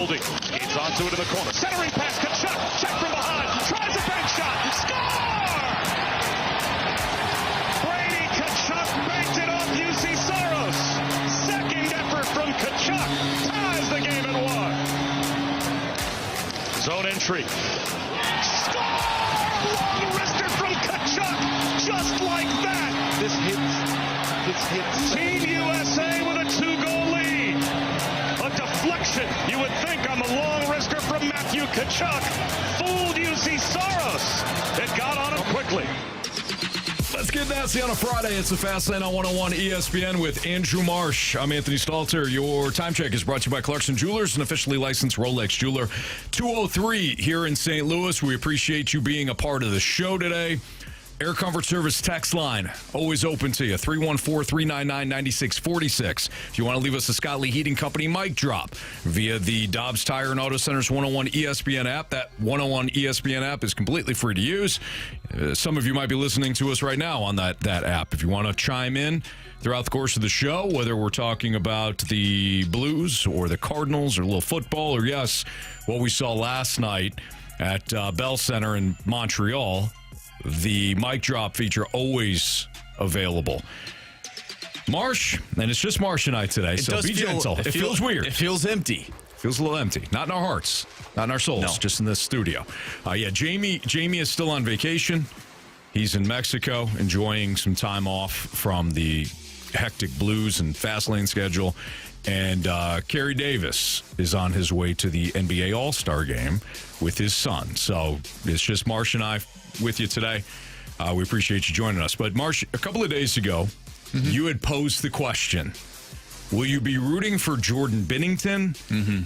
holding. It's onto it in the corner. Centering pass, Tkachuk. Check from behind. Tries a bank shot. Score! Brady Tkachuk makes it off UC Saros. Second effort from Tkachuk. Ties the game at 1. Zone entry. Score! Long wrister from Tkachuk. Just like that. This hits. Team USA with a 2-goal lead. A deflection, you would think, on the long wrister from Matthew Tkachuk. Fooled UC Saros. It got on him quickly. Let's get nasty on a Friday. It's the Fast Lane on 101 ESPN with Andrew Marsh. I'm Anthony Stalter. Your time check is brought to you by Clarkson Jewelers, an officially licensed Rolex jeweler. 203 here in St. Louis. We appreciate you being a part of the show today. Air Comfort Service text line, always open to you, 314-399-9646. If you want to leave us a Scott Lee Heating Company mic drop via the Dobbs Tire and Auto Center's 101 ESPN app. That 101 ESPN app is completely free to use. Some of you might be listening to us right now on that app. If you want to chime in throughout the course of the show, whether we're talking about the Blues or the Cardinals or a little football or, yes, what we saw last night at Bell Center in Montreal, the mic drop feature always available. Marsh, and it's just Marsh and I today, so be gentle. It feels weird. It feels empty. Feels a little empty. Not in our hearts. Not in our souls. Just in this studio. Jamie is still on vacation. He's in Mexico enjoying some time off from the hectic Blues and fast lane schedule. And Carey Davis is on his way to the NBA All-Star game with his son. So it's just Marsh and I with you today. We appreciate you joining us. But Marsh, a couple of days ago, you had posed the question, will you be rooting for Jordan Binnington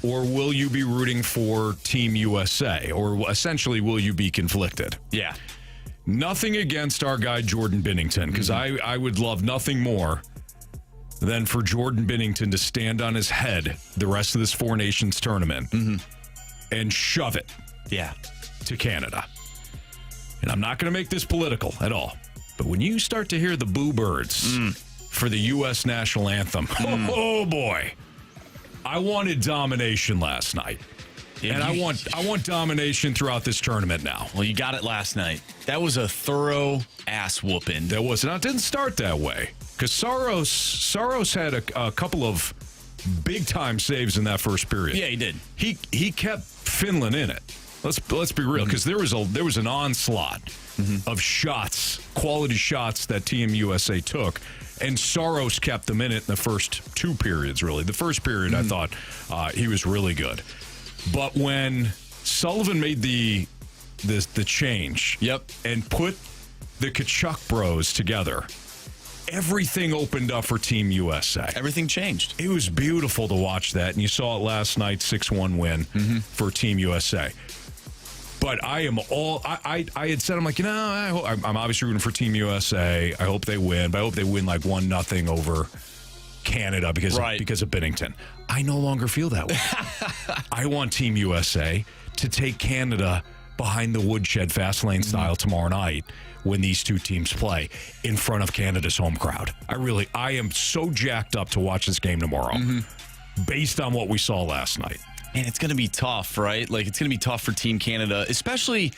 or will you be rooting for Team USA? Or essentially, will you be conflicted? Yeah. Nothing against our guy Jordan Binnington, because I would love nothing more than for Jordan Binnington to stand on his head the rest of this Four Nations tournament and shove it to Canada. And I'm not going to make this political at all, but when you start to hear the boo birds for the U.S. national anthem, oh boy, I wanted domination last night. And I want domination throughout this tournament now. Well, you got it last night. That was a thorough ass whooping. That was. Now, it didn't start that way because Saros had a couple of big-time saves in that first period. Yeah, he did. He kept Finland in it. Let's be real, because there was an onslaught of shots, quality shots that Team USA took, and Saros kept them in it in the first two periods, really. The first period, I thought he was really good. But when Sullivan made the change and put the Tkachuk Bros together, everything opened up for Team USA. Everything changed. It was beautiful to watch that, and you saw it last night, 6-1 win for Team USA. But I am I had said, I'm like, I'm obviously rooting for Team USA. I hope they win, but I hope they win like 1-0 over Canada because of Binnington. I no longer feel that way. I want Team USA to take Canada behind the woodshed fast lane style tomorrow night when these two teams play in front of Canada's home crowd. I am so jacked up to watch this game tomorrow based on what we saw last night. Man, it's going to be tough, right? Like, it's going to be tough for Team Canada, especially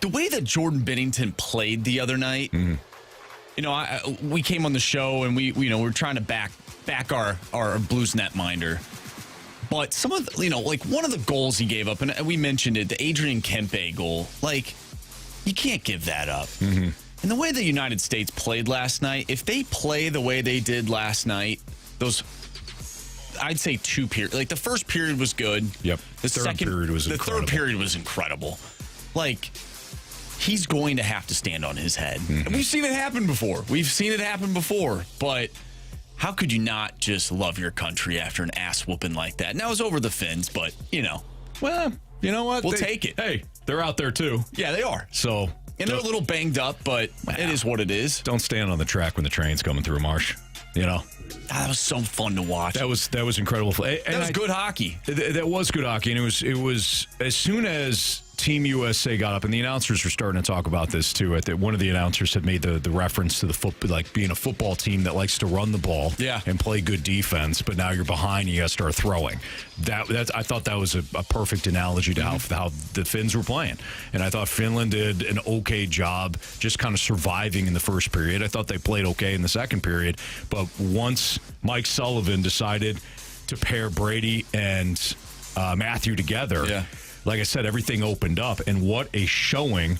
the way that Jordan Binnington played the other night. You know, we came on the show and we were trying to back our Blues netminder. But some of the, like one of the goals he gave up, and we mentioned it, the Adrian Kempe goal, like, you can't give that up. And the way the United States played last night, if they play the way they did last night, I'd say two periods. Like, the first period was good. Yep. The third period was incredible. The third period was incredible. Like, he's going to have to stand on his head. And we've seen it happen before. But how could you not just love your country after an ass whooping like that? Now it's over the Finns, but, Well, you know what? We'll take it. Hey, they're out there, too. Yeah, they are. So, and they're a little banged up, but it is what it is. Don't stand on the track when the train's coming through, Marsh. That was so fun to watch. That was incredible. And that was good hockey. That was good hockey, and it was as soon as Team USA got up, and the announcers were starting to talk about this too. One of the announcers had made the reference to like being a football team that likes to run the ball and play good defense, but now you're behind, you got to start throwing. I thought that was a perfect analogy to how the Finns were playing. And I thought Finland did an okay job just kind of surviving in the first period. I thought they played okay in the second period, but once Mike Sullivan decided to pair Brady and Matthew together, like I said, everything opened up. And what a showing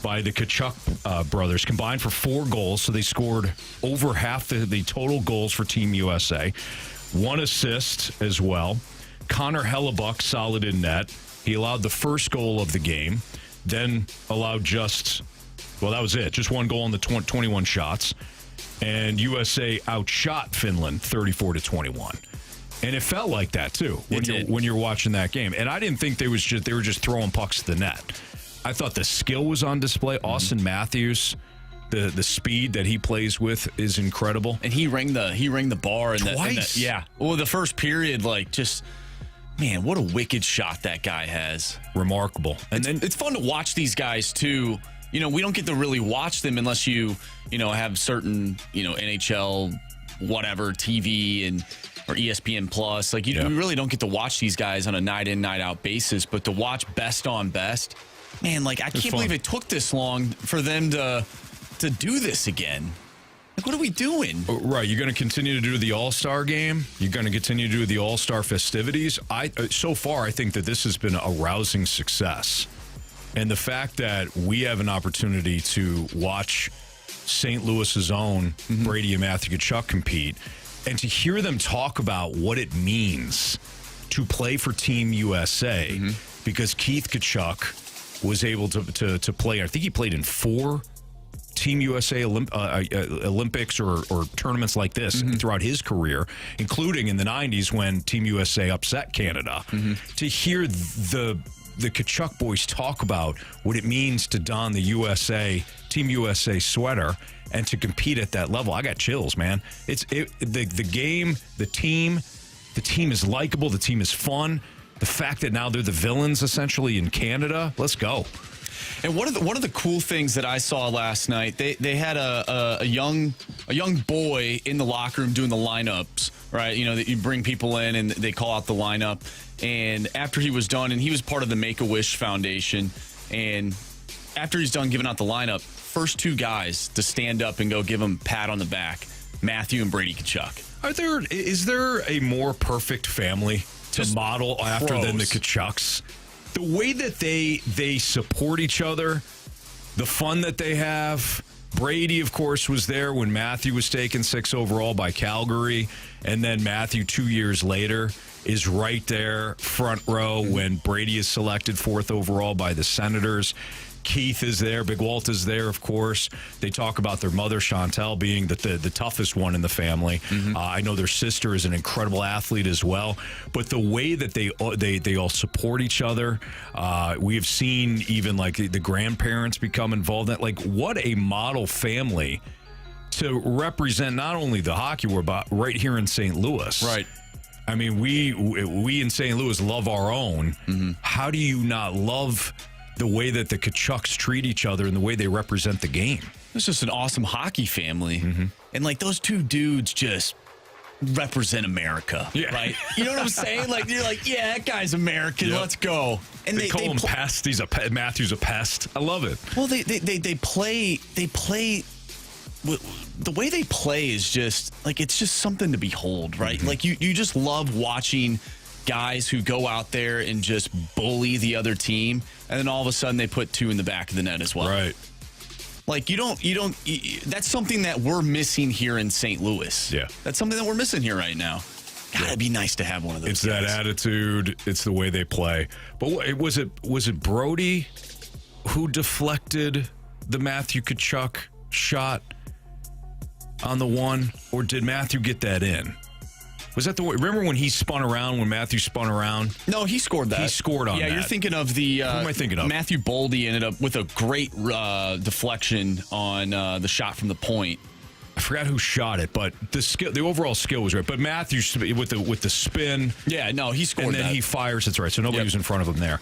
by the Tkachuk brothers, combined for 4 goals. So they scored over half the total goals for Team USA. 1 assist as well. Connor Hellebuck solid in net. He allowed the first goal of the game, then allowed that was it. Just 1 goal on the 21 shots. And USA outshot Finland 34-21. And it felt like that, too, when you're watching that game. And I didn't think they were just throwing pucks to the net. I thought the skill was on display. Austin Matthews, the speed that he plays with is incredible. And he rang the bar. Twice. Well, the first period, man, what a wicked shot that guy has. Remarkable. And it's fun to watch these guys, too. We don't get to really watch them unless you have certain, NHL, whatever, TV or ESPN Plus. We really don't get to watch these guys on a night in, night out basis. But to watch best on best, man, I can't believe it took this long for them to do this again. What are we doing? Right, you're going to continue to do the All-Star game. You're going to continue to do the All-Star festivities. So far, I think that this has been a rousing success. And the fact that we have an opportunity to watch St. Louis's own Brady and Matthew Tkachuk compete, and to hear them talk about what it means to play for Team USA, because Keith Tkachuk was able to play, I think he played in 4 Team USA Olympics or tournaments like this throughout his career, including in the 90s when Team USA upset Canada. To hear the Tkachuk boys talk about what it means to don the Team USA sweater and to compete at that level, I got chills, man. The game, the team is likable, the team is fun. The fact that now they're the villains essentially in Canada, let's go. And one of the cool things that I saw last night, they had a young boy in the locker room doing the lineups, right? That you bring people in and they call out the lineup. And after he was done, and he was part of the Make-A-Wish Foundation, and after he's done giving out the lineup, first 2 guys to stand up and go give him a pat on the back, Matthew and Brady Tkachuk. Is there a more perfect family to model after than the Tkachuks? The way that they support each other, the fun that they have. Brady, of course, was there when Matthew was taken 6 overall by Calgary, and then Matthew 2 years later is right there front row when Brady is selected 4th overall by the Senators. Keith is there. Big Walt is there, of course. They talk about their mother, Chantel, being the toughest one in the family. I know their sister is an incredible athlete as well. But the way that they all support each other, we have seen even the grandparents become involved in that. What a model family to represent not only the hockey world, but right here in St. Louis. Right. I mean, we in St. Louis love our own. How do you not love the way that the Tkachuks treat each other and the way they represent the game? It's just an awesome hockey family. And those 2 dudes just represent America, right? You know what I'm saying? You're yeah, that guy's American. Yep. Let's go. And they call him pest. Matthew's a pest. I love it. Well, they play. The way they play is just it's just something to behold, right? You just love watching guys who go out there and just bully the other team, and then all of a sudden they put 2 in the back of the net as well. Right. That's something that we're missing here in St. Louis. Yeah. That's something that we're missing here right now. Gotta be nice to have one of those. It's guys. that attitude. It's the way they play. But was it Brody who deflected the Matthew Tkachuk shot on the 1, or did Matthew get that in? Was that remember when he spun around, when Matthew spun around? No, he scored that. He scored on that. Yeah, you're thinking of the... Who am I thinking of? Matthew Boldy ended up with a great deflection on the shot from the point. I forgot who shot it, but the overall skill was right. But Matthew with the spin... Yeah, no, he scored and then that. he fires. That's right. So nobody was in front of him there.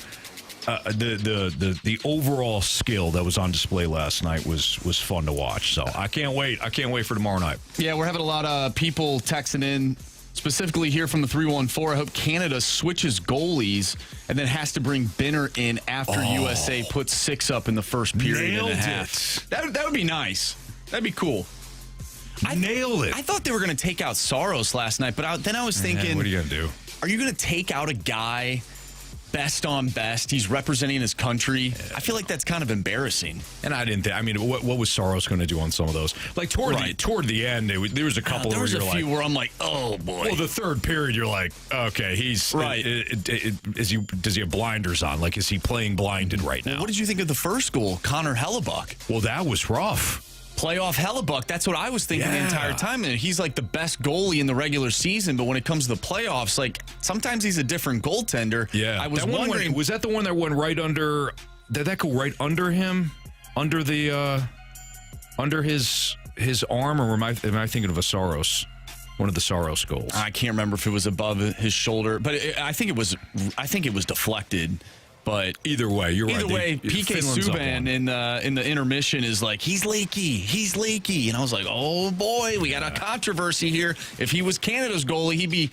the overall skill that was on display last night was fun to watch. So I can't wait. I can't wait for tomorrow night. Yeah, we're having a lot of people texting in, specifically here from the 314. I hope Canada switches goalies and then has to bring Binner in after USA puts 6 up in the first period and a half. That would be nice. That'd be cool. Nailed it. I thought they were going to take out Saros last night, but then I was thinking, what are you going to do? Are you going to take out a guy best on best? He's representing his country. I feel like that's kind of embarrassing. And I didn't think. I mean, what was Saros going to do on some of those? Like toward the end, there was a couple. There was where a you're few like, where I'm like, oh boy. Well, the third period, you're like, okay, he's right. Does he have blinders on? Like, is he playing blinded right now? What did you think of the first goal, Connor Hellebuck? Well, that was rough. Playoff Hellebuck, that's what I was thinking the entire time. And he's like the best goalie in the regular season, but when it comes to the playoffs, like sometimes he's a different goaltender. Yeah, I was wondering, was that the one that went right under? Did that go right under him, under the under his arm, or am I thinking of a Saros? One of the Saros goals. I can't remember if it was above his shoulder, but I think it was deflected. But either way, you're right. Either way, PK Subban in the intermission is like, he's leaky. And I was like, oh boy, we got a controversy here. If he was Canada's goalie, he'd be,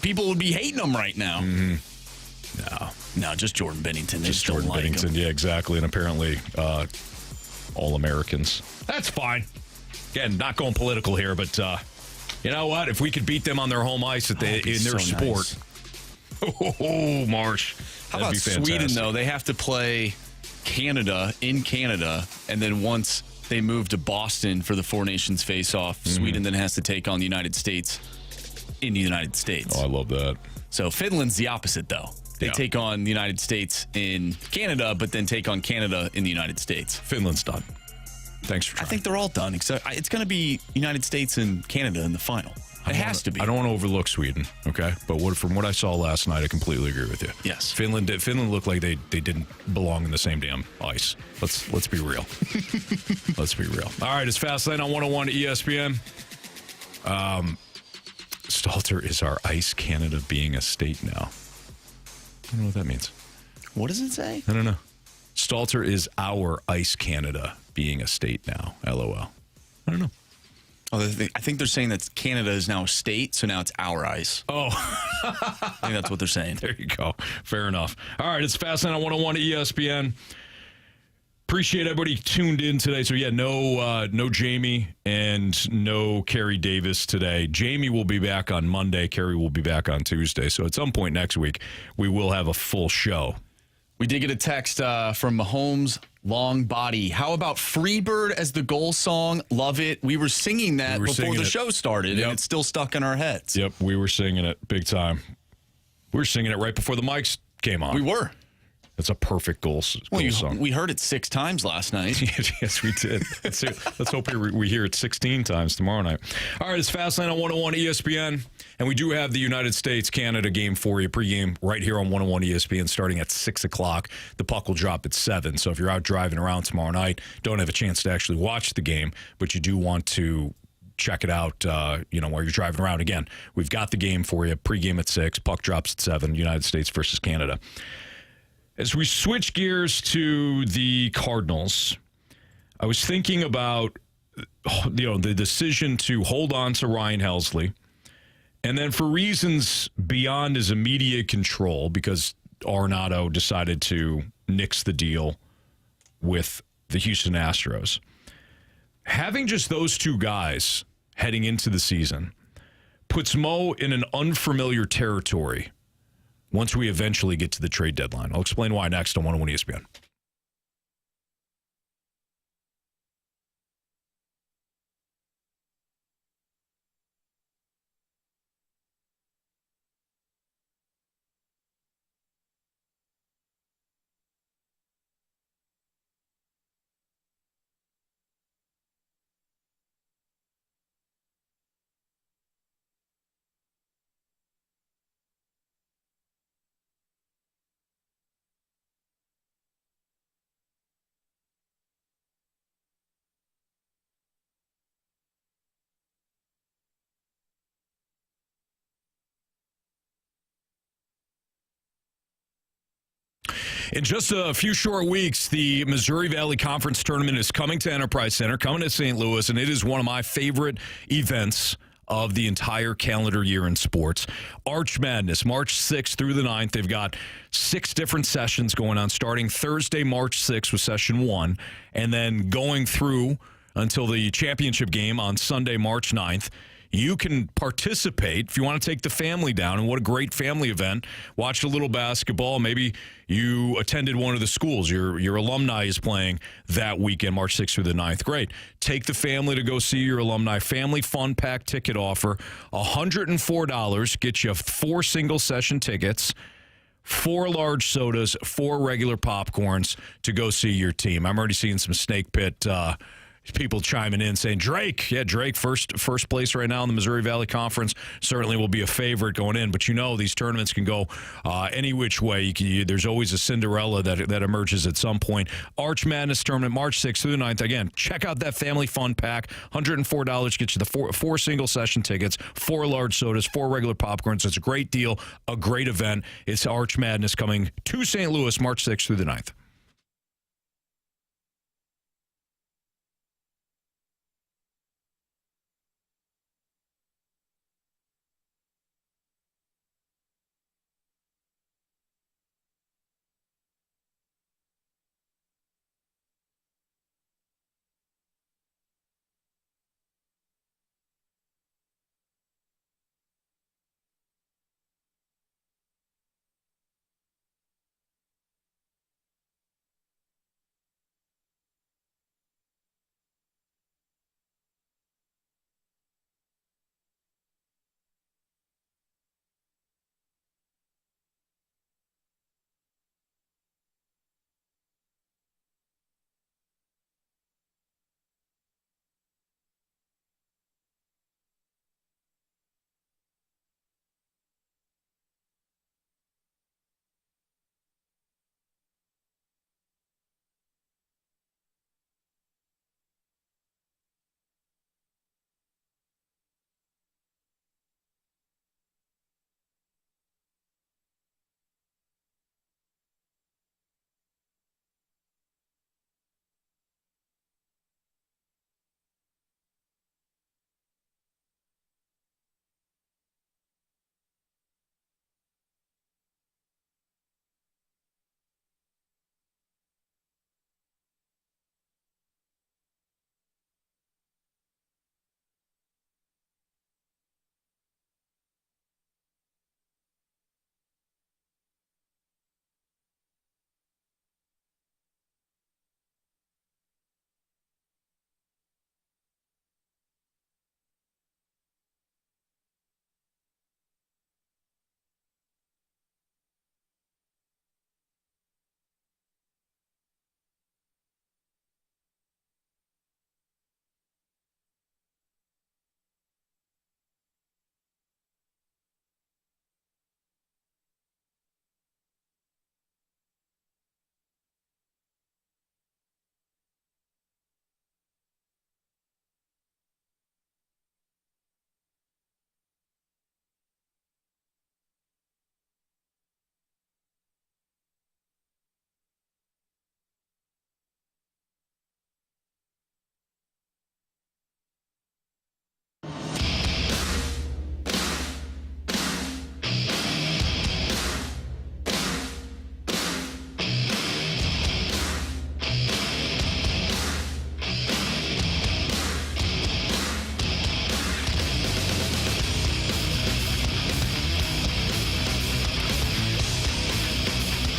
people would be hating him right now. Mm-hmm. No, just Jordan Bennington. Just Jordan Bennington. Yeah, exactly. And apparently, all Americans. That's fine. Again, not going political here, but you know what? If we could beat them on their home ice in their sport. Nice. Oh, Marsh. How about Sweden, though? They have to play Canada in Canada, and then once they move to Boston for the Four Nations face-off, Sweden then has to take on the United States in the United States. Oh, I love that. So Finland's the opposite, though. They take on the United States in Canada, but then take on Canada in the United States. Finland's done. Thanks for trying. I think they're all done, except it's going to be United States and Canada in the final. It has to be. I don't want to overlook Sweden, okay? But from what I saw last night, I completely agree with you. Yes. Finland looked like they didn't belong in the same damn ice. Let's be real. Let's be real. All right, it's Fastlane on 101 ESPN. Stalter is our Ice Canada being a state now. I don't know what that means. What does it say? I don't know. Stalter is our Ice Canada being a state now. LOL. I don't know. Oh, I think they're saying that Canada is now a state, so now it's our ice. Oh. I think that's what they're saying. There you go. Fair enough. All right, it's Fastlane on 101 ESPN. Appreciate everybody tuned in today. So, yeah, no Jamie and no Carey Davis today. Jamie will be back on Monday. Carey will be back on Tuesday. So, at some point next week, we will have a full show. We did get a text from Mahomes, Long Body. How about Freebird as the goal song? Love it. We were singing that before the show started, and it's still stuck in our heads. Yep, we were singing it big time. We were singing it right before the mics came on. We were. It's a perfect goal song. We heard it 6 times last night. Yes, we did. Let's hope we hear it 16 times tomorrow night. All right, it's Fastlane on 101 ESPN. And we do have the United States-Canada game for you, pregame, right here on 101 ESPN, starting at 6 o'clock. The puck will drop at 7. So if you're out driving around tomorrow night, don't have a chance to actually watch the game, but you do want to check it out, while you're driving around. Again, we've got the game for you, pregame at 6, puck drops at 7, United States versus Canada. As we switch gears to the Cardinals, I was thinking about, the decision to hold on to Ryan Helsley. And then for reasons beyond his immediate control, because Arenado decided to nix the deal with the Houston Astros, having just those two guys heading into the season puts Mo in an unfamiliar territory once we eventually get to the trade deadline. I'll explain why next on 101 ESPN. In just a few short weeks, the Missouri Valley Conference Tournament is coming to Enterprise Center, coming to St. Louis, and it is one of my favorite events of the entire calendar year in sports. Arch Madness, March 6th through the 9th. They've got 6 different sessions going on, starting Thursday, March 6th with session 1, and then going through until the championship game on Sunday, March 9th. You can participate if you want to take the family down, and what a great family event. Watch a little basketball. Maybe you attended one of the schools. Your alumni is playing that weekend, March 6th through the 9th. Great. Take the family to go see your alumni. Family Fun Pack ticket offer, $104. Get you 4 single-session tickets, 4 large sodas, 4 regular popcorns to go see your team. I'm already seeing some Snake Pit people chiming in saying Drake, Drake first place right now in the Missouri Valley Conference, certainly will be a favorite going in. But these tournaments can go any which way. There's always a Cinderella that emerges at some point. Arch Madness Tournament, March 6th through the 9th. Again, check out that Family Fun Pack. $104 gets you the 4 single session tickets, 4 large sodas, 4 regular popcorns. It's a great deal, a great event. It's Arch Madness coming to St. Louis, March 6th through the 9th.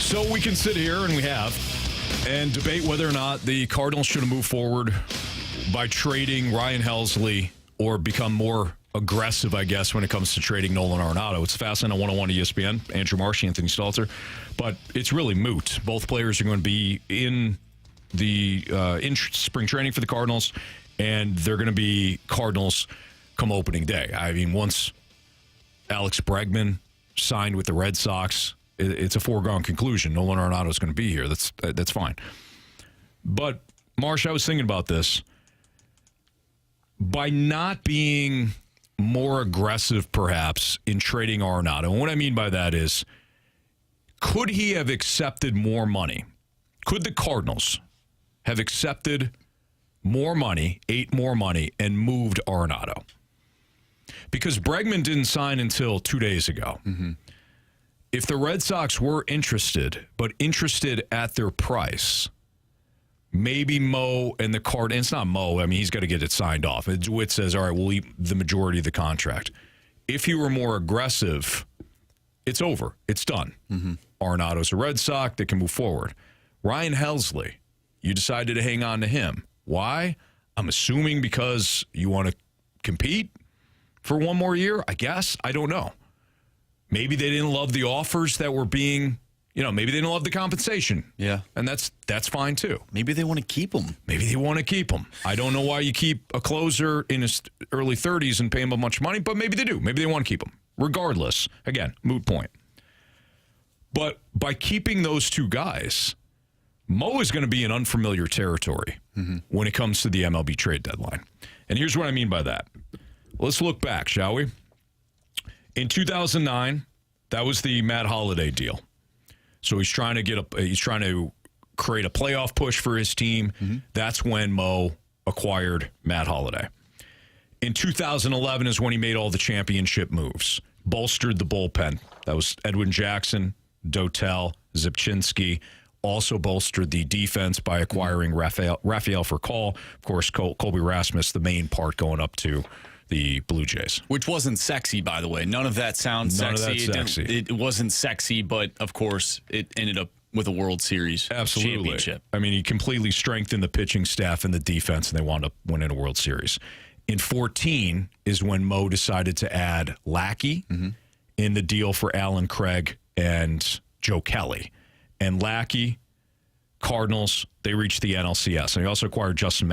So we can sit here, and we have, and debate whether or not the Cardinals should have moved forward by trading Ryan Helsley or become more aggressive, I guess, when it comes to trading Nolan Arenado. It's fascinating on 101 ESPN. Andrew Marsh, Anthony Stalter. But it's really moot. Both players are going to be in the in spring training for the Cardinals, and they're going to be Cardinals come opening day. I mean, once Alex Bregman signed with the Red Sox, it's a foregone conclusion. Nolan Arenado is going to be here. That's fine. But, Marsh, I was thinking about this. By not being more aggressive, perhaps, in trading Arenado, and what I mean by that is Could he have accepted more money? Could the Cardinals have accepted more money, 8 more money, and moved Arenado? Because Bregman didn't sign until 2 days ago. Mm-hmm. If the Red Sox were interested, but interested at their price, maybe Mo and the Cardinals, it's not Mo, I mean, he's got to get it signed off. DeWitt says, all right, we'll eat the majority of the contract. If he were more aggressive, it's over. It's done. Mm-hmm. Arenado's a Red Sox that can move forward. Ryan Helsley, you decided to hang on to him. Why? I'm assuming because you want to compete for one more year, I guess. I don't know. Maybe they didn't love the offers that were being, maybe they didn't love the compensation. Yeah. And that's fine too. Maybe they want to keep him. Maybe they want to keep him. I don't know why you keep a closer in his early 30s and pay him a bunch of money, but maybe they do. Maybe they want to keep him. Regardless, again, moot point. But by keeping those two guys, Mo is going to be in unfamiliar territory when it comes to the MLB trade deadline. And here's what I mean by that. Let's look back, shall we? In 2009, that was the Matt Holliday deal. So he's trying to create a playoff push for his team. Mm-hmm. That's when Mo acquired Matt Holliday. In 2011 is when he made all the championship moves, bolstered the bullpen. That was Edwin Jackson, Dotel, Zipchinski. Also bolstered the defense by acquiring Rafael Furcal. Of course, Colby Rasmus, the main part going up to the Blue Jays. Which wasn't sexy, by the way. None of that sounds sexy. It wasn't sexy, but of course, it ended up with a World Series championship. I mean, he completely strengthened the pitching staff and the defense, and they wound up winning a World Series. In 14 is when Mo decided to add Lackey in the deal for Alan Craig and Joe Kelly. And Lackey, Cardinals, they reached the NLCS. And he also acquired Justin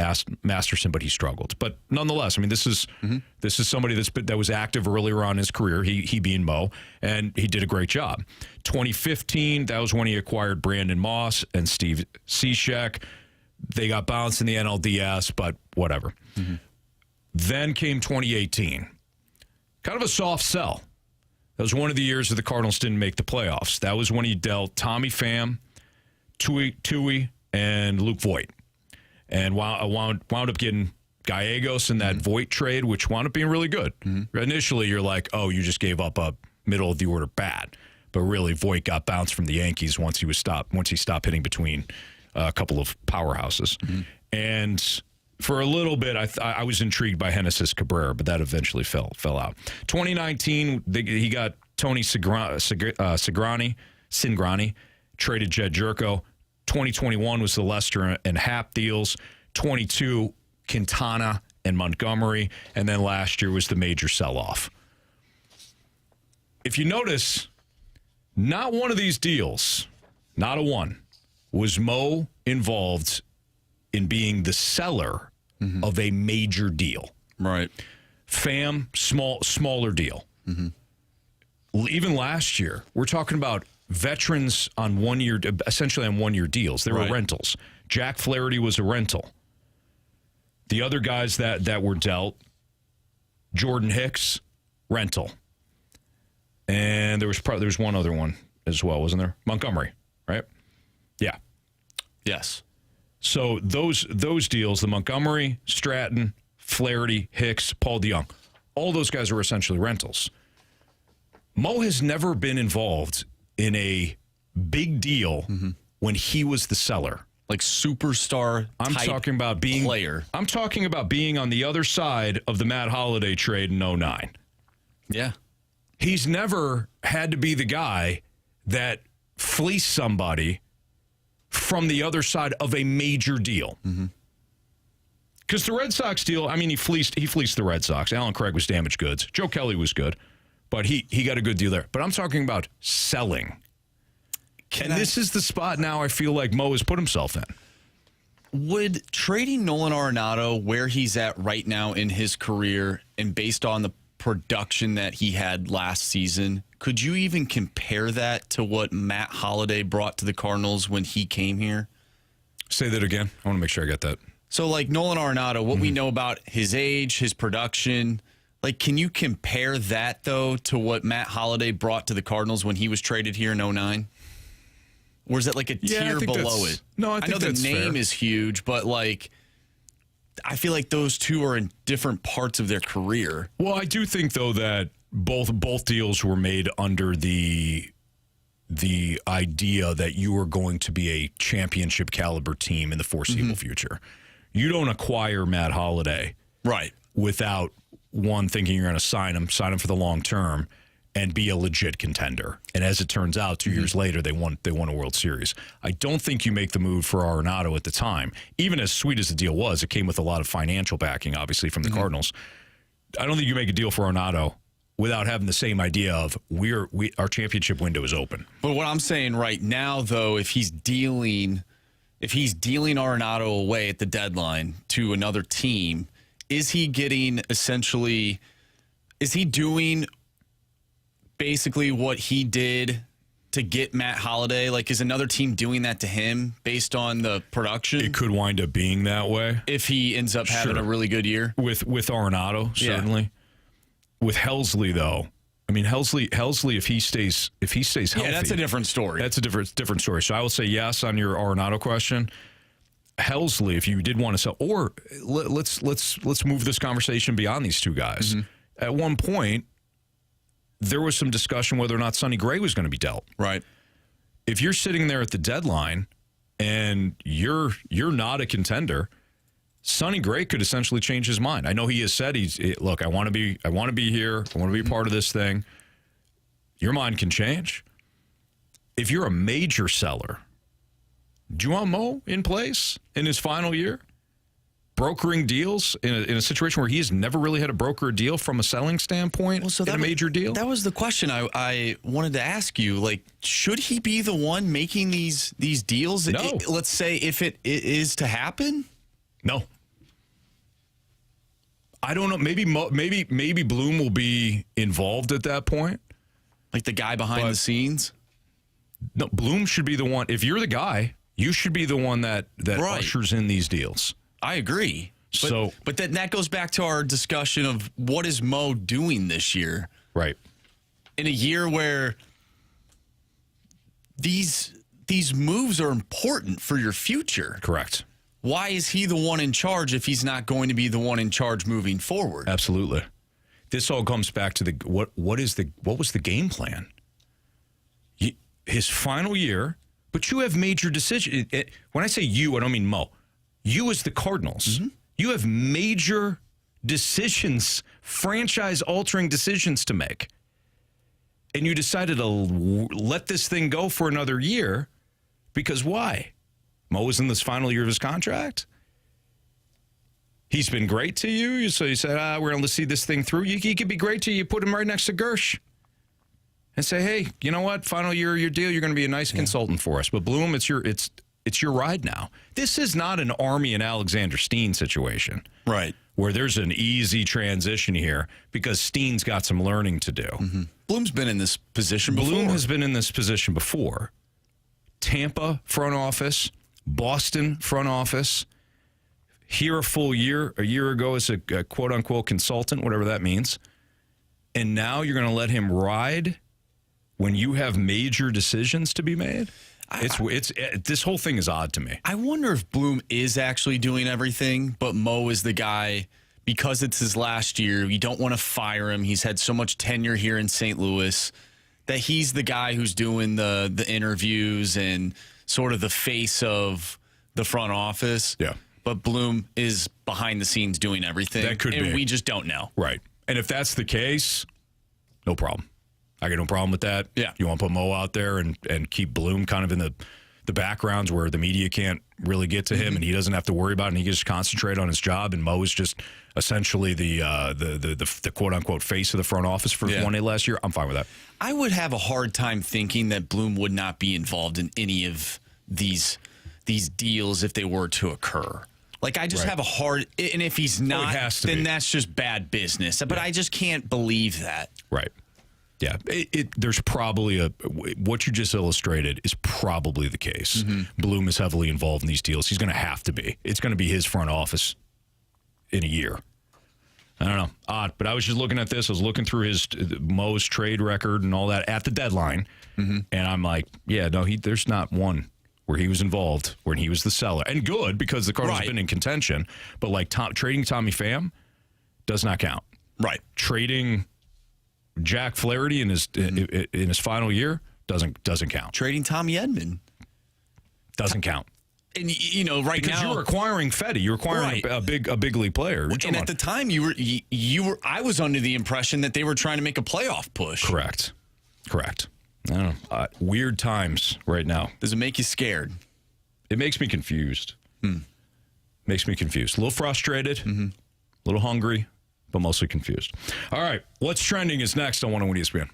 Masterson, but he struggled. But nonetheless, I mean, this is somebody that was active earlier on in his career, he being Mo, and he did a great job. 2015, that was when he acquired Brandon Moss and Steve Cishek. They got bounced in the NLDS, but whatever. Mm-hmm. Then came 2018. Kind of a soft sell. That was one of the years that the Cardinals didn't make the playoffs. That was when he dealt Tommy Pham, Tui, and Luke Voit. And wound up getting Gallegos in that Voit trade, which wound up being really good. Mm-hmm. Initially, you're like, oh, you just gave up a middle-of-the-order bat. But really, Voit got bounced from the Yankees once he stopped hitting between a couple of powerhouses. Mm-hmm. And for a little bit, I was intrigued by Genesis Cabrera, but that eventually fell out. 2019, he got Tony Cingrani, traded Jed Jerko. 2021 was the Lester and Happ deals. 22, Quintana and Montgomery. And then last year was the major sell-off. If you notice, not one of these deals, not a one, was Mo involved in being the seller of a major deal. Right. Pham, smaller deal. Mm-hmm. Even last year, we're talking about veterans on essentially on 1 year deals. They were rentals. Jack Flaherty was a rental. The other guys that were dealt, Jordan Hicks, rental. And there was one other one as well, wasn't there? Montgomery, right? Yeah. Yes. So those deals, the Montgomery, Stratton, Flaherty, Hicks, Paul DeYoung, all those guys are essentially rentals. Mo has never been involved in a big deal when he was the seller. Like superstar player. I'm talking about being on the other side of the Matt Holliday trade in 2009. Yeah. He's never had to be the guy that fleeced somebody from the other side of a major deal. Because the Red Sox deal, I mean, he fleeced the Red Sox. Alan Craig was damaged goods. Joe Kelly was good, but he got a good deal there. But I'm talking about selling. This is the spot now I feel like Mo has put himself in. Would trading Nolan Arenado where he's at right now in his career and based on the production that he had last season, could you even compare that to what Matt Holliday brought to the Cardinals when he came here? Say that again. I want to make sure I get that. So, like Nolan Arenado, what we know about his age, his production, like, can you compare that, though, to what Matt Holliday brought to the Cardinals when he was traded here in 2009? Or is that like a tier below it? No, I think know the that's name fair. is huge, but like I feel like those two are in different parts of their career. Well, I do think though that both deals were made under the idea that you were going to be a championship caliber team in the foreseeable future. You don't acquire Matt Holliday Right. without one thinking you're going to sign him for the long term and be a legit contender. And as it turns out, 2 years later, they won a World Series. I don't think you make the move for Arenado at the time. Even as sweet as the deal was, it came with a lot of financial backing, obviously, from the Cardinals. I don't think you make a deal for Arenado without having the same idea of our championship window is open. But what I'm saying right now, though, if he's dealing Arenado away at the deadline to another team, is he doing basically what he did to get Matt Holliday? Like, is another team doing that to him based on the production? It could wind up being that way. If he ends up having a really good year. With Arenado, certainly. Yeah. With Helsley, though, I mean, Helsley, if he stays healthy, Yeah, that's a different story. That's a different story. So I will say yes on your Arenado question. Helsley, if you did want to sell, or let's move this conversation beyond these two guys. At one point, there was some discussion whether or not Sonny Gray was going to be dealt. Right. If you're sitting there at the deadline and you're not a contender, Sonny Gray could essentially change his mind. I know he has said look, I want to be here. I want to be a part of this thing. Your mind can change. If you're a major seller, do you want Mo in place in his final year? Brokering deals in a situation where he's never really had to broker a deal from a selling standpoint in a major deal? That was the question I wanted to ask you. Like, should he be the one making these deals? No. Let's say if it is to happen? No. I don't know. Maybe Bloom will be involved at that point. Like the guy behind the scenes? No, Bloom should be the one. If you're the guy, you should be the one that Right. ushers in these deals. I agree. But then that goes back to our discussion of what is Mo doing this year? Right. In a year where these moves are important for your future. Correct. Why is he the one in charge if he's not going to be the one in charge moving forward? Absolutely. This all comes back to what was the game plan? His final year, but you have major decisions. When I say you, I don't mean Mo. You as the Cardinals, you have major decisions, franchise-altering decisions to make. And you decided to let this thing go for another year because why? Mo was in this final year of his contract. He's been great to you. So you said, we're going to see this thing through. He could be great to you. You put him right next to Gersh. And say, hey, you know what? Final year of your deal, you're going to be a nice consultant for us. But Bloom, it's your ride now. This is not an Army and Alexander Steen situation. Right. Where there's an easy transition here because Steen's got some learning to do. Bloom's been in this position before. Bloom has been in this position before. Tampa front office, Boston front office, here a year ago as a quote-unquote consultant, whatever that means. And now you're going to let him ride when you have major decisions to be made? This whole thing is odd to me. I wonder if Bloom is actually doing everything, but Mo is the guy, because it's his last year, you don't want to fire him. He's had so much tenure here in St. Louis that he's the guy who's doing the interviews and sort of the face of the front office. Yeah. But Bloom is behind the scenes doing everything. That could be. And we just don't know. Right. And if that's the case, no problem. I got no problem with that. Yeah. You want to put Mo out there and keep Bloom kind of in the backgrounds where the media can't really get to him and he doesn't have to worry about it and he can just concentrate on his job and Mo is just essentially the quote-unquote face of the front office for 1A last year. I'm fine with that. I would have a hard time thinking that Bloom would not be involved in any of these deals if they were to occur. Like, I just have a hard... And if he's not, then that's just bad business. But I just can't believe that. Right. Yeah. There's probably what you just illustrated is probably the case. Bloom is heavily involved in these deals. He's going to have to be. It's going to be his front office in a year. I don't know. Odd. But I was just looking at this. I was looking through Mo's trade record and all that at the deadline. And I'm like, yeah, no, there's not one where he was involved, where he was the seller. And good, because the Cardinals have been in contention. But like trading Tommy Pham does not count. Right. Trading Jack Flaherty in his final year doesn't count. Trading Tommy Edman doesn't count. And right because now you're acquiring Fetty, you're acquiring a big league player. And at the time, I was under the impression that they were trying to make a playoff push. Correct. I don't know. Weird times right now. Does it make you scared? It makes me confused. Makes me confused. A little frustrated, a little hungry, but mostly confused. All right, what's trending is next on 101 ESPN.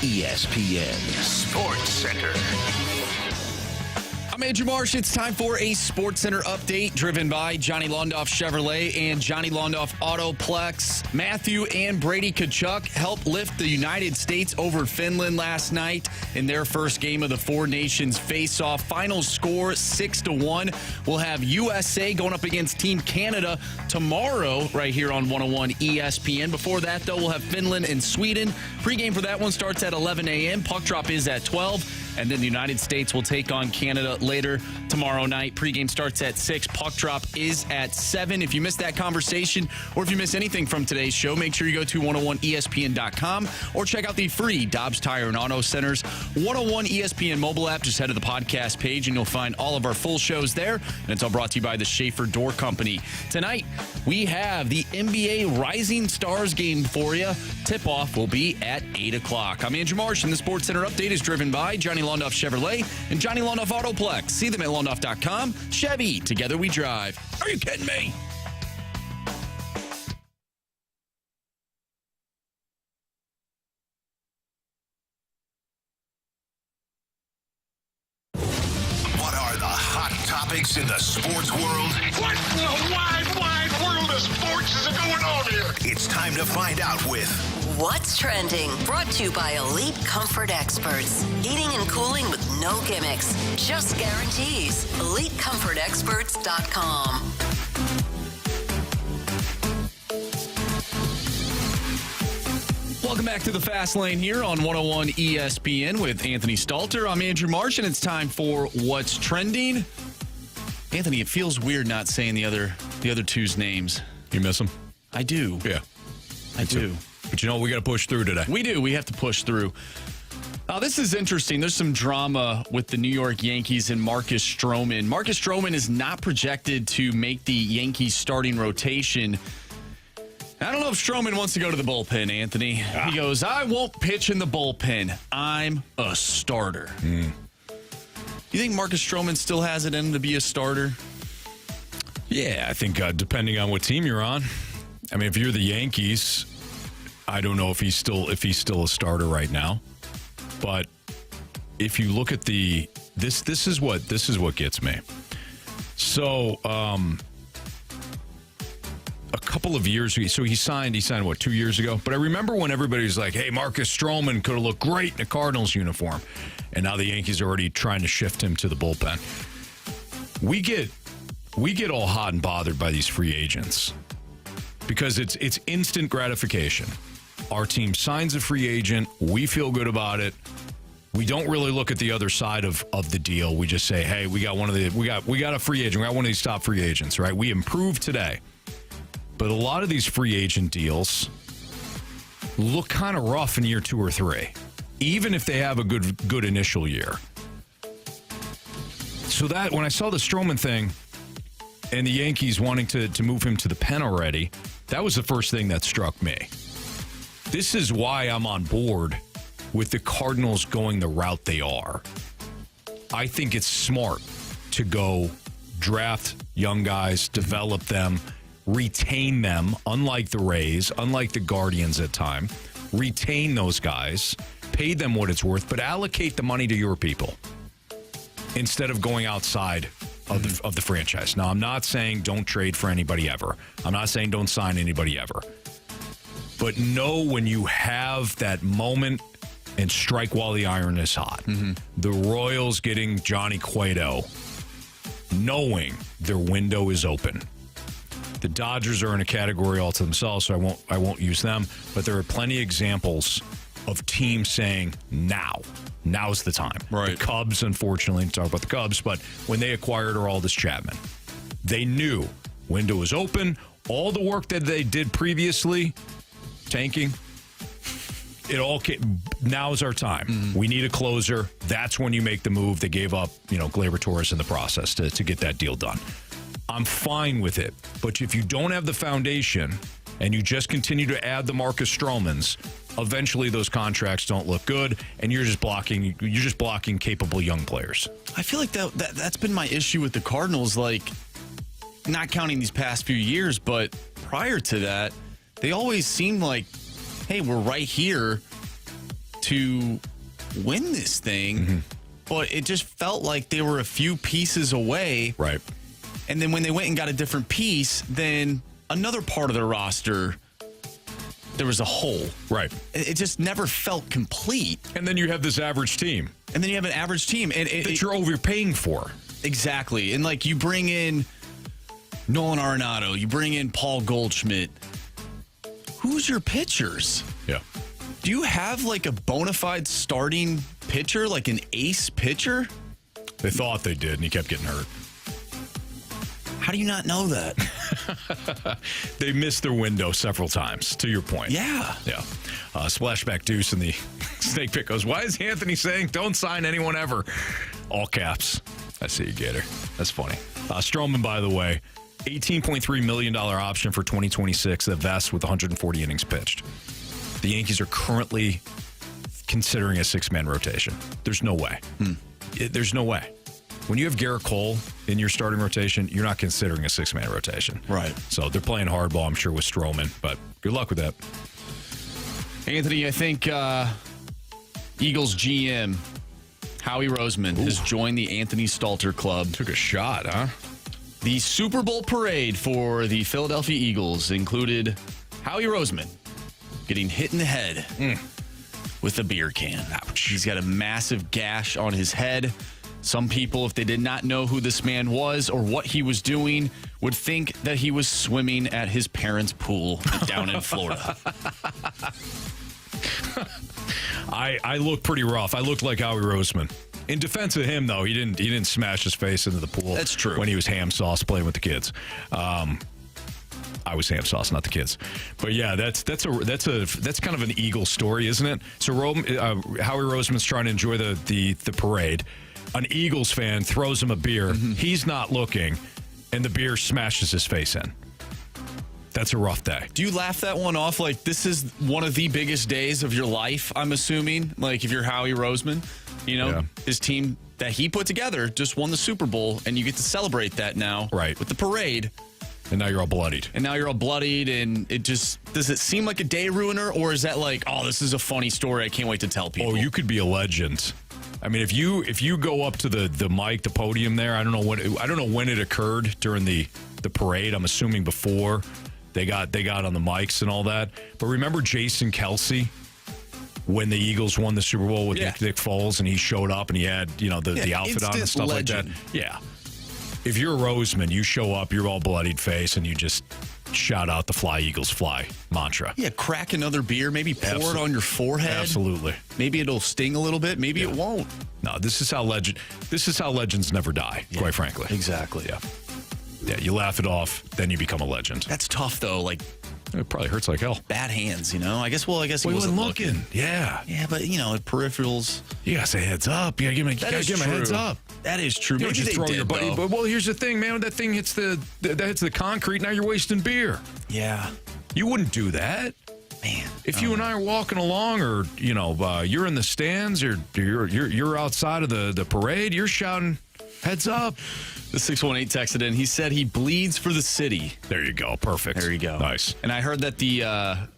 ESPN Sports Center. I'm Andrew Marsh. It's time for a Sports Center update driven by Johnny Londoff Chevrolet and Johnny Londoff Autoplex. Matthew and Brady Tkachuk helped lift the United States over Finland last night in their first game of the Four Nations face-off. Final score 6-1. We'll have USA going up against Team Canada tomorrow right here on 101 ESPN. Before that, though, we'll have Finland and Sweden. Pre-game for that one starts at 11 a.m. Puck drop is at 12. And then the United States will take on Canada later tomorrow night. Pregame starts at 6. Puck drop is at 7. If you missed that conversation or if you missed anything from today's show, make sure you go to 101ESPN.com or check out the free Dobbs Tire and Auto Centers 101 ESPN mobile app. Just head to the podcast page and you'll find all of our full shows there. And it's all brought to you by the Schaefer Door Company. Tonight, we have the NBA Rising Stars game for you. Tip-off will be at 8 o'clock. I'm Andrew Marsh, and the Sports Center update is driven by Johnny Londoff Chevrolet and Johnny Londoff Autoplex. See them at londoff.com. Chevy, together we drive. Are you kidding me? What are the hot topics in the sports world? What in the wide world of sports is going on here? It's time to find out with What's Trending? Brought to you by Elite Comfort Experts. Heating and cooling with no gimmicks, just guarantees. EliteComfortExperts.com. Welcome back to the Fast Lane here on 101 ESPN with Anthony Stalter. I'm Andrew Marsh, and it's time for What's Trending. Anthony, it feels weird not saying the other two's names. You miss them? I do. Yeah. I do. But you know, we got to push through today. We do. We have to push through. This is interesting. There's some drama with the New York Yankees and Marcus Stroman. Marcus Stroman is not projected to make the Yankees starting rotation. I don't know if Stroman wants to go to the bullpen, Anthony. He goes, I won't pitch in the bullpen. I'm a starter. You think Marcus Stroman still has it in him to be a starter? Yeah, I think depending on what team you're on. I mean, if you're the Yankees, I don't know if he's still a starter right now. But if you look at this is what gets me. So, a couple of years ago, so he signed what, 2 years ago? But I remember when everybody was like, hey, Marcus Stroman could have looked great in a Cardinals uniform. And now the Yankees are already trying to shift him to the bullpen. We get all hot and bothered by these free agents because it's instant gratification. Our team signs a free agent. We feel good about it. We don't really look at the other side of the deal. We just say, hey, we got a free agent. We got one of these top free agents, right? We improved today. But a lot of these free agent deals look kind of rough in year 2 or 3, even if they have a good initial year. So that when I saw the Stroman thing and the Yankees wanting to move him to the pen already, that was the first thing that struck me. This is why I'm on board with the Cardinals going the route they are. I think it's smart to go draft young guys, develop them, retain them, unlike the Rays, unlike the Guardians at time. Retain those guys, pay them what it's worth, but allocate the money to your people instead of going outside of the franchise. Now, I'm not saying don't trade for anybody ever. I'm not saying don't sign anybody ever. But know when you have that moment and strike while the iron is hot. The Royals getting Johnny Cueto, knowing their window is open. The Dodgers are in a category all to themselves, so I won't use them. But there are plenty of examples of teams saying now's the time. Right. The Cubs, unfortunately, talk about the Cubs, but when they acquired Aroldis Chapman, they knew window was open. All the work that they did previously, tanking, it all came. Now is our time. We need a closer. That's when you make the move. They gave up, Gleyber Torres in the process to get that deal done. I'm fine with it. But if you don't have the foundation and you just continue to add the Marcus Stromans, eventually those contracts don't look good, and you're just blocking capable young players. I feel like that's been my issue with the Cardinals, like not counting these past few years, but prior to that, they always seemed like, hey, we're right here to win this thing. But it just felt like they were a few pieces away. Right. And then when they went and got a different piece, then another part of their roster, there was a hole. Right. It just never felt complete. And then you have this average team. And then you have an average team. And that you're overpaying for. Exactly. And like you bring in Nolan Arenado, you bring in Paul Goldschmidt. Who's your pitchers? Yeah. Do you have like a bona fide starting pitcher, like an ace pitcher? They thought they did, and he kept getting hurt. How do you not know that? They missed their window several times, to your point. Yeah. Yeah. Splashback Deuce in the snake pit goes, why is Anthony saying don't sign anyone ever? All caps. I see you, Gator. That's funny. Stroman, by the way, $18.3 million option for 2026 that vests with 140 innings pitched. The Yankees are currently considering a six-man rotation. There's no way. There's no way. When you have Garrett Cole in your starting rotation, you're not considering a six-man rotation. Right. So they're playing hardball, I'm sure, with Stroman, but good luck with that. Anthony, I think Eagles GM Howie Roseman has joined the Anthony Stalter Club. Took a shot, huh? The Super Bowl parade for the Philadelphia Eagles included Howie Roseman getting hit in the head with a beer can. Ouch. He's got a massive gash on his head. Some people, if they did not know who this man was or what he was doing, would think that he was swimming at his parents' pool down in Florida. I look pretty rough. I look like Howie Roseman. In defense of him, though, he didn't smash his face into the pool. That's true. When he was ham sauce playing with the kids. I was ham sauce, not the kids. But yeah, that's kind of an Eagle story, isn't it? So Howie Roseman's trying to enjoy the parade. An Eagles fan throws him a beer. He's not looking, and the beer smashes his face in. That's a rough day. Do you laugh that one off? Like, this is one of the biggest days of your life, I'm assuming. Like, if you're Howie Roseman, his team that he put together just won the Super Bowl, and you get to celebrate that now. Right. With the parade. And now you're all bloodied. And it just, does it seem like a day ruiner, or is that like, oh, this is a funny story, I can't wait to tell people? Oh, you could be a legend. I mean, if you go up to the mic, the podium there, I don't know when it occurred during the parade. I'm assuming before they got on the mics and all that. But remember Jason Kelce when the Eagles won the Super Bowl with Nick Foles, and he showed up and he had the outfit on and stuff legend. like that. Yeah. If you're Roseman, you show up, you're all bloodied face, and you just shout out the "Fly Eagles Fly" mantra. Yeah, crack another beer, maybe pour it on your forehead. Absolutely. Maybe it'll sting a little bit. Maybe it won't. No, this is how legends never die. Yeah, quite frankly. Exactly. Yeah. You laugh it off, then you become a legend. That's tough though. Like, it probably hurts like hell. Bad hands, I guess he wasn't looking. Yeah. Yeah, but peripherals. You gotta say heads up. You gotta give him a heads up. That is true. You Maybe just they throw did, your buddy. though. But here's the thing, man. That thing hits the concrete. Now you're wasting beer. Yeah. You wouldn't do that, man. If you and I are walking along, or you're in the stands, or you're outside of the parade, you're shouting, "Heads up!" The 618 texted in. He said he bleeds for the city. There you go. Perfect. There you go. Nice. And I heard that the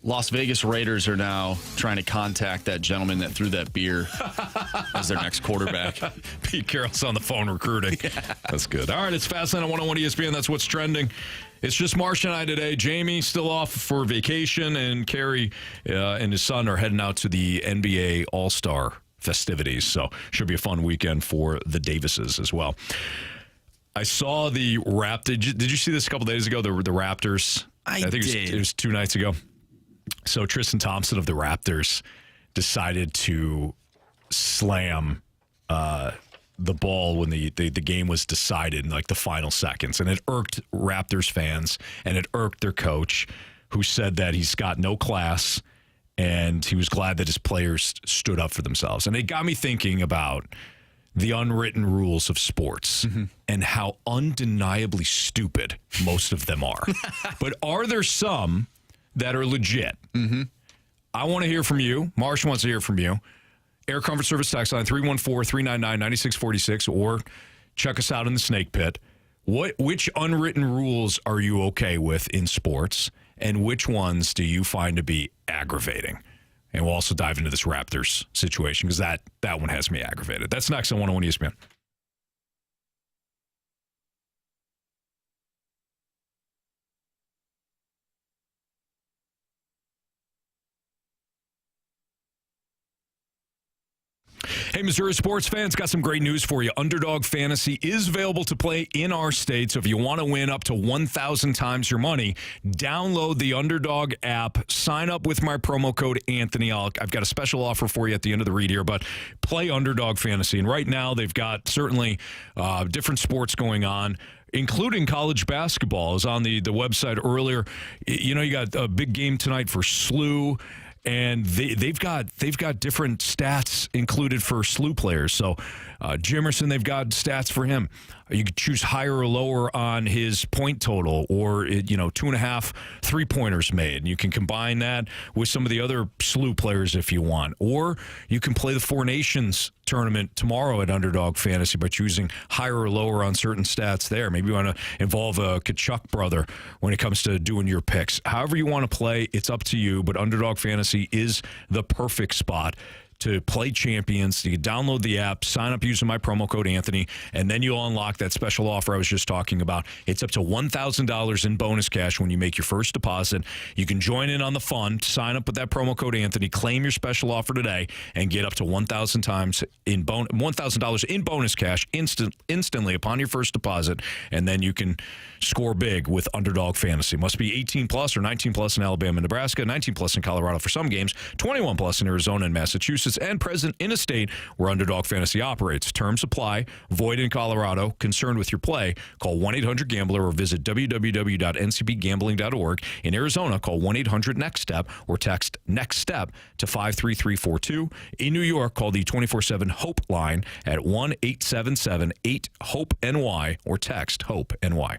Las Vegas Raiders are now trying to contact that gentleman that threw that beer as their next quarterback. Pete Carroll's on the phone recruiting. Yeah. That's good. All right, it's Fastlane on 101 ESPN. That's what's trending. It's just Marsh and I today. Jamie still off for vacation, and Carey and his son are heading out to the NBA All-Star festivities. So should be a fun weekend for the Davises as well. I saw the Raptors. Did you see this a couple days ago? The Raptors. I think it was 2 nights ago. So Tristan Thompson of the Raptors decided to slam the ball when the game was decided in like the final seconds, and it irked Raptors fans, and it irked their coach, who said that he's got no class, and he was glad that his players stood up for themselves. And it got me thinking about the unwritten rules of sports and how undeniably stupid most of them are. But are there some that are legit? I want to hear from you. Marsh wants to hear from you. Air Comfort Service text line 314-399-9646, or check us out in the Snake Pit. Which unwritten rules are you okay with in sports, and which ones do you find to be aggravating? And we'll also dive into this Raptors situation, because that one has me aggravated. That's next on 101 ESPN. Hey, Missouri sports fans, got some great news for you. Underdog Fantasy is available to play in our state. So if you want to win up to 1,000 times your money, download the Underdog app. Sign up with my promo code Anthony. I've got a special offer for you at the end of the read here, but play Underdog Fantasy. And right now, they've got certainly different sports going on, including college basketball. I was on the website earlier. You know, you got a big game tonight for SLU. And they've got different stats included for SLU players. So Jimerson, they've got stats for him. You could choose higher or lower on his point total, or 2.5 3-pointers made. And you can combine that with some of the other SLU players if you want. Or you can play the Four Nations tournament tomorrow at Underdog Fantasy by choosing higher or lower on certain stats there. Maybe you want to involve a Tkachuk brother when it comes to doing your picks. However you want to play, it's up to you. But Underdog Fantasy is the perfect spot to play champions. You can download the app, sign up using my promo code Anthony, and then you'll unlock that special offer I was just talking about. It's up to $1,000 in bonus cash when you make your first deposit. You can join in on the fun, sign up with that promo code Anthony, claim your special offer today, and get up to $1,000 in bonus cash instantly upon your first deposit, and then you can score big with Underdog Fantasy. Must be 18 plus or 19 plus in Alabama and Nebraska, 19 plus in Colorado for some games, 21 plus in Arizona and Massachusetts, and present in a state where Underdog Fantasy operates. Terms apply. Void in Colorado. Concerned with your play? Call 1-800-GAMBLER or visit www.ncbgambling.org. In Arizona, call 1-800-NEXT-STEP or text NEXT-STEP to 53342. In New York, call the 24/7 HOPE line at 1-877-8-HOPE-NY or text HOPE-NY.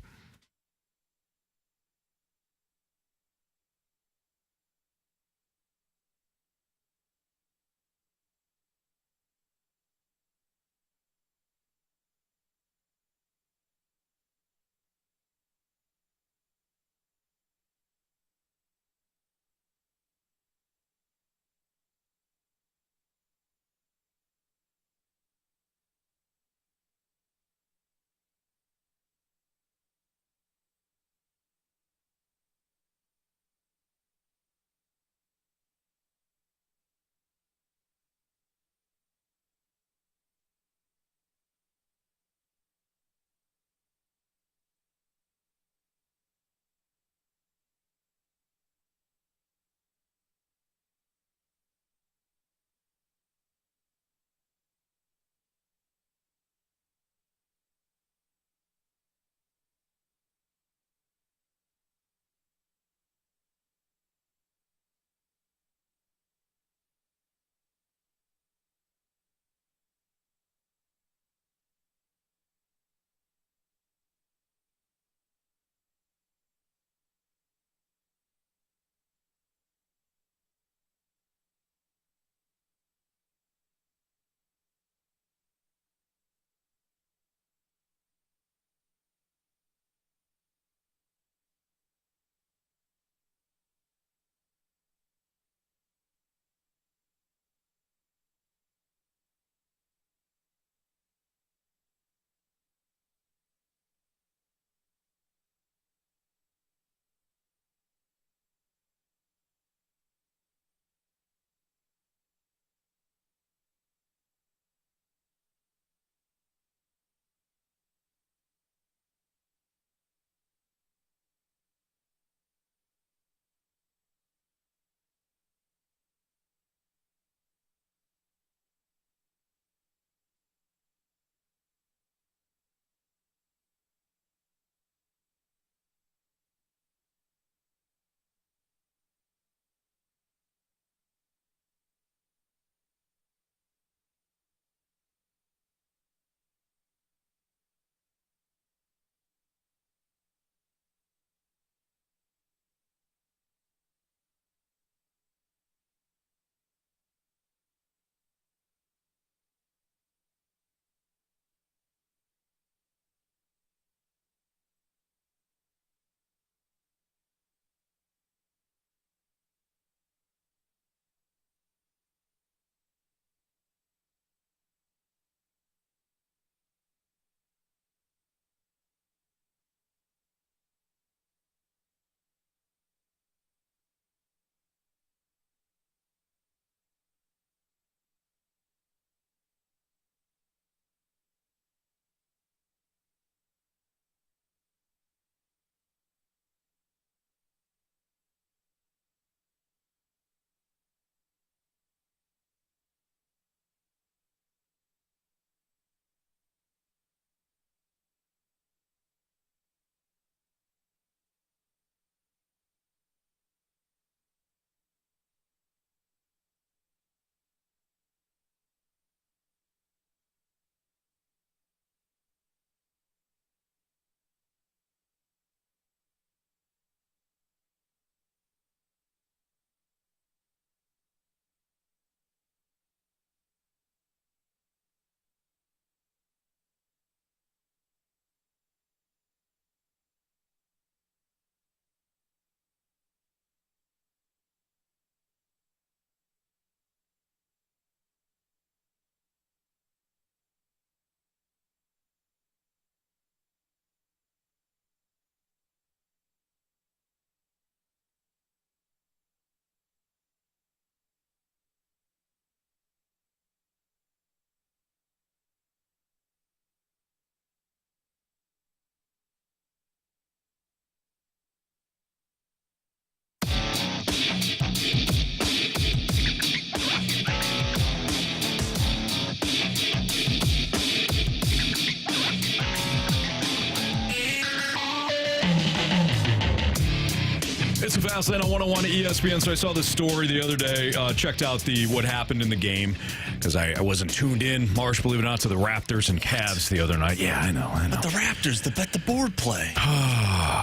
to Fastlane on 101 ESPN. So I saw this story the other day, checked out what happened in the game, because I wasn't tuned in, Marsh, believe it or not, to the Raptors and Cavs the other night. Yeah, I know. But the Raptors, the board play.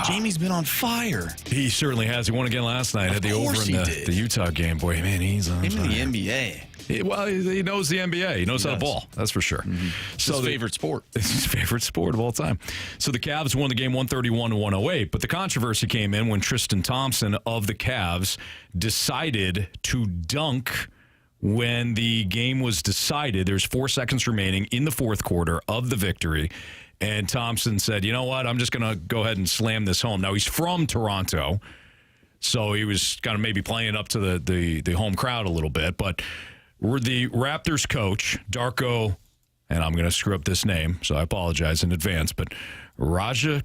Jamie's been on fire. He certainly has. He won again last night. Had the over in the Utah game. Boy, man, he's on Him in the NBA. Well, he knows the NBA. He knows how to ball. That's for sure. Mm-hmm. So his favorite sport. It's his favorite sport of all time. So the Cavs won the game 131-108, but the controversy came in when Tristan Thompson of the Cavs decided to dunk when the game was decided. There's 4 seconds remaining in the fourth quarter of the victory, and Thompson said, you know what, I'm just going to go ahead and slam this home. Now, he's from Toronto, so he was kind of maybe playing up to the home crowd a little bit, but the Raptors coach, Darko, and I'm going to screw up this name, so I apologize in advance, but Rajakovic?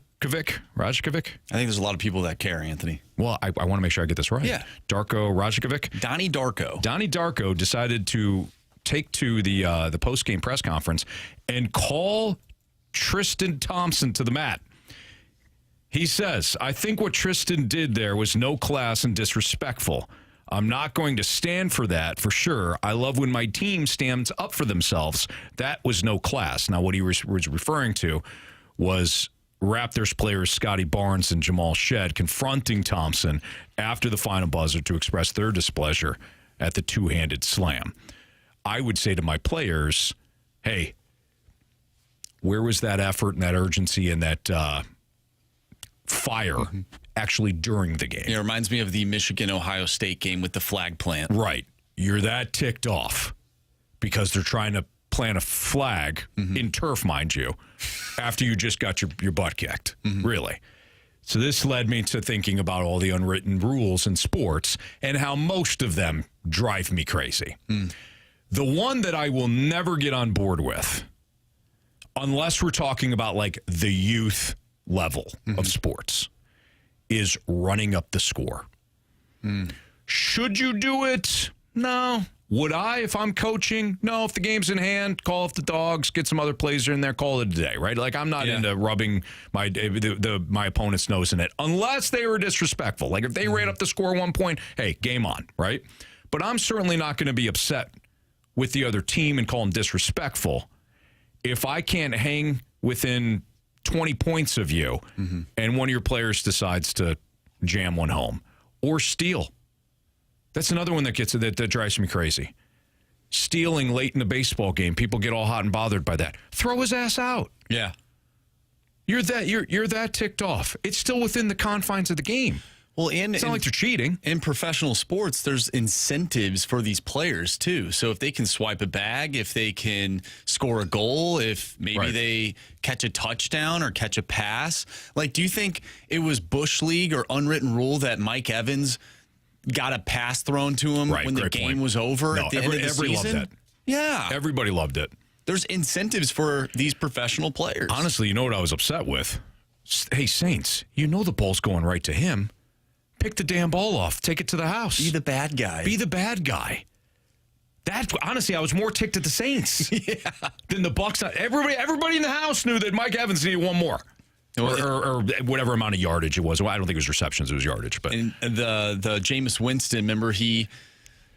I think there's a lot of people that care, Anthony. Well, I want to make sure I get this right. Yeah. Darko Rajakovic? Donnie Darko decided to take to the post-game press conference and call Tristan Thompson to the mat. He says, I think what Tristan did there was no class and disrespectful. I'm not going to stand for that, for sure. I love when my team stands up for themselves. That was no class. Now, what he was referring to was Raptors players Scotty Barnes and Jamal Shedd confronting Thompson after the final buzzer to express their displeasure at the two-handed slam. I would say to my players, hey, where was that effort and that urgency and that fire actually during the game? It reminds me of the Michigan-Ohio State game with the flag plant. Right. You're that ticked off because they're trying to plant a flag in turf, mind you, after you just got your butt kicked. Really. So this led me to thinking about all the unwritten rules in sports and how most of them drive me crazy. The one that I will never get on board with, unless we're talking about like the youth level of sports, is running up the score. Should you do it? No. Would I if I'm coaching? No. If the game's in hand, call off the dogs, get some other players in there, call it a day, right? Like I'm not into rubbing my opponent's nose in it unless they were disrespectful. Like if they ran up the score 1 point, hey, game on, right? But I'm certainly not going to be upset with the other team and call them disrespectful if I can't hang within 20 points of you and one of your players decides to jam one home or steal. That's another one that drives me crazy. Stealing late in the baseball game. People get all hot and bothered by that. Throw his ass out. Yeah. You're that ticked off. It's still within the confines of the game. Well, it's not like they're cheating. In professional sports, there's incentives for these players, too. So if they can swipe a bag, if they can score a goal, if maybe they catch a touchdown or catch a pass. Like, do you think it was Bush League or unwritten rule that Mike Evans got a pass thrown to him when the game was over at the end of the season? Everybody loved that. Yeah. Everybody loved it. There's incentives for these professional players. Honestly, you know what I was upset with? Hey, Saints, you know the ball's going right to him. Pick the damn ball off. Take it to the house. Be the bad guy. Be the bad guy. That honestly, I was more ticked at the Saints than the Bucks. Everybody in the house knew that Mike Evans needed one more. Or whatever amount of yardage it was. Well, I don't think it was receptions, it was yardage. But and the Jameis Winston, remember he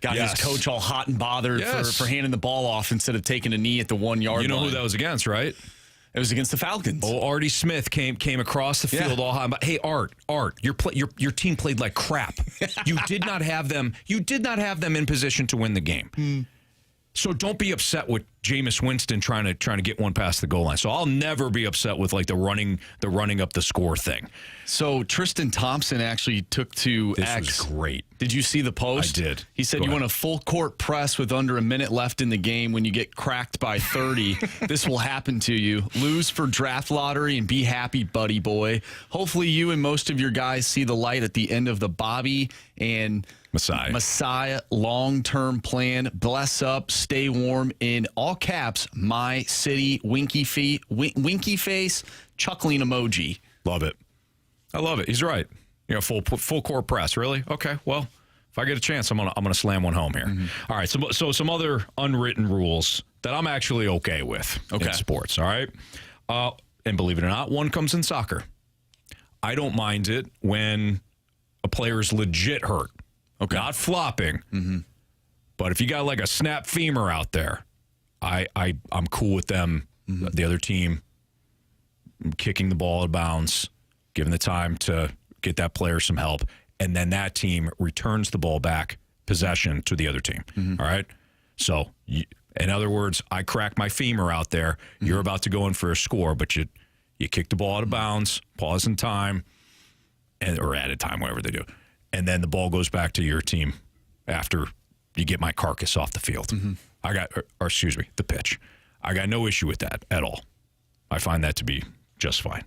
got his coach all hot and bothered for handing the ball off instead of taking a knee at the 1 yard line. You know who that was against, right? It was against the Falcons. Oh, Artie Smith came across the field all hot. But hey, Art, your team played like crap. You did not have them. You did not have them in position to win the game. So don't be upset with Jameis Winston trying to get one past the goal line. So I'll never be upset with like the running up the score thing. So Tristan Thompson actually took to X. This was great. Did you see the post? I did. He said, you want a full court press with under a minute left in the game. When you get cracked by 30, this will happen to you. Lose for draft lottery and be happy, buddy boy. Hopefully you and most of your guys see the light at the end of the Bobby and Messiah long-term plan. Bless up, stay warm. In all caps, my city, winky face, chuckling emoji. Love it. I love it. He's right. You know, full court press. Really? Okay. Well, if I get a chance, I'm gonna slam one home here. All right. So some other unwritten rules that I'm actually okay with in sports. All right. And believe it or not, one comes in soccer. I don't mind it when a player is legit hurt, not flopping, but if you got like a snap femur out there, I'm cool with them, the other team, kicking the ball out of bounds, giving the time to get that player some help, and then that team returns the ball back, possession to the other team. All right? So, in other words, I crack my femur out there. You're about to go in for a score, but you kick the ball out of bounds, pause in time, or added time, whatever they do. And then the ball goes back to your team after you get my carcass off the field. The pitch. I got no issue with that at all. I find that to be just fine.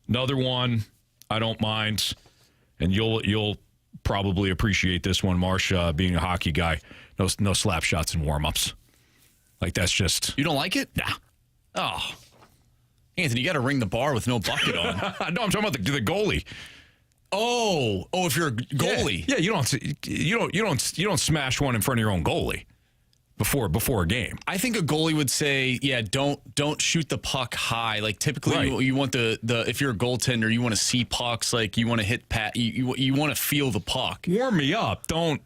Another one I don't mind, and you'll probably appreciate this one, Marsha, being a hockey guy. No slap shots and warm-ups. Like, that's just... You don't like it? Nah. Oh. Anthony, you got to ring the bar with no bucket on. No, I'm talking about the goalie. Oh, if you're a goalie. Yeah, you don't smash one in front of your own goalie before a game. I think a goalie would say, don't shoot the puck high. Like, typically you want the if you're a goaltender, you want to see pucks, like you want to hit you want to feel the puck. Warm me up. Don't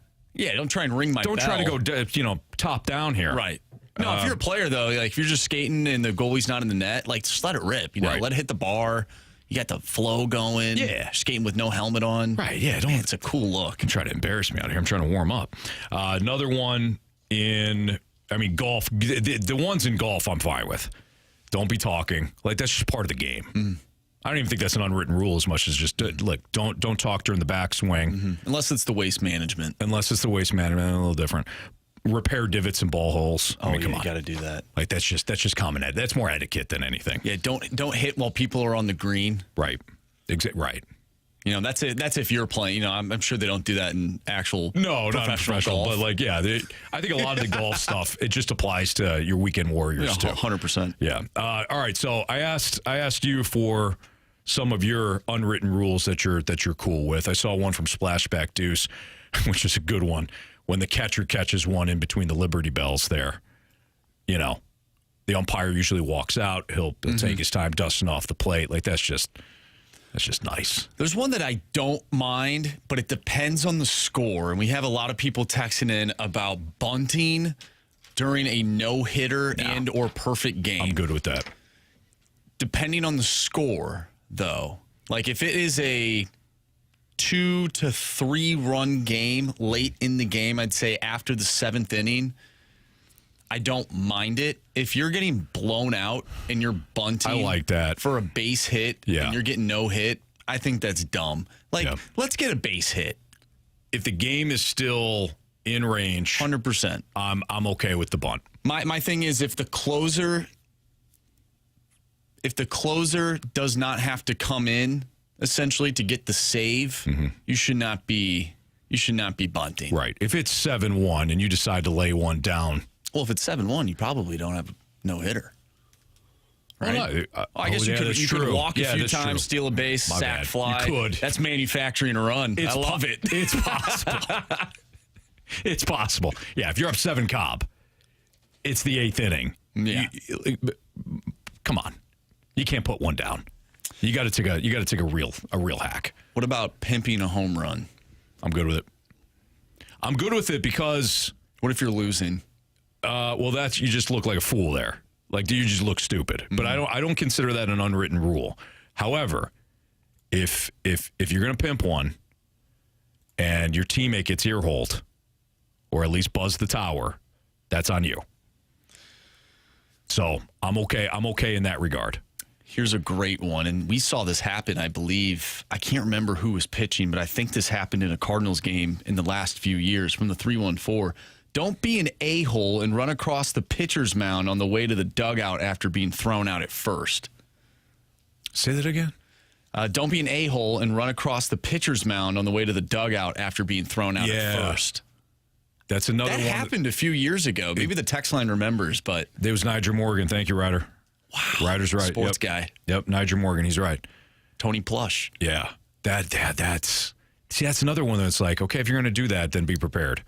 try and ring my bell. Don't try to go top down here. Right. No, if you're a player though, like if you're just skating and the goalie's not in the net, like just let it rip, let it hit the bar. You got the flow going. Yeah. Skating with no helmet on. Right, yeah. It's a cool look. Try to embarrass me out here. I'm trying to warm up. Another one golf. The ones in golf I'm fine with. Don't be talking. Like, that's just part of the game. I don't even think that's an unwritten rule as much as just, don't talk during the backswing. Unless it's the waste management. A little different. Repair divots and ball holes. Come on. You got to do that. Like, that's just common ed. That's more etiquette than anything. Yeah, don't hit while people are on the green. Right. Right. That's it. That's if you're playing. I'm sure they don't do that in actual professional golf. But I think a lot of the golf stuff, it just applies to your weekend warriors too. 100%. Yeah. All right. So I asked you for some of your unwritten rules that you're cool with. I saw one from Splashback Deuce, which is a good one. When the catcher catches one in between the Liberty Bells there, the umpire usually walks out. He'll take his time dusting off the plate. Like, that's just nice. There's one that I don't mind, but it depends on the score. And we have a lot of people texting in about bunting during a no-hitter and or perfect game. I'm good with that. Depending on the score, though. Like, if it is a 2 to 3 run game late in the game, I'd say after the 7th inning, I don't mind it. If you're getting blown out and you're bunting, I like that, for a base hit, and you're getting no hit, I think that's dumb. Like, let's get a base hit. If the game is still in range, 100%, I'm okay with the bunt. My thing is, if the closer does not have to come in essentially to get the save, you should not be bunting. Right. If it's 7-1 and you decide to lay one down. Well, if it's 7-1, you probably don't have a no-hitter. Right? Well, I guess you could walk a few times, steal a base, sack fly. You could. That's manufacturing a run. I love it. It's possible. It's possible. Yeah, if you're up 7 Cobb, it's the 8th inning. Yeah. Come on. You can't put one down. You got to take a real hack. What about pimping a home run? I'm good with it. I'm good with it because what if you're losing? Well, you just look like a fool there. Like, you just look stupid. But I don't consider that an unwritten rule. However, if you're going to pimp one and your teammate gets ear-holed or at least buzz the tower, that's on you. So I'm okay in that regard. Here's a great one, and we saw this happen, I believe. I can't remember who was pitching, but I think this happened in a Cardinals game in the last few years from the 314. Don't be an a-hole and run across the pitcher's mound on the way to the dugout after being thrown out at first. Say that again? Don't be an a-hole and run across the pitcher's mound on the way to the dugout after being thrown out at first. That's another one. That happened a few years ago. Maybe the text line remembers, but... There was Nigel Morgan. Thank you, Ryder. Wow. Ryder's right. Sports guy. Yep, Nigel Morgan. He's right. Tony Plush. Yeah. That's another one that's like, okay, if you're going to do that, then be prepared.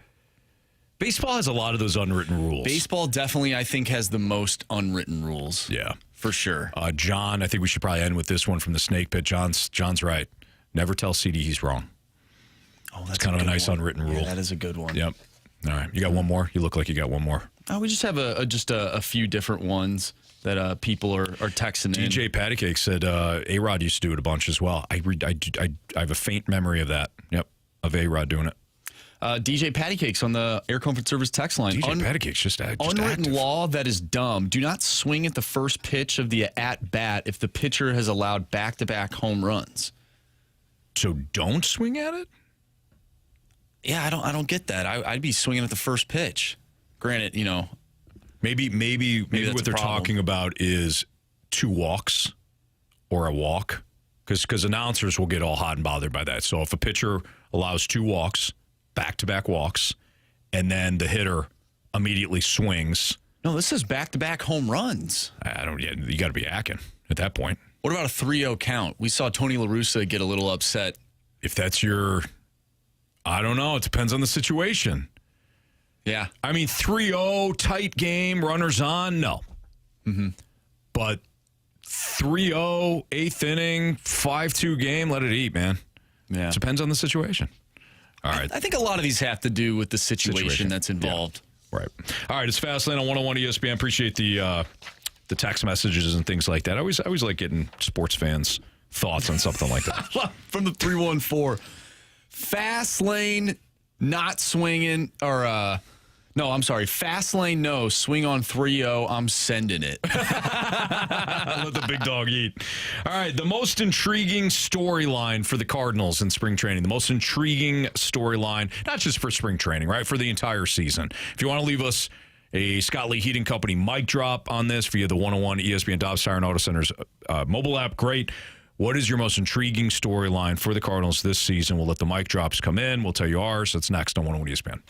Baseball has a lot of those unwritten rules. Baseball definitely, I think, has the most unwritten rules. Yeah. For sure. John, I think we should probably end with this one from the Snake Pit. John's right. never tell CD he's wrong. Oh, that's It's kind of a nice unwritten rule. Yeah, that is a good one. Yep. All right. You got one more? You look like you got one more. We just have a few different ones that people are texting in. DJ Pattycake said A-Rod used to do it a bunch as well. I have a faint memory of that. Yep, of A-Rod doing it. DJ Pattycake's on the Air Comfort Service text line. DJ Pattycake's just unwritten active. law that is dumb. Do not swing at the first pitch of the at-bat if the pitcher has allowed back-to-back home runs. So don't swing at it? Yeah, I don't get that. I'd be swinging at the first pitch. Granted, Maybe that's what a they're problem. talking about is 2 walks or a walk, because announcers will get all hot and bothered by that. So if a pitcher allows 2 walks, back-to-back walks, and then the hitter immediately swings. No, this says back-to-back home runs. You got to be acting at that point. What about a 3-0 count? We saw Tony La Russa get a little upset. If that's I don't know. It depends on the situation. Yeah. I mean, 3-0, tight game, runners on, no. Mm-hmm. But 3-0, 8th inning, 5-2 game, let it eat, man. Yeah. It depends on the situation. All right. I think a lot of these have to do with the situation that's involved. Yeah. Right. All right, it's Fastlane on 101 ESPN. Appreciate the text messages and things like that. I always like getting sports fans' thoughts on something like that. From the 314. Fast lane, not swinging, or no, I'm sorry. Fast lane, no. Swing on 3-0. I'm sending it. Let the big dog eat. All right, the most intriguing storyline for the Cardinals in spring training. The most intriguing storyline, not just for spring training, right? For the entire season. If you want to leave us a Scott Lee Heating Company mic drop on this via the 101 ESPN Dobbs Tire and Auto Center's mobile app, great. What is your most intriguing storyline for the Cardinals this season? We'll let the mic drops come in. We'll tell you ours. That's next on 101 ESPN.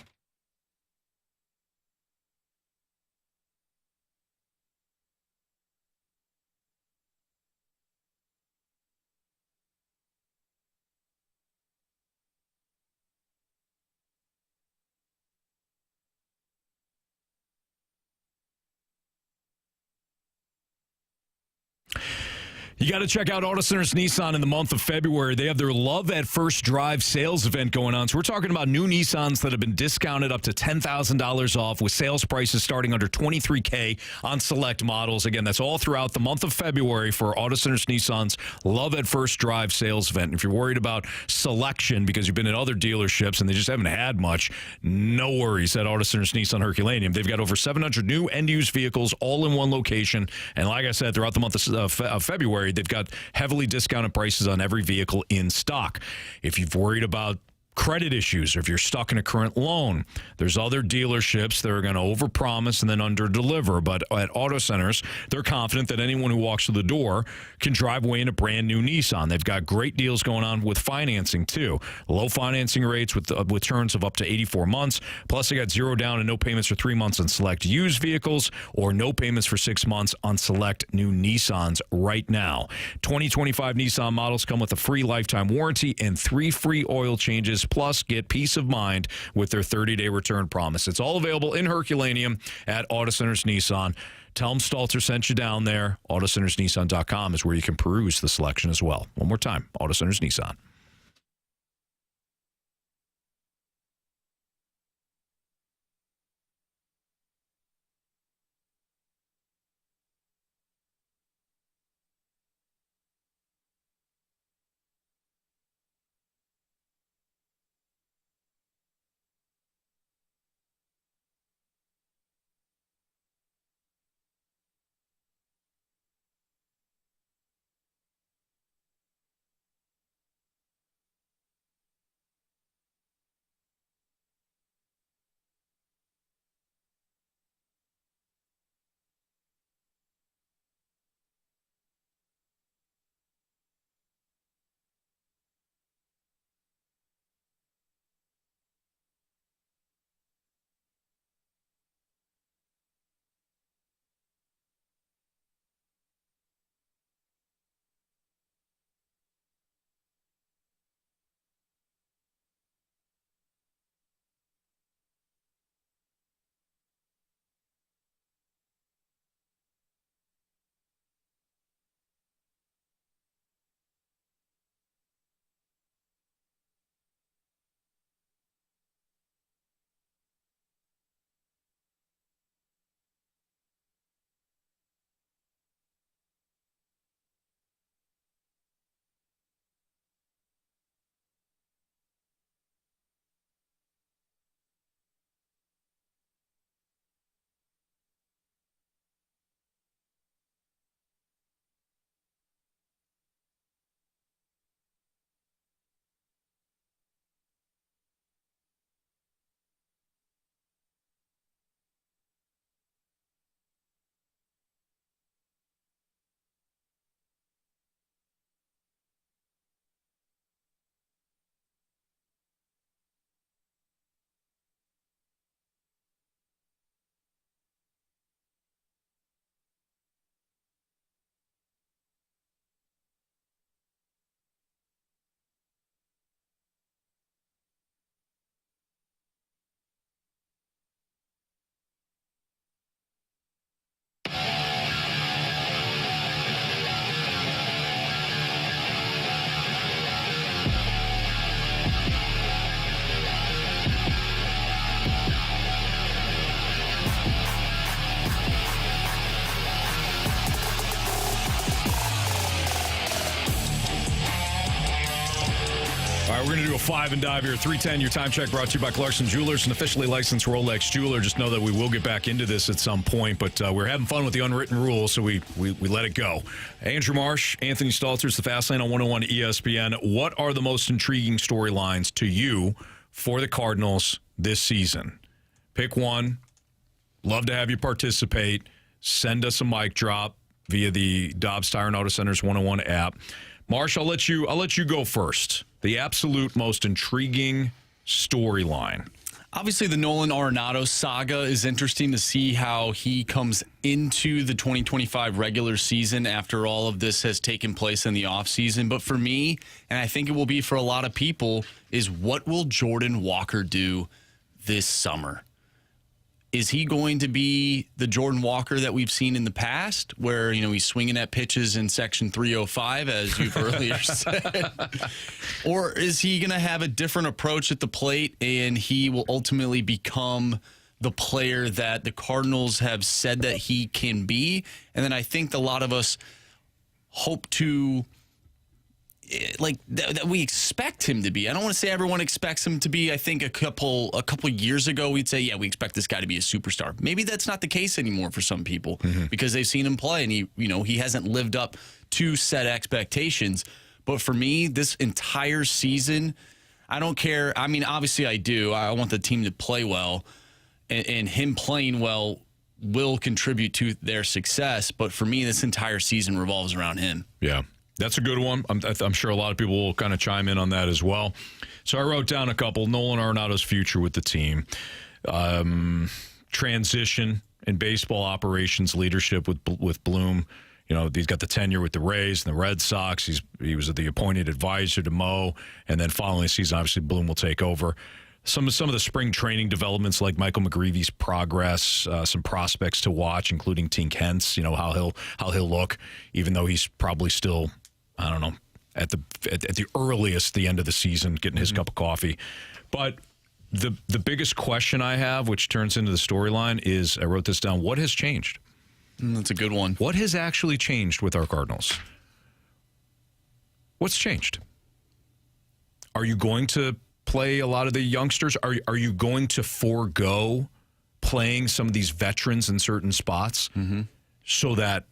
You got to check out Auto Centers Nissan in the month of February. They have their Love at First Drive sales event going on. So we're talking about new Nissans that have been discounted up to $10,000 off with sales prices starting under $23,000 on select models. Again, that's all throughout the month of February for Auto Centers Nissan's Love at First Drive sales event. If you're worried about selection because you've been at other dealerships and they just haven't had much, no worries at Auto Centers Nissan Herculaneum. They've got over 700 new and used vehicles all in one location. And like I said, throughout the month of February, they've got heavily discounted prices on every vehicle in stock. If you've worried about credit issues or if you're stuck in a current loan, there's other dealerships that are going to overpromise and then underdeliver. But at Auto Centers, they're confident that anyone who walks through the door can drive away in a brand new Nissan. They've got great deals going on with financing too. Low financing rates with terms of up to 84 months. Plus, they got 0 down and no payments for 3 months on select used vehicles or no payments for 6 months on select new Nissans right now. 2025 Nissan models come with a free lifetime warranty and 3 free oil changes. Plus, get peace of mind with their 30-day return promise. It's all available in Herculaneum at Auto Centers Nissan. Tell them Stalter sent you down there. AutoCentersNissan.com is where you can peruse the selection as well. One more time, Auto Centers Nissan. we're going to do a 5 and dive here. 3:10, your time check brought to you by Clarkson Jewelers, an officially licensed Rolex jeweler. Just know that we will get back into this at some point, but we're having fun with the unwritten rules, so we let it go. Andrew Marsh, Anthony Stalter, it's the Fast Lane on 101 ESPN. What are the most intriguing storylines to you for the Cardinals this season? Pick one. Love to have you participate. Send us a mic drop via the Dobbs Tire and Auto Center's 101 app. Marsh, I'll let you go first. The absolute most intriguing storyline. Obviously, the Nolan Arenado saga is interesting to see how he comes into the 2025 regular season after all of this has taken place in the offseason. But for me, and I think it will be for a lot of people, is what will Jordan Walker do this summer? Is he going to be the Jordan Walker that we've seen in the past where, he's swinging at pitches in Section 305, as you've earlier said? Or is he going to have a different approach at the plate and he will ultimately become the player that the Cardinals have said that he can be? And then I think a lot of us hope to... that we expect him to be. I don't want to say everyone expects him to be. I think a couple years ago we'd say, yeah, we expect this guy to be a superstar. Maybe that's not the case anymore for some people because they've seen him play and he hasn't lived up to set expectations. But for me, this entire season, I don't care. I mean, obviously I do. I want the team to play well, and him playing well will contribute to their success. But for me, this entire season revolves around him. Yeah. That's a good one. I'm sure a lot of people will kind of chime in on that as well. So I wrote down a couple. Nolan Arenado's future with the team. Transition in baseball operations leadership with Bloom. He's got the tenure with the Rays and the Red Sox. He was the appointed advisor to Mo. And then following the season, obviously, Bloom will take over. Some of the spring training developments like Michael McGreevy's progress, some prospects to watch, including Tink Hence, how he'll look, even though he's probably still, I don't know, at the earliest, the end of the season, getting his cup of coffee. But the biggest question I have, which turns into the storyline, is, I wrote this down, what has changed? That's a good one. What has actually changed with our Cardinals? What's changed? Are you going to play a lot of the youngsters? Are you going to forego playing some of these veterans in certain spots so that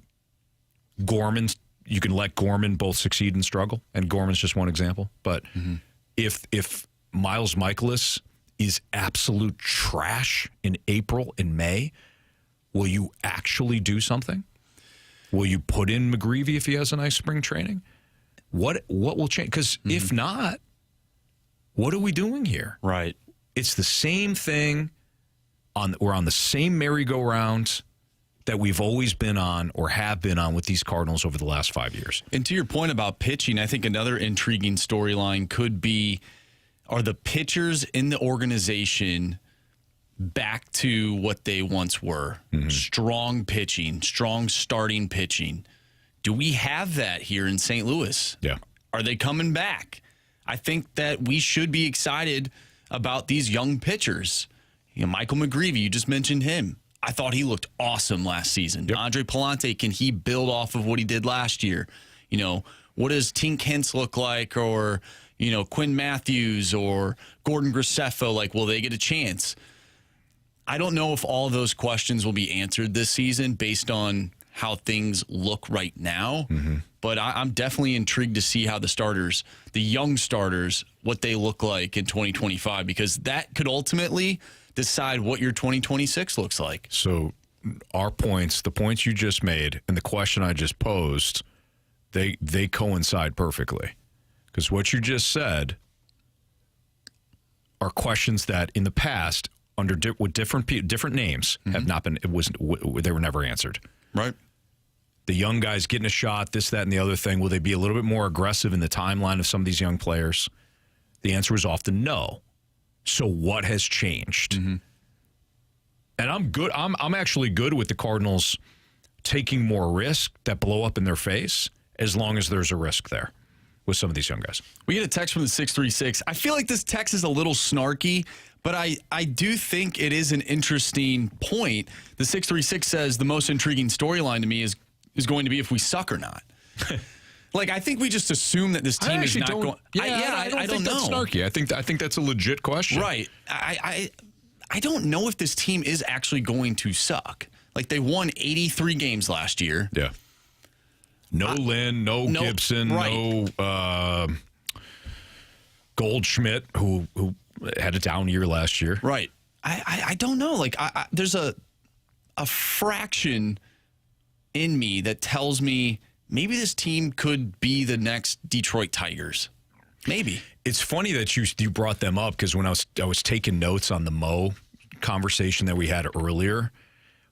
you can let Gorman both succeed and struggle? And Gorman's just one example. But if Miles Mikolas is absolute trash in April and May, will you actually do something? Will you put in McGreevy if he has a nice spring training? What will change? Because if not, what are we doing here? Right. It's the same thing. We're on the same merry-go-round that we've always been on or have been on with these Cardinals over the last 5 years. And to your point about pitching, I think another intriguing storyline could be, are the pitchers in the organization back to what they once were? Strong pitching, strong starting pitching. Do we have that here in St. Louis? Yeah. Are they coming back? I think that we should be excited about these young pitchers. Michael McGreevy, you just mentioned him. I thought he looked awesome last season. Yep. Andre Palante, can he build off of what he did last year? What does Tink Hence look like? Or, Quinn Matthews or Gordon Graceffo, will they get a chance? I don't know if all of those questions will be answered this season based on how things look right now. But I'm definitely intrigued to see how the young starters, what they look like in 2025, because that could ultimately decide what your 2026 looks like. So the points you just made and the question I just posed, they coincide perfectly. Because what you just said are questions that in the past, with different names, have not been, they were never answered. Right. The young guys getting a shot, this, that, and the other thing. Will they be a little bit more aggressive in the timeline of some of these young players? The answer is often no. So what has changed? And I'm good. I'm actually good with the Cardinals taking more risk that blow up in their face, as long as there's a risk there with some of these young guys. We get a text from the 636. I feel like this text is a little snarky, but I do think it is an interesting point. The 636 says the most intriguing storyline to me is going to be if we suck or not. Like, I think we just assume that this team is not going. I don't think that's snarky. I think that's a legit question. Right. I don't know if this team is actually going to suck. Like, they won 83 games last year. Yeah. No Lynn, no Gibson, right. no Goldschmidt, who had a down year last year. Right. I don't know. Like, there's a fraction in me that tells me maybe this team could be the next Detroit Tigers. Maybe. It's funny that you brought them up because when I was taking notes on the Mo conversation that we had earlier,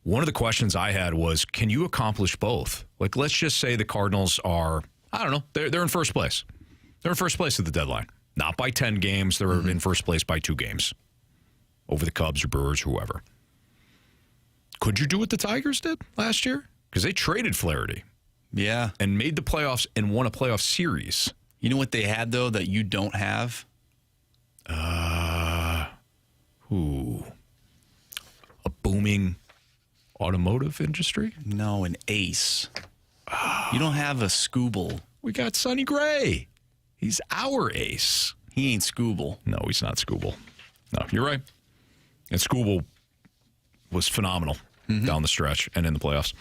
one of the questions I had was, can you accomplish both? Like, let's just say the Cardinals are, I don't know, they're in first place. They're in first place at the deadline. Not by 10 games. They're in first place by 2 games over the Cubs or Brewers, whoever. Could you do what the Tigers did last year? Because they traded Flaherty. Yeah. And made the playoffs and won a playoff series. You know what they had, though, that you don't have? A booming automotive industry? No, an ace. You don't have a Scooble. We got Sonny Gray. He's our ace. He ain't Scooble. No, he's not Scooble. No, you're right. And Scooble was phenomenal down the stretch and in the playoffs.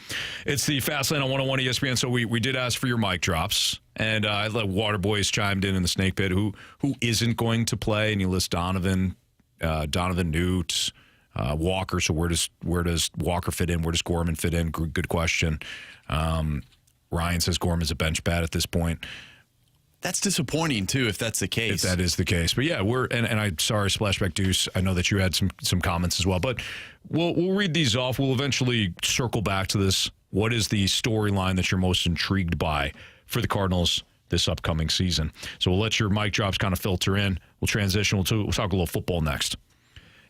It's the Fastlane on 101 ESPN. So we did ask for your mic drops. And I let Waterboys chimed in the snake pit who isn't going to play. And you list Donovan Newt, Walker. So where does Walker fit in? Where does Gorman fit in? Good question. Ryan says Gorman's a bench bat at this point. That's disappointing, too, if that's the case. If that is the case. But, yeah, I'm sorry, Splashback Deuce. I know that you had some comments as well. But we'll read these off. We'll eventually circle back to this. What is the storyline that you're most intrigued by for the Cardinals this upcoming season? So we'll let your mic drops kind of filter in. We'll transition. We'll talk a little football next.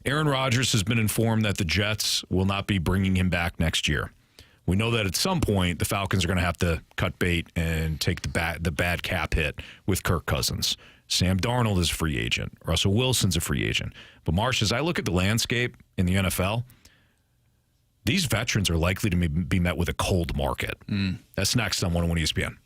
Aaron Rodgers has been informed that the Jets will not be bringing him back next year. We know that at some point the Falcons are going to have to cut bait and take the bad cap hit with Kirk Cousins. Sam Darnold is a free agent. Russell Wilson's a free agent. But Marsh, as I look at the landscape in the NFL, these veterans are likely to be met with a cold market. That's next on 101 ESPN.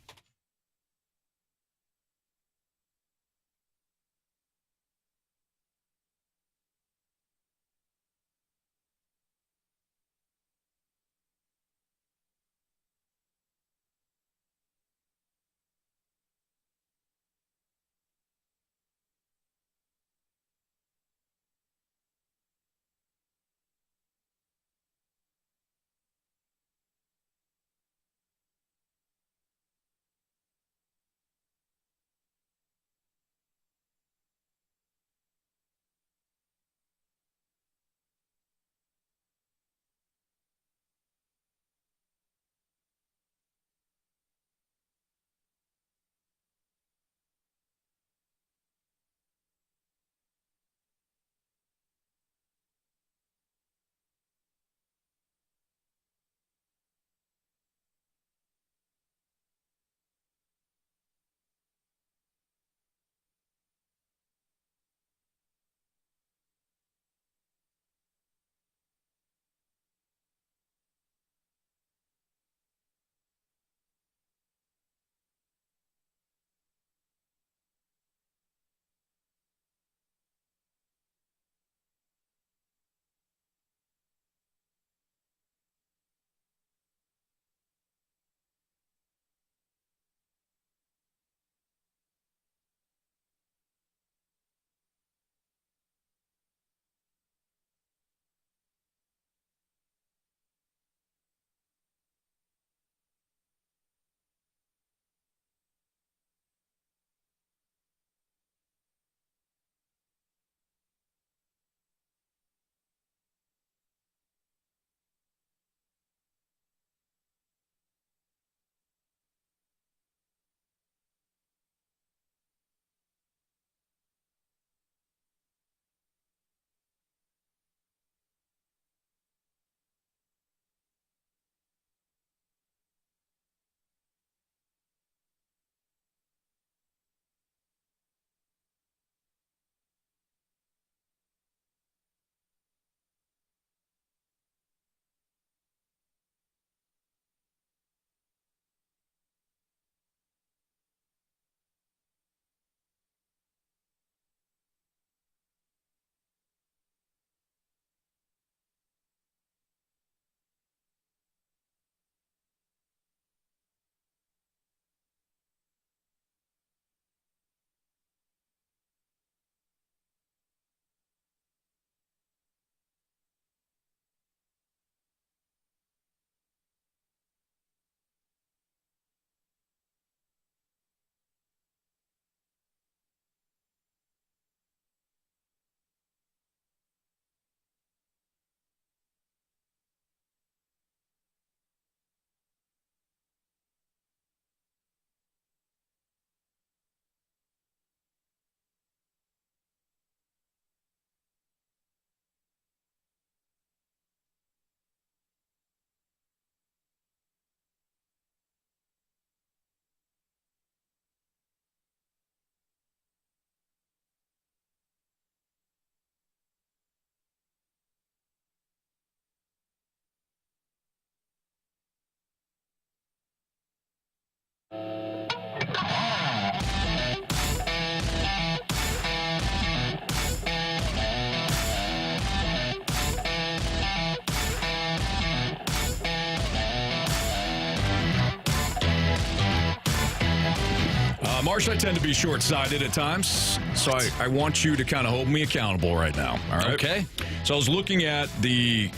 Marsh, I tend to be short-sighted at times, so I want you to kind of hold me accountable right now. All right? Okay. So I was looking at the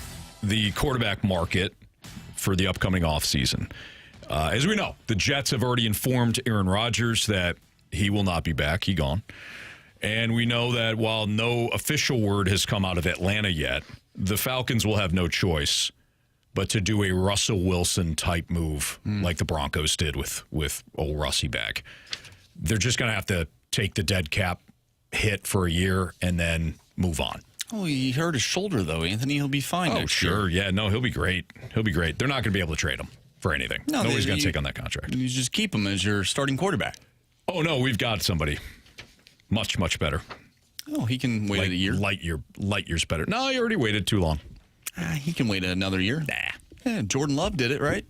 quarterback market for the upcoming offseason. As we know, the Jets have already informed Aaron Rodgers that he will not be back. He's gone. And we know that while no official word has come out of Atlanta yet, the Falcons will have no choice but to do a Russell Wilson type move like the Broncos did with old Russie back. They're just going to have to take the dead cap hit for a year and then move on. Oh, he hurt his shoulder, though, Anthony. He'll be fine next year. Yeah, no, he'll be great. He'll be great. They're not going to be able to trade him for anything. No, nobody's going to take on that contract. You just keep him as your starting quarterback. Oh, no, we've got somebody much, much better. Oh, he can wait a year? Light years better. No, he already waited too long. He can wait another year. Nah. Yeah, Jordan Love did it, right?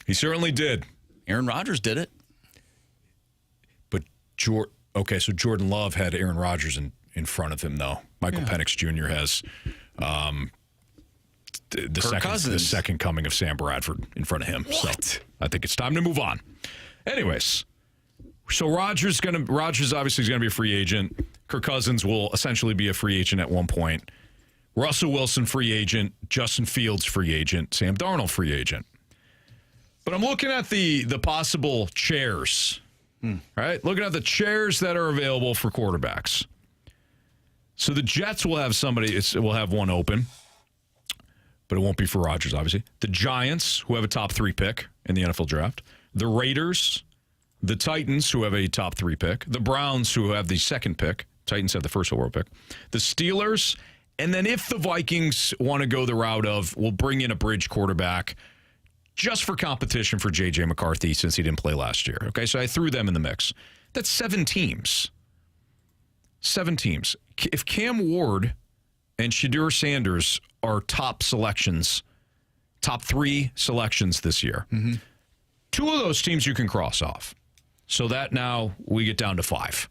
He certainly did. Aaron Rodgers did it. But so Jordan Love had Aaron Rodgers in front of him, though. Michael Penix Jr. has the second coming of Sam Bradford in front of him. What? So I think it's time to move on. Anyways, so Rodgers obviously is going to be a free agent. Kirk Cousins will essentially be a free agent at one point. Russell Wilson, free agent. Justin Fields, free agent. Sam Darnold, free agent. But I'm looking at the possible chairs, right? Looking at the chairs that are available for quarterbacks. So the Jets will have will have one open, but it won't be for Rodgers, obviously. The Giants, who have a top 3 pick in the NFL draft. The Raiders, the Titans, who have a top 3 pick. The Browns, who have the 2nd pick. Titans have the first overall pick. The Steelers. And then if the Vikings want to go the route of, we'll bring in a bridge quarterback just for competition for J.J. McCarthy since he didn't play last year. Okay, so I threw them in the mix. That's 7 teams. 7 teams. If Cam Ward and Shedeur Sanders are top 3 selections this year, 2 of those teams you can cross off. So that now we get down to 5.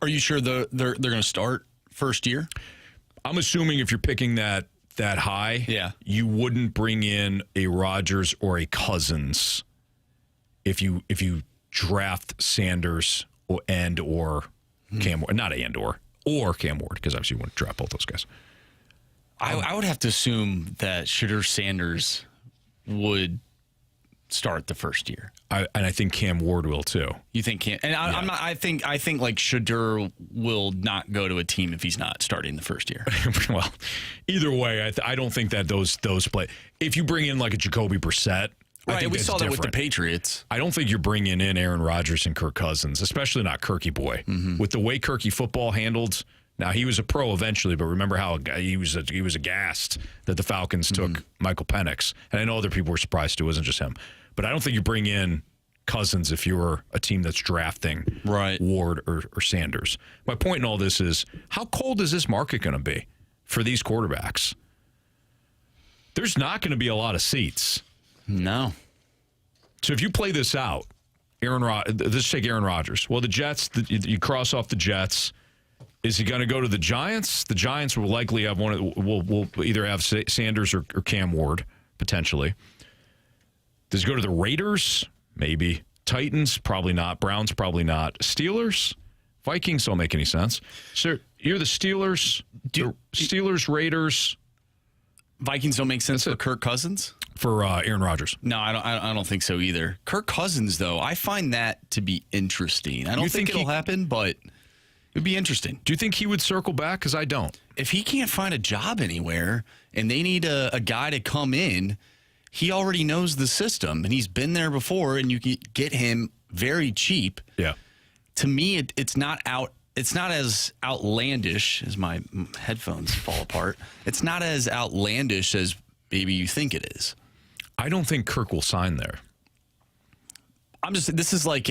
Are you sure they're going to start first year? I'm assuming if you're picking that high, you wouldn't bring in a Rodgers or a Cousins if you draft Sanders or Cam Ward, not or Cam Ward, because obviously you wouldn't draft both those guys. I would have to assume that Shedeur Sanders would start the first year. And I think Cam Ward will too. You think Cam? And I'm not. I think like Shedeur will not go to a team if he's not starting the first year. Well, either way, I don't think that those play. If you bring in like a Jacoby Brissett, right? I think We saw that with the different. Patriots. I don't think you're bringing in Aaron Rodgers and Kirk Cousins, especially not Kirky boy. With the way Kirky football handled. Now he was a pro eventually, but remember how he was aghast that the Falcons took Michael Penix, and I know other people were surprised too. It wasn't just him. But I don't think you bring in Cousins if you're a team that's drafting Ward or Sanders. My point in all this is, how cold is this market going to be for these quarterbacks? There's not going to be a lot of seats. No. So if you play this out, let's take Aaron Rodgers. Well, the Jets, you cross off the Jets. Is he going to go to the Giants? The Giants will likely have will either have Sanders or Cam Ward, potentially. Does he go to the Raiders? Maybe. Titans? Probably not. Browns? Probably not. Steelers? Vikings don't make any sense. So you're the Steelers, Steelers, Raiders. Vikings don't make sense for Kirk Cousins? For Aaron Rodgers. No, I don't think so either. Kirk Cousins, though, I find that to be interesting. I don't think it'll happen, but it would be interesting. Do you think he would circle back? Because I don't. If he can't find a job anywhere and they need a guy to come in, he already knows the system, and he's been there before, and you can get him very cheap. Yeah. To me, it's not as outlandish as my headphones fall apart. It's not as outlandish as maybe you think it is. I don't think Kirk will sign there. This is like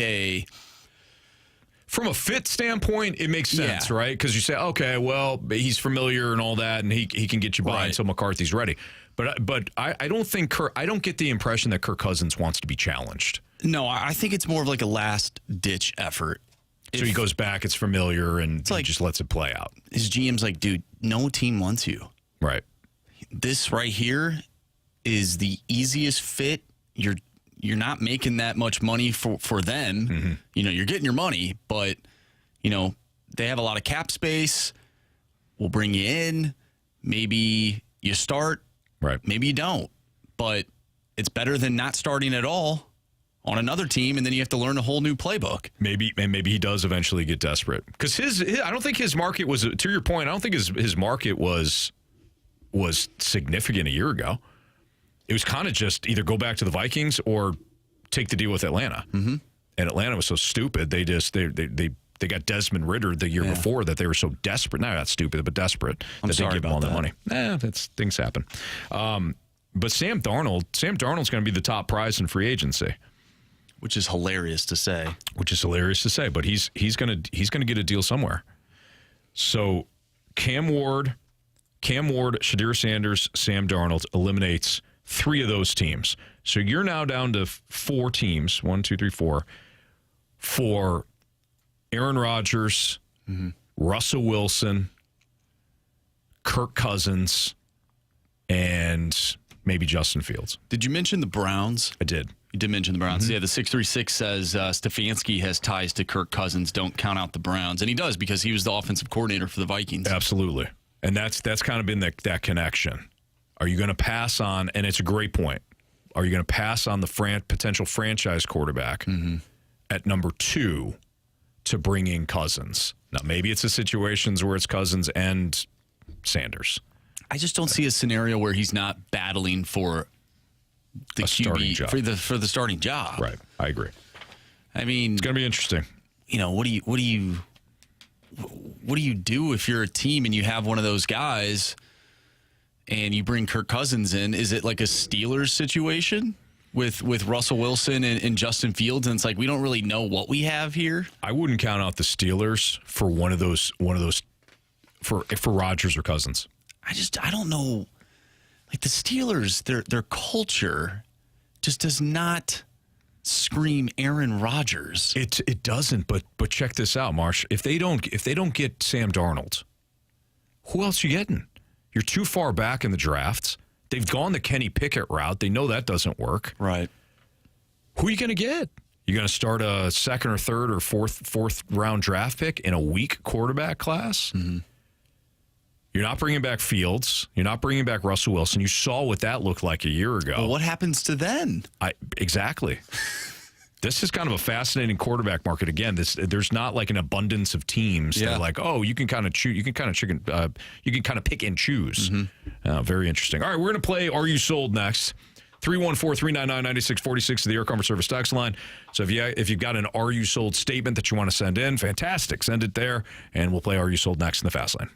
from a fit standpoint, it makes sense, right? Because you say, okay, well, he's familiar and all that, and he can get you by until McCarthy's ready. But I don't think I don't get the impression that Kirk Cousins wants to be challenged. No, I think it's more of like a last-ditch effort. So he goes back, it's familiar, and he just lets it play out. His GM's like, dude, no team wants you. Right. This right here is the easiest fit. you're not making that much money for them. Mm-hmm. You're getting your money, but, they have a lot of cap space. We'll bring you in. Maybe you start. Right. Maybe you don't. But it's better than not starting at all on another team, and then you have to learn a whole new playbook. Maybe he does eventually get desperate. Because I don't think his market was, to your point, I don't think his market was significant a year ago. It was kind of just either go back to the Vikings or take the deal with Atlanta. Mm-hmm. And Atlanta was so stupid. They got Desmond Ridder the year before that they were so desperate. Not stupid, but desperate that they give him all that money. Things happen. But Sam Darnold's going to be the top prize in free agency, which is hilarious to say. But he's going to get a deal somewhere. So Cam Ward, Shadir Sanders, Sam Darnold eliminates 3 of those teams. So you're now down to 4 teams, 1, 2, 3, 4, for Aaron Rodgers, Russell Wilson, Kirk Cousins, and maybe Justin Fields. Did you mention the Browns? I did. You did mention the Browns. Mm-hmm. Yeah, the 636 says Stefanski has ties to Kirk Cousins. Don't count out the Browns. And he does because he was the offensive coordinator for the Vikings. Absolutely. And that's kind of been that connection. Are you going to pass on, and it's a great point, are you going to pass on the potential franchise quarterback at number 2 to bring in Cousins? Now, maybe it's a situations where it's Cousins and Sanders. I just don't see a scenario where he's not battling for the QB for the starting job. Right, I agree. I mean, it's going to be interesting. What do you do if you're a team and you have one of those guys and you bring Kirk Cousins in? Is it like a Steelers situation with Russell Wilson and Justin Fields? And it's like, we don't really know what we have here. I wouldn't count out the Steelers for one of those for Rodgers or Cousins. I don't know. Like the Steelers, their culture just does not scream Aaron Rodgers. It doesn't, but check this out, Marsh. If they don't get Sam Darnold, who else you getting? You're too far back in the drafts. They've gone the Kenny Pickett route. They know that doesn't work. Right. Who are you going to get? You're going to start a second or third or fourth round draft pick in a weak quarterback class? Mm-hmm. You're not bringing back Fields. You're not bringing back Russell Wilson. You saw what that looked like a year ago. Well, what happens to then? Exactly. This is kind of a fascinating quarterback market. Again, there's not like an abundance of teams that are like, oh, you can kind of choose, you can kind of pick and choose. Mm-hmm. Very interesting. All right, we're going to play Are You Sold next. 314-399-9646 is the Air Commerce Service text line. So if you've got an Are You Sold statement that you want to send in, fantastic. Send it there, and we'll play Are You Sold next in the Fast Lane.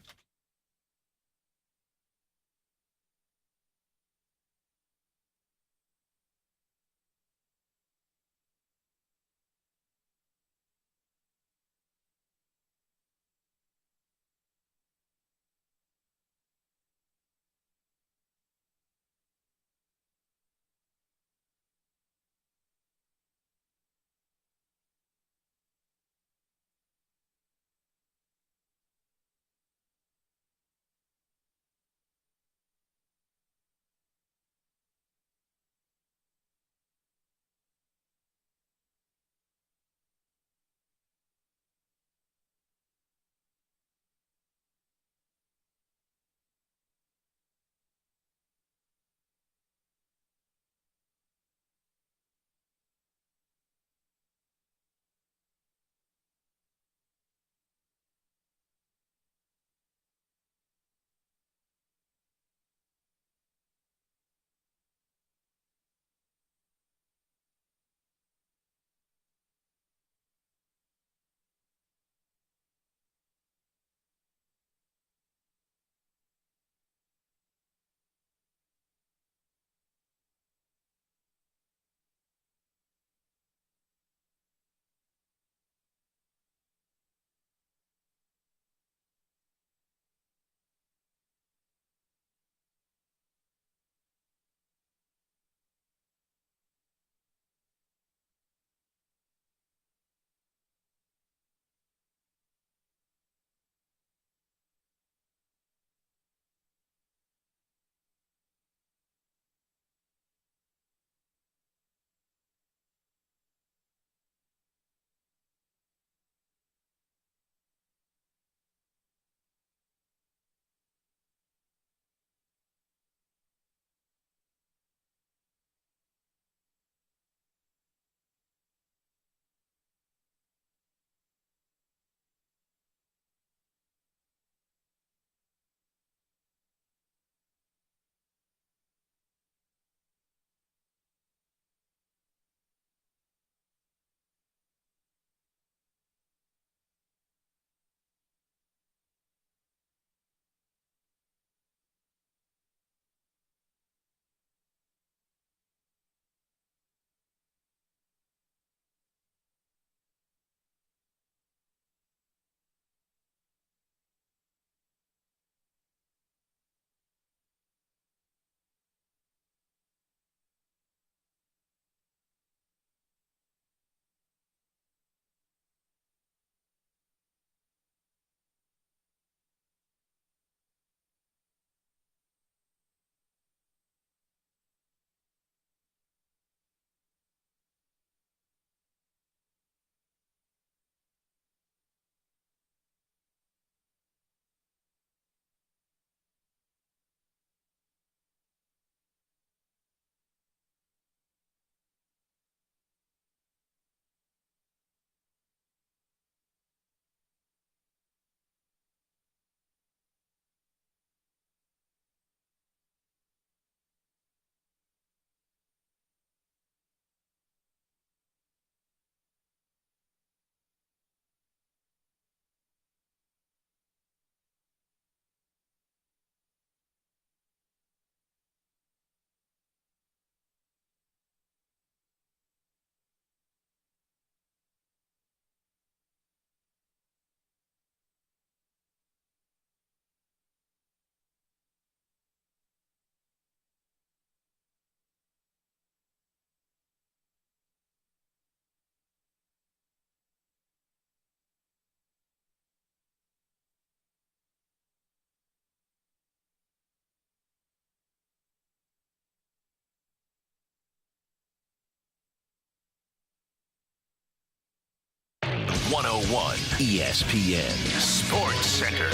101 ESPN Sports Center.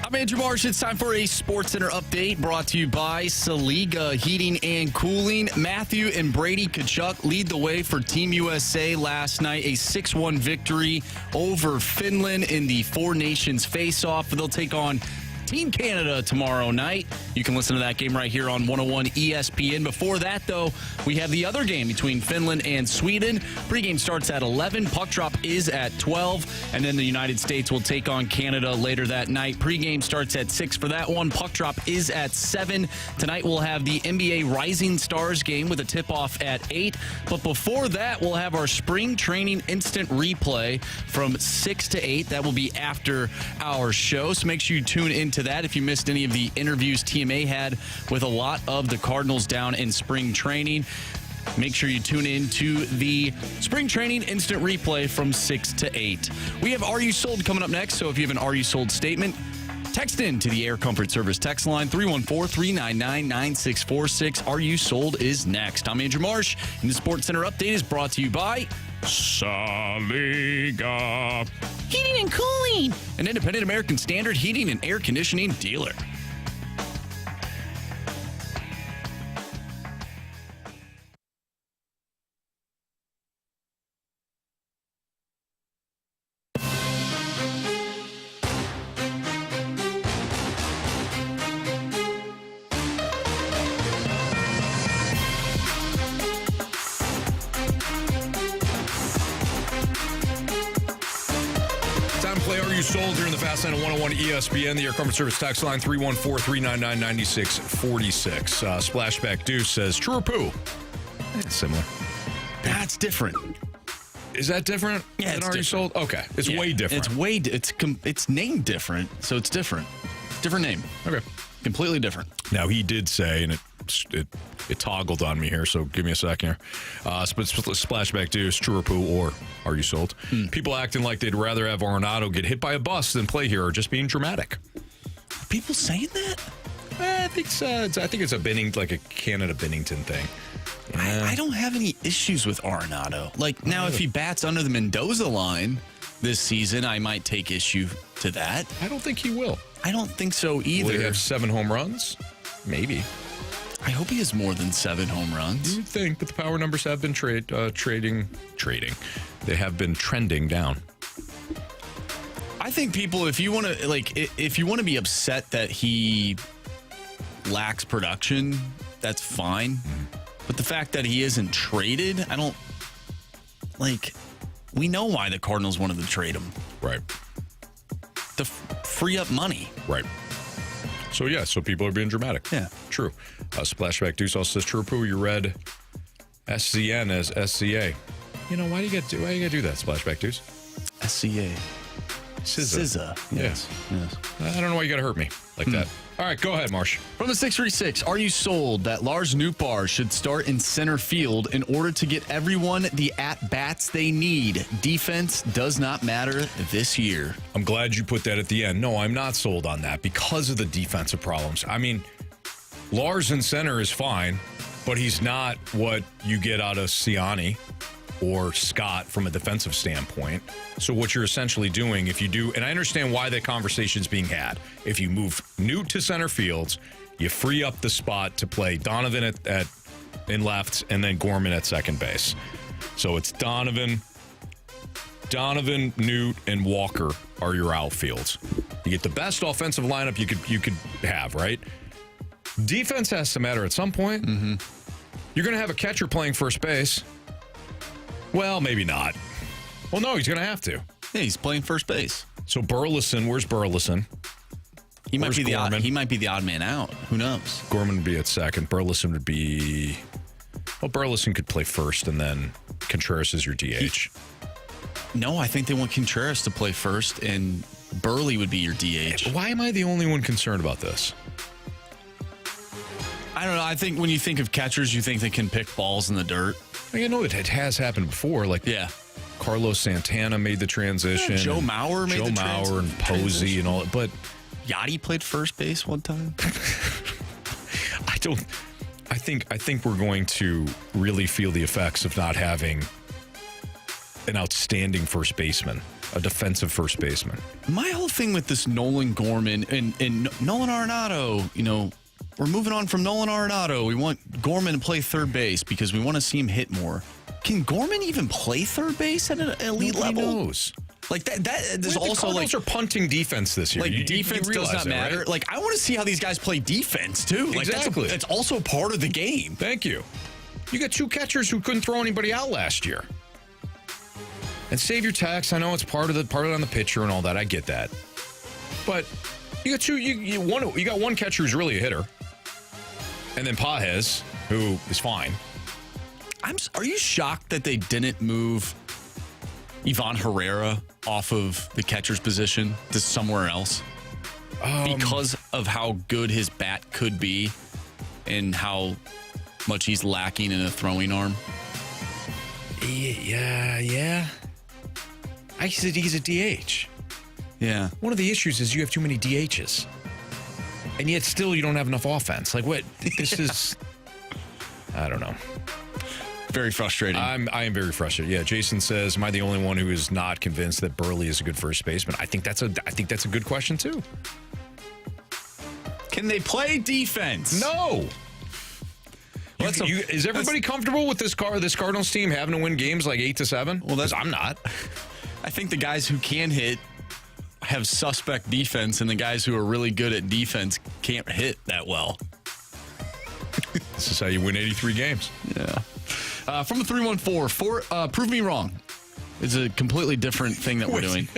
I'm Andrew Marsh. It's time for a Sports Center update brought to you by Saliga Heating and Cooling. Matthew and Brady Tkachuk lead the way for Team USA last night. A 6-1 victory over Finland in the Four Nations face-off. They'll take on Team Canada tomorrow night. You can listen to that game right here on 101 ESPN. Before that, though, we have the other game between Finland and Sweden. Pregame starts at 11. Puck drop is at 12. And then the United States will take on Canada later that night. Pregame starts at 6 for that one. Puck drop is at 7. Tonight we'll have the NBA Rising Stars game with a tip-off at 8. But before that, we'll have our spring training instant replay from 6 to 8. That will be after our show. So make sure you tune into that if you missed any of the interviews TMA had with a lot of the Cardinals down in spring training. Make sure you tune in to the spring training instant replay from 6 to 8. We have Are You Sold coming up next, so if you have an Are You Sold statement, text in to the Air Comfort Service text line 314-399-9646. Are You Sold is next. I'm Andrew Marsh, and the Sports Center update is brought to you by Saliga Heating and Cooling, an independent American Standard heating and air conditioning dealer. Sold here in the Fast Lane at 101 ESPN, the Air Comfort Service text line 314-399-9646. Splashback Deuce says, true or poo? Similar. That's different. Is that different? Yeah, than it's Are You Sold? Okay. It's way different. It's named different, so it's different. Different name. Okay. Completely different. Now, he did say, and it toggled on me here, so give me a second here. Splashback Deuce, true or poo, or Are You Sold? People acting like they'd rather have Arenado get hit by a bus than play here, or just being dramatic. Are people saying that? I think so. I think it's a Canada Binnington thing. I don't have any issues with Arenado. Now, if he bats under the Mendoza line this season, I might take issue to that. I don't think he will. I don't think so either. Will he have 7 home runs? Maybe. I hope he has more than 7 home runs. You would think, but the power numbers have been trading. They have been trending down. I think people, if you want to be upset that he lacks production, that's fine. But the fact that he isn't traded, I don't we know why the Cardinals wanted to trade him. Right. To free up money. Right. So, yeah, people are being dramatic. Yeah. True. Splashback Deuce also says, true or poo, you read SCN as SCA. You know, why do you gotta do that, Splashback Deuce? SCA. SZA. Yes. I don't know why you gotta hurt me like that. All right, go ahead, Marsh. From the 636, are you sold that Lars Nootbaar should start in center field in order to get everyone the at-bats they need? Defense does not matter this year. I'm glad you put that at the end. No, I'm not sold on that because of the defensive problems. I mean, Lars in center is fine, but he's not what you get out of Siani or Scott from a defensive standpoint. So what you're essentially doing, if you do, and I understand why that conversation's being had. If you move Newt to center fields, you free up the spot to play Donovan in left and then Gorman at second base. So it's Donovan, Newt, and Walker are your outfields. You get the best offensive lineup you could have, right? Defense has to matter at some point. Mm-hmm. You're going to have a catcher playing first base. Well, maybe not. Well, no, he's going to have to. Yeah, he's playing first base. So Burleson, where's Burleson? He might be the odd man out. Who knows? Gorman would be at second. Burleson would be. Well, Burleson could play first, and then Contreras is your DH. No, I think they want Contreras to play first, and Burley would be your DH. Why am I the only one concerned about this? I don't know. I think when you think of catchers, you think they can pick balls in the dirt. I know it has happened before. Carlos Santana made the transition. Yeah, Joe Mauer made the transition. Joe Mauer and Posey and all that. But Yachty played first base one time. I think we're going to really feel the effects of not having an outstanding first baseman, a defensive first baseman. My whole thing with this Nolan Gorman and Nolan Arenado, we're moving on from Nolan Arenado. We want Gorman to play third base because we want to see him hit more. Can Gorman even play third base at an elite level? Nobody knows. Like that there's The also Cardinals are punting defense this year. like defense you does not that, matter. right? Like I want to see how these guys play defense too. Like Exactly. that's also part of the game. Thank you. You got 2 catchers who couldn't throw anybody out last year. And save your tax. I know it's part of on the pitcher and all that. I get that. But you got you got one catcher who's really a hitter. And then Pages, who is fine. Are you shocked that they didn't move Ivan Herrera off of the catcher's position to somewhere else? Because of how good his bat could be and how much he's lacking in a throwing arm? Yeah. I said he's a DH. Yeah. One of the issues is you have too many DHs. And yet still you don't have enough offense. Like what? This is I don't know. Very frustrating. I am very frustrated. Yeah, Jason says, am I the only one who is not convinced that Burley is a good first baseman? I think that's a good question too. Can they play defense? No. Is everybody comfortable with this Cardinals team having to win games like 8-7? Well, that's I'm not. I think the guys who can hit have suspect defense, and the guys who are really good at defense can't hit that well. This is how you win 83 games. Yeah. From the 314, prove me wrong. It's a completely different thing that we're doing.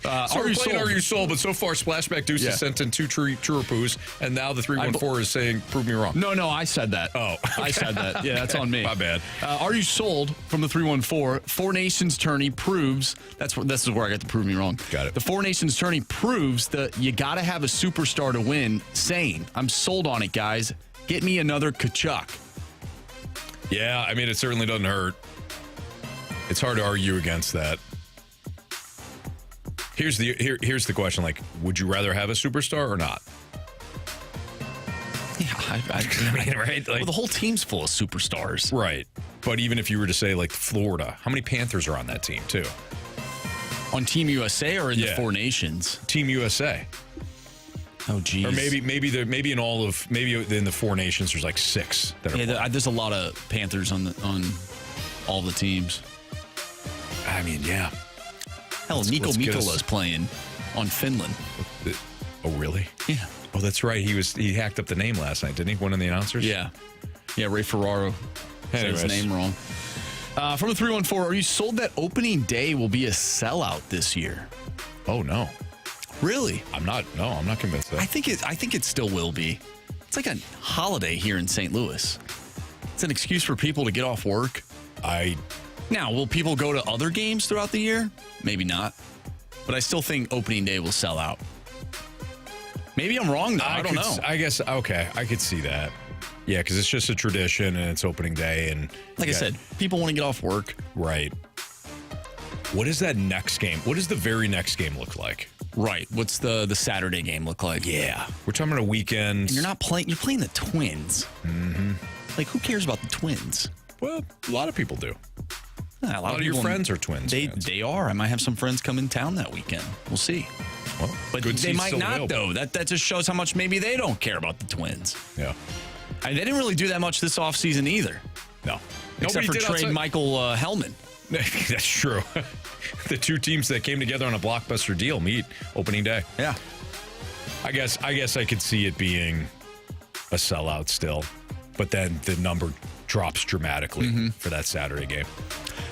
So we're playing Are You Sold, but so far Splashback Deuce has sent in 2 true or poos, and now the 314 is saying, prove me wrong. No, I said that. Oh. I said that. Yeah, that's on me. My bad. Are You Sold from the 314, Four Nations tourney proves, this is where I got to prove me wrong. Got it. The Four Nations tourney proves that you got to have a superstar to win, saying, I'm sold on it, guys. Get me another Tkachuk. Yeah, I mean, it certainly doesn't hurt. It's hard to argue against that. Here's the question, like, would you rather have a superstar or not? Yeah, right? Like, well, the whole team's full of superstars. Right. But even if you were to say, like, Florida, how many Panthers are on that team, too? On Team USA or in the Four Nations? Team USA. Oh, geez. Or maybe in the Four Nations, there's like 6 that are playing. There's a lot of Panthers on all the teams. I mean, yeah. Hell, Nico Mikola's playing on Finland. Oh, really? Yeah. Oh, that's right. He hacked up the name last night, didn't he? One of the announcers? Yeah. Yeah, Ray Ferraro said his name wrong. From the 314, are you sold that opening day will be a sellout this year? Oh, no. Really? I'm not convinced that. I think it still will be. It's like a holiday here in St. Louis. It's an excuse for people to get off work. Now, will people go to other games throughout the year? Maybe not. But I still think opening day will sell out. Maybe I'm wrong, though. I don't know. I guess, okay, I could see that. Yeah, because it's just a tradition and it's opening day. And like I said, people want to get off work. Right. What is that next game? What does the very next game look like? Right. What's the Saturday game look like? Yeah. We're talking about a weekend. And you're playing the Twins. Mm-hmm. Like, who cares about the Twins? Well, a lot of people do. A lot of your friends are Twins fans. They are. I might have some friends come in town that weekend. We'll see. Well, but they might not, though. That just shows how much maybe they don't care about the Twins. Yeah. And they didn't really do that much this offseason either. No. Except for trade Michael Hellman. That's true. The 2 teams that came together on a blockbuster deal meet opening day. Yeah. I guess I could see it being a sellout still, but then the number drops dramatically for that Saturday game.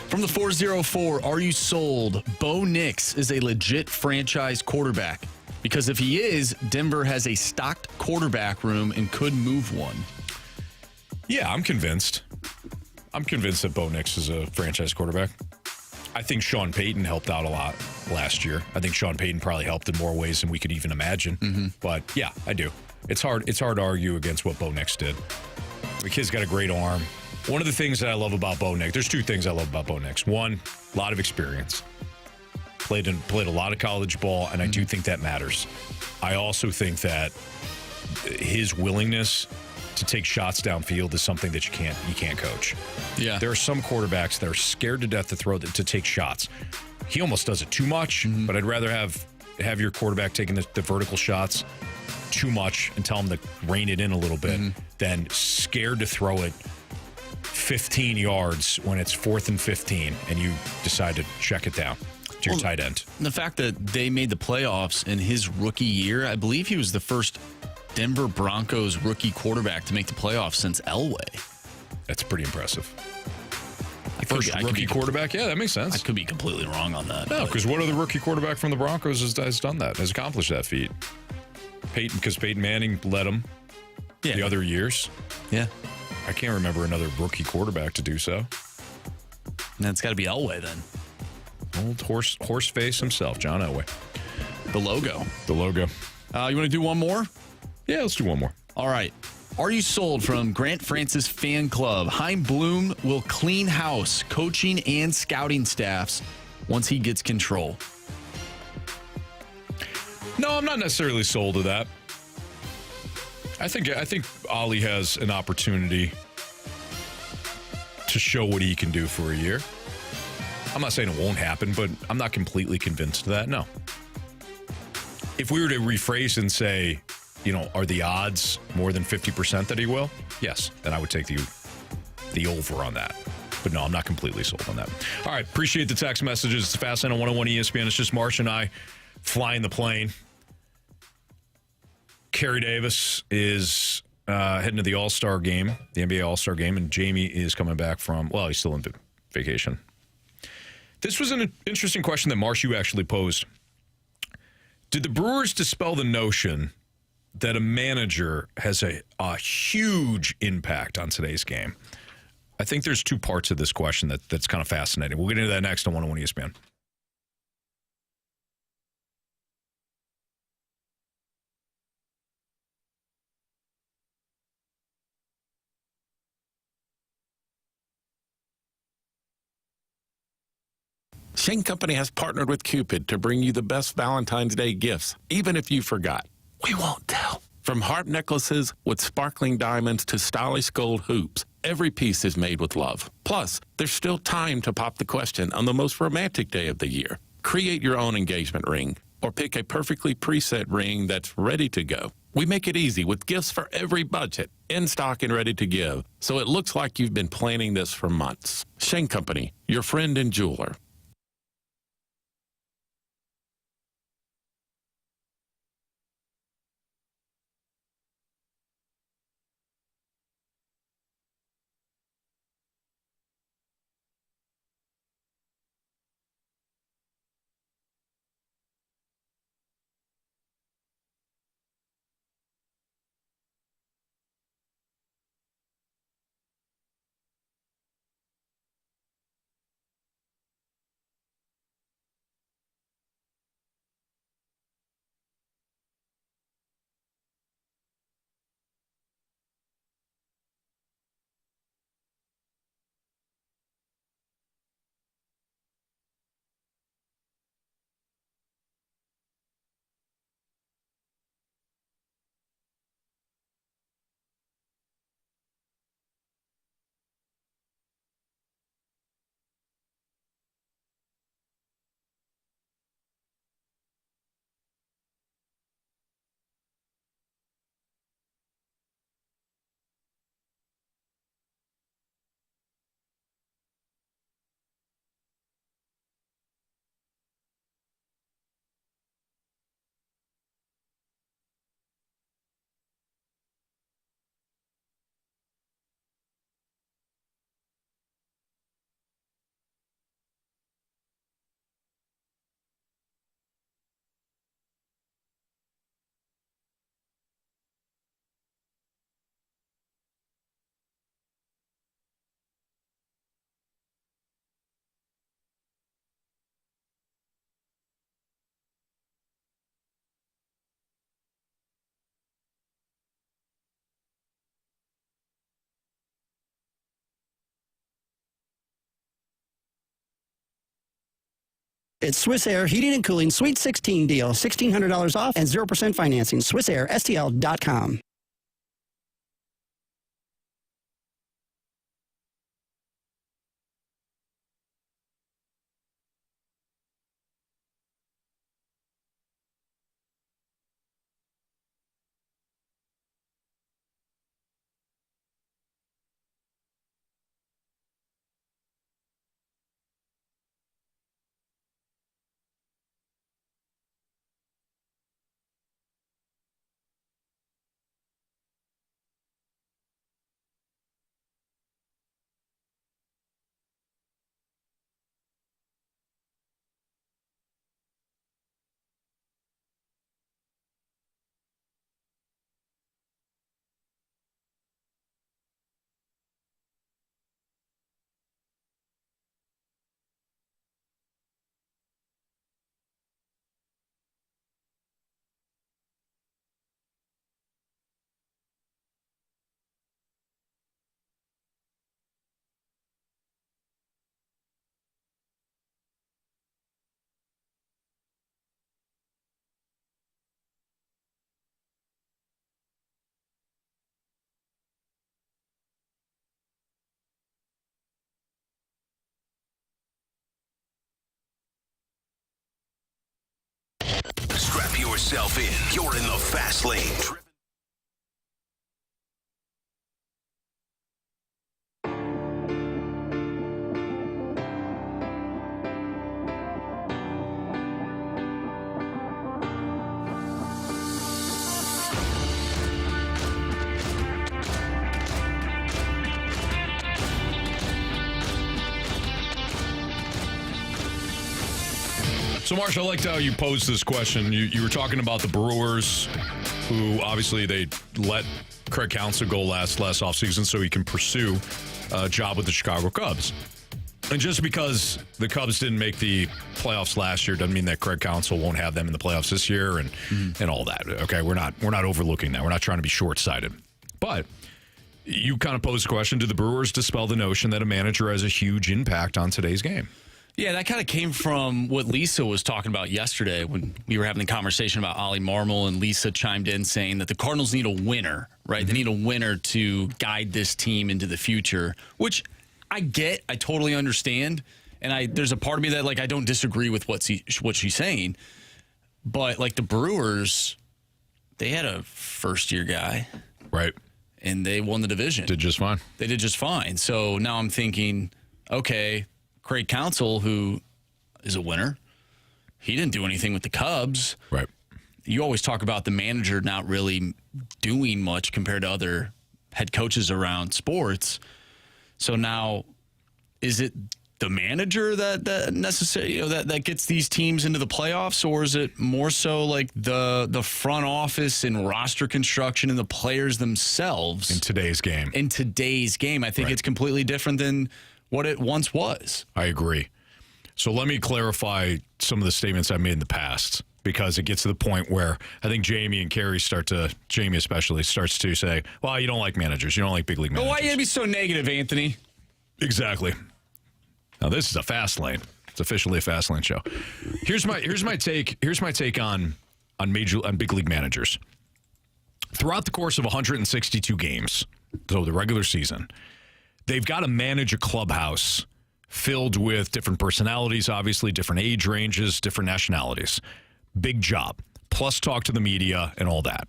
From the 404, are you sold? Bo Nix is a legit franchise quarterback. Because if he is, Denver has a stocked quarterback room and could move one. Yeah, I'm convinced. I'm convinced that Bo Nix is a franchise quarterback. I think Sean Payton helped out a lot last year. I think Sean Payton probably helped in more ways than we could even imagine. But yeah, I do. It's hard to argue against what Bo Nix did. The kid's got a great arm. One of the things that I love about Bo Nix, there's 2 things I love about Bo Nix. One, a lot of experience. Played a lot of college ball, and I do think that matters. I also think that his willingness to take shots downfield is something that you can't coach. Yeah. There are some quarterbacks that are scared to death to take shots. He almost does it too much, but I'd rather have your quarterback taking the vertical shots too much and tell him to rein it in a little bit than scared to throw it 15 yards when it's 4th and 15 and you decide to check it down to your tight end. The fact that they made the playoffs in his rookie year, I believe he was the first Denver Broncos rookie quarterback to make the playoffs since Elway. That's pretty impressive. First rookie quarterback? Yeah, that makes sense. I could be completely wrong on that. No, because what other rookie quarterback from the Broncos has done that, has accomplished that feat? Because Peyton Manning led him the other years. Yeah. I can't remember another rookie quarterback to do so. And it's got to be Elway then. Old horse face himself, John Elway. The logo. You want to do one more? Yeah, let's do one more. All right. Are you sold from Grant Francis Fan Club? Chaim Bloom will clean house, coaching and scouting staffs once he gets control. No, I'm not necessarily sold to that. I think Ollie has an opportunity to show what he can do for a year. I'm not saying it won't happen, but I'm not completely convinced of that. No. If we were to rephrase and say, are the odds more than 50% that he will? Yes. Then I would take the over on that. But no, I'm not completely sold on that. All right. Appreciate the text messages. It's Fast Lane on 101 ESPN. It's just Marsh and I flying the plane. Carey Davis is heading to the All-Star game, the NBA All-Star game, and Jamie is coming back he's still on vacation. This was an interesting question that Marsh, you actually posed. Did the Brewers dispel the notion that a manager has a huge impact on today's game? I think there's two parts of this question that's kind of fascinating. We'll get into that next on 101 ESPN. Shane Company has partnered with Cupid to bring you the best Valentine's Day gifts, even if you forgot. We won't tell. From harp necklaces with sparkling diamonds to stylish gold hoops, every piece is made with love. Plus, there's still time to pop the question on the most romantic day of the year. Create your own engagement ring or pick a perfectly preset ring that's ready to go. We make it easy with gifts for every budget, in stock and ready to give, so it looks like you've been planning this for months. Shane Company, your friend and jeweler. It's Swiss Air Heating and Cooling Sweet 16 deal. $1,600 off and 0% financing. SwissAirSTL.com. yourself in. You're in the fast lane. So, Marsh, I liked how you posed this question. You were talking about the Brewers, who obviously they let Craig Counsell go last offseason so he can pursue a job with the Chicago Cubs. And just because the Cubs didn't make the playoffs last year doesn't mean that Craig Counsell won't have them in the playoffs this year and all that. Okay, we're not overlooking that. We're not trying to be short-sighted. But you kind of posed the question, do the Brewers dispel the notion that a manager has a huge impact on today's game? Yeah, that kind of came from what Lisa was talking about yesterday when we were having the conversation about Ollie Marmol, and Lisa chimed in saying that the Cardinals need a winner, right? Mm-hmm. They need a winner to guide this team into the future, which I get. I totally understand. And there's a part of me that, like, I don't disagree with what she's saying. But, like, the Brewers, they had a first-year guy. Right. And they won the division. Did just fine. They did just fine. So now I'm thinking, okay, Craig Counsell, who is a winner, he didn't do anything with the Cubs. Right. You always talk about the manager not really doing much compared to other head coaches around sports. So now, is it the manager that necessarily that gets these teams into the playoffs, or is it more so like the front office and roster construction and the players themselves in today's game? In today's game, I think it's completely different than what it once was. I agree. So let me clarify some of the statements I made in the past, because it gets to the point where I think Jamie and Carey Jamie especially, starts to say, well, you don't like managers. You don't like big league managers. Well, why are you going to be so negative, Anthony? Exactly. Now, this is a fast lane. It's officially a fast lane show. Here's my take on big league managers. Throughout the course of 162 games, so the regular season, they've got to manage a clubhouse filled with different personalities, obviously, different age ranges, different nationalities. Big job. Plus talk to the media and all that.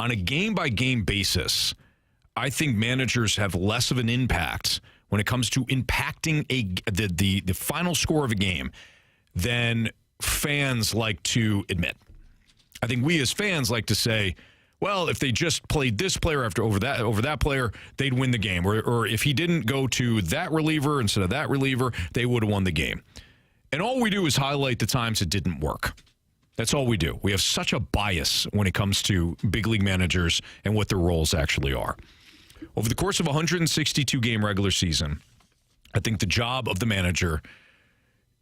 On a game-by-game basis, I think managers have less of an impact when it comes to impacting the final score of a game than fans like to admit. I think we as fans like to say, well, if they just played this player over that player, they'd win the game. Or if he didn't go to that reliever instead of that reliever, they would have won the game. And all we do is highlight the times it didn't work. That's all we do. We have such a bias when it comes to big league managers and what their roles actually are. Over the course of a 162-game regular season, I think the job of the manager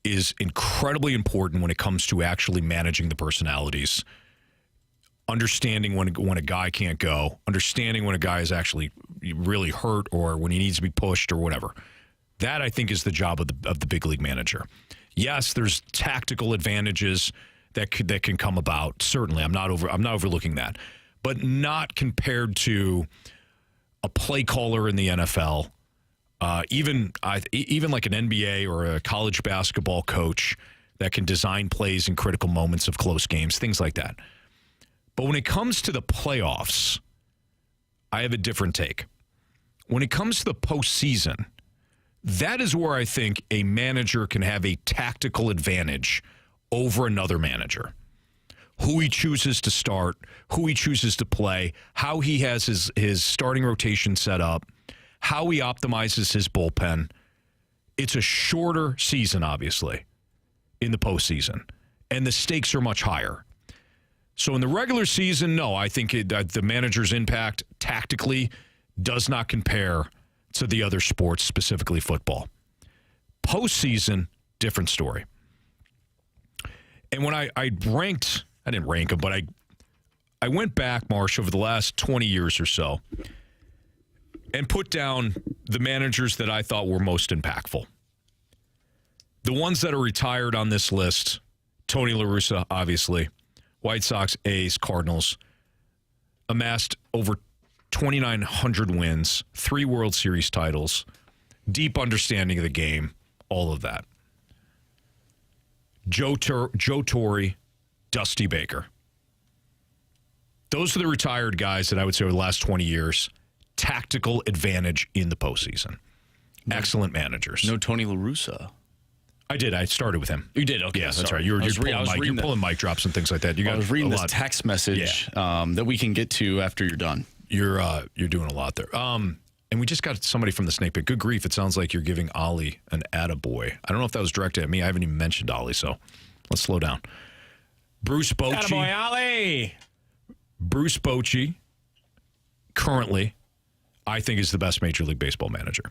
is incredibly important when it comes to actually managing the personalities, understanding when a guy can't go, understanding when a guy is actually really hurt or when he needs to be pushed or whatever. That, I think, is the job of the big league manager. Yes, there's tactical advantages that can come about. Certainly, I'm not overlooking that, but not compared to a play caller in the NFL, even like an NBA or a college basketball coach that can design plays in critical moments of close games, things like that. But when it comes to the playoffs, I have a different take. When it comes to the postseason, that is where I think a manager can have a tactical advantage over another manager. Who he chooses to start, who he chooses to play, how he has his starting rotation set up, how he optimizes his bullpen. It's a shorter season, obviously, in the postseason, and the stakes are much higher. So in the regular season, no, I think the manager's impact tactically does not compare to the other sports, specifically football. Postseason, different story. And when I didn't rank them, but I went back, Marsh, over the last 20 years or so and put down the managers that I thought were most impactful. The ones that are retired on this list, Tony La Russa, obviously, White Sox, A's, Cardinals, amassed over 2,900 wins, 3 World Series titles, deep understanding of the game, all of that. Joe Torre, Dusty Baker. Those are the retired guys that I would say over the last 20 years, tactical advantage in the postseason. Excellent managers. No Tony La Russa. I did. I started with him. You did? Okay. Yes, that's sorry. right. You're pulling mic drops and things like that. You got I was reading a this lot. text message that we can get to after you're done. You're doing a lot there. And we just got somebody from the Snake Pit. Good grief. It sounds like you're giving Ollie an attaboy. I don't know if that was directed at me. I haven't even mentioned Ollie, so let's slow down. Bruce Bochy. Attaboy, Ollie! Bruce Bochy, currently, I think is the best Major League Baseball manager.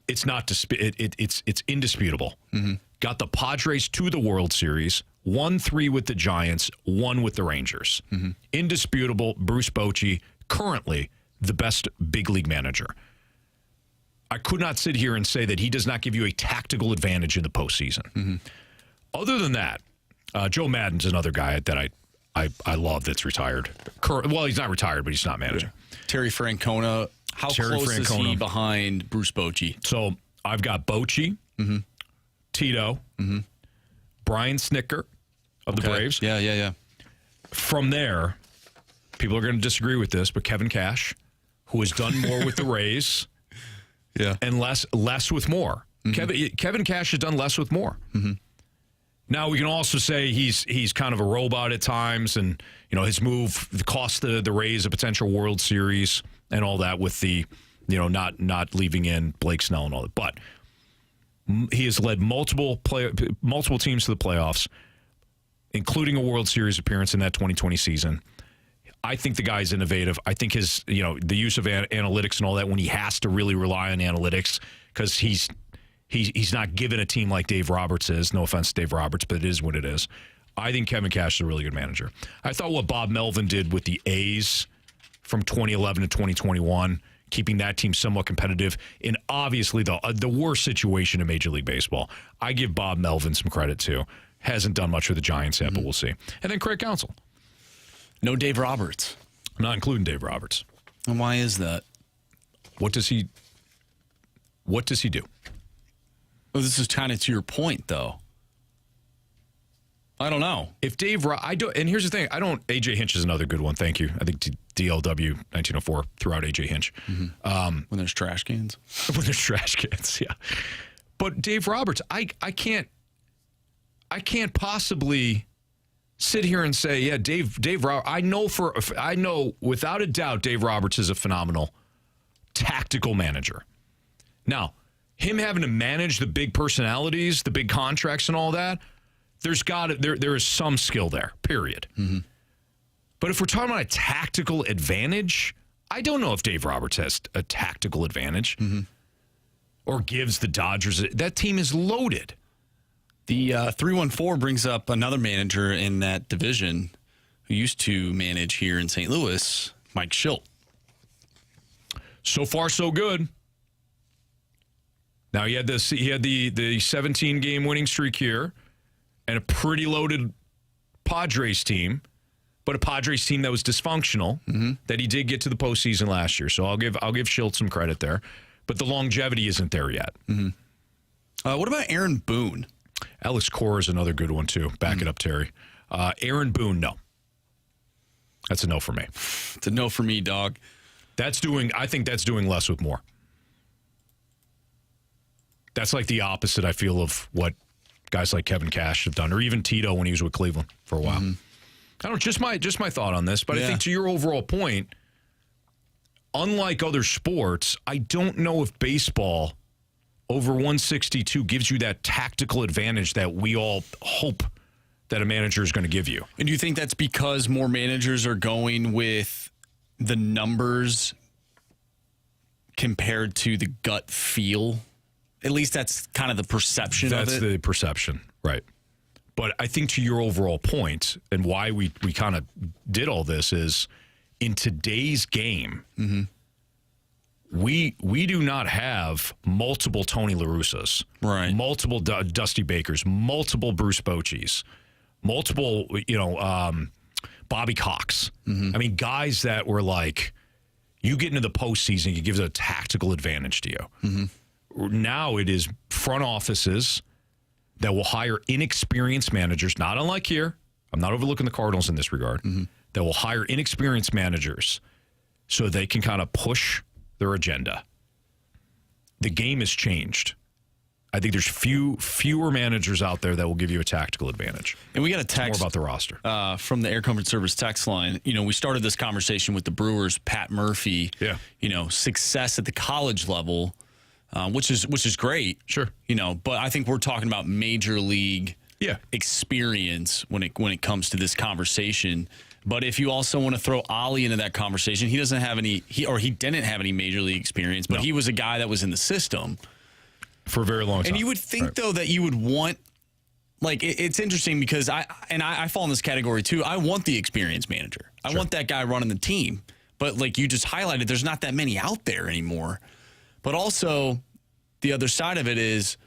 It's not it's indisputable. Mm-hmm. Got the Padres to the World Series, 1-3 with the Giants, 1 with the Rangers. Mm-hmm. Indisputable. Bruce Bochy, currently the best big league manager. I could not sit here and say that he does not give you a tactical advantage in the postseason. Mm-hmm. Other than that, Joe Maddon's another guy that I love that's retired. Well, he's not retired, but he's not managing. Terry Francona. How close is he behind Bruce Bochy? So I've got Bochy, Tito, Brian Snitker of the Braves. Yeah. From there, people are going to disagree with this, but Kevin Cash, who has done more with the Rays, and less with more. Kevin Cash has done less with more. Mm-hmm. Now we can also say he's kind of a robot at times, and his move cost the Rays a potential World Series and all that with the not leaving in Blake Snell and all that. But he has led multiple teams to the playoffs, including a World Series appearance in that 2020 season. I think the guy's innovative. I think his the use of analytics and all that when he has to really rely on analytics because he's not given a team like Dave Roberts is. No offense to Dave Roberts, but it is what it is. I think Kevin Cash is a really good manager. I thought what Bob Melvin did with the A's from 2011 to 2021, keeping that team somewhat competitive in obviously the worst situation in Major League Baseball. I give Bob Melvin some credit too. Hasn't done much with the Giants yet, but we'll see. And then Craig Counsell. No Dave Roberts. I'm not including Dave Roberts. And why is that? What does he do? Well, this is kind of to your point, though. I don't know. If Dave, and here's the thing, AJ Hinch is another good one. Thank you. I think DLW 1904 threw out AJ Hinch. Mm-hmm. When there's trash cans. When there's trash cans, yeah. But Dave Roberts, I can't possibly sit here and say, yeah, Dave Roberts. I know without a doubt Dave Roberts is a phenomenal tactical manager. Now, him having to manage the big personalities, the big contracts and all that, there is some skill there, period. Mm-hmm. But if we're talking about a tactical advantage, I don't know if Dave Roberts has a tactical advantage or gives the Dodgers. That team is loaded. The 314 brings up another manager in that division who used to manage here in St. Louis, Mike Schilt. So far, so good. Now, he had the 17-game winning streak here and a pretty loaded Padres team, but a Padres team that was dysfunctional, that he did get to the postseason last year. So I'll give Schilt some credit there. But the longevity isn't there yet. Mm-hmm. What about Aaron Boone? Alex Cora is another good one, too. Back it up, Terry. Aaron Boone, no. That's a no for me. It's a no for me, dog. I think that's doing less with more. That's like the opposite, I feel, of what guys like Kevin Cash have done, or even Tito when he was with Cleveland for a while. I don't know, just my thought on this, but I think to your overall point, unlike other sports, I don't know if baseball over 162 gives you that tactical advantage that we all hope that a manager is going to give you. And do you think that's because more managers are going with the numbers compared to the gut feel? At least that's kind of the perception of it. That's the perception, right. But I think to your overall point and why we kind of did all this is in today's game, we do not have multiple Tony La Russas, right? Multiple Dusty Bakers, multiple Bruce Bochy's, multiple, Bobby Cox. I mean, guys that were like, you get into the postseason, it gives a tactical advantage to you. Now it is front offices that will hire inexperienced managers, not unlike here. I'm not overlooking the Cardinals in this regard. that will hire inexperienced managers so they can kind of push their agenda. The game has changed. I think there's fewer managers out there that will give you a tactical advantage. And we got a text more about the roster from the Air Comfort Service text line. We started this conversation with the Brewers, Pat Murphy. Yeah. Success at the college level, which is great. Sure. But I think we're talking about major league experience when it comes to this conversation. But if you also want to throw Ollie into that conversation, he doesn't have any. He didn't have any major league experience, but he was a guy that was in the system for a very long time. And you would think, though, that you would want, it's interesting because I fall in this category, too. I want the experienced manager. I want that guy running the team. But like you just highlighted, there's not that many out there anymore. But also, the other side of it is,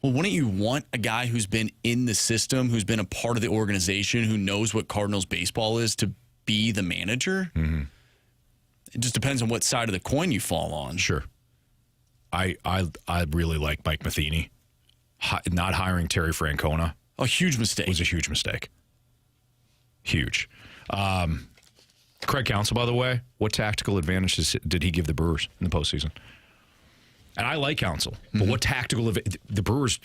well, wouldn't you want a guy who's been in the system, who's been a part of the organization, who knows what Cardinals baseball is to be the manager? Mm-hmm. It just depends on what side of the coin you fall on. Sure. I really like Mike Matheny. Not hiring Terry Francona. A huge mistake. It was a huge mistake. Huge. Craig Counsell, by the way, what tactical advantages did he give the Brewers in the postseason? And I like Counsell, but what tactical the Brewers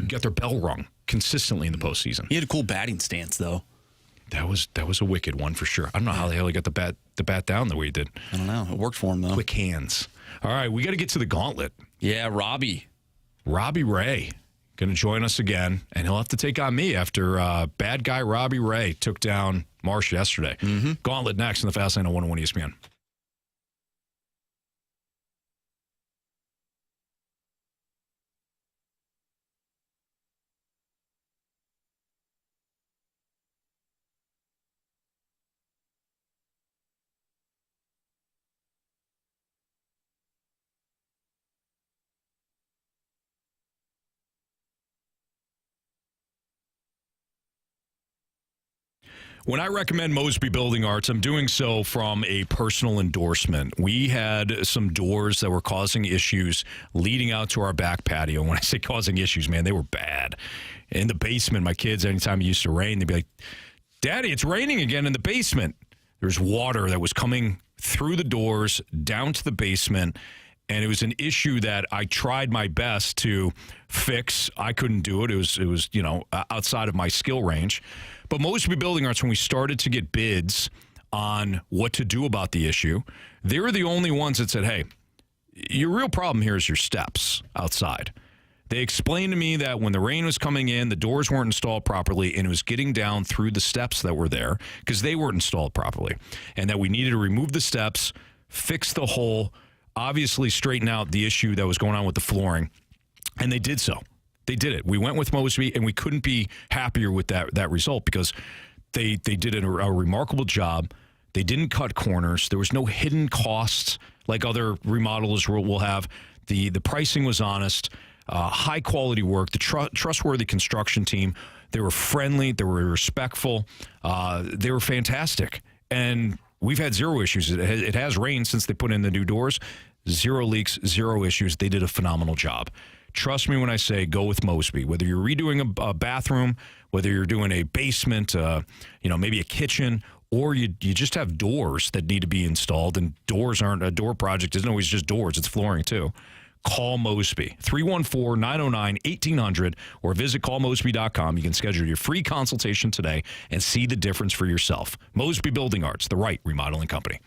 get their bell rung consistently in the postseason. He had a cool batting stance, though. That was a wicked one for sure. I don't know how the hell he got the bat down the way he did. I don't know. It worked for him, though. Quick hands. All right, we got to get to the Gauntlet. Yeah, Robbie Ray going to join us again, and he'll have to take on me after bad guy Robbie Ray took down Marsh yesterday. Mm-hmm. Gauntlet next in the Fast Lane on 101 ESPN. When I recommend Mosby Building Arts, I'm doing so from a personal endorsement. We had some doors that were causing issues leading out to our back patio. When I say causing issues, man, they were bad. In the basement, my kids, anytime it used to rain, they'd be like, Daddy, it's raining again in the basement. There's water that was coming through the doors down to the basement, and it was an issue that I tried my best to fix. I couldn't do it. It was outside of my skill range. But Mosby Building Arts, when we started to get bids on what to do about the issue, they were the only ones that said, hey, your real problem here is your steps outside. They explained to me that when the rain was coming in, the doors weren't installed properly, and it was getting down through the steps that were there because they weren't installed properly, and that we needed to remove the steps, fix the hole, obviously straighten out the issue that was going on with the flooring, and they did so. They did it. We went with Mosby, and we couldn't be happier with that result because they did a remarkable job. They didn't cut corners. There was no hidden costs like other remodelers will have. The pricing was honest, high-quality work, the trustworthy construction team. They were friendly. They were respectful. They were fantastic. And we've had zero issues. It has rained since they put in the new doors. Zero leaks, zero issues. They did a phenomenal job. Trust me when I say go with Mosby. Whether you're redoing a bathroom, whether you're doing a basement, maybe a kitchen, or you just have doors that need to be installed, and doors aren't a door project. Isn't always just doors. It's flooring too. Call Mosby, 314-909-1800, or visit callmosby.com. You can schedule your free consultation today and see the difference for yourself. Mosby Building Arts, the right remodeling company.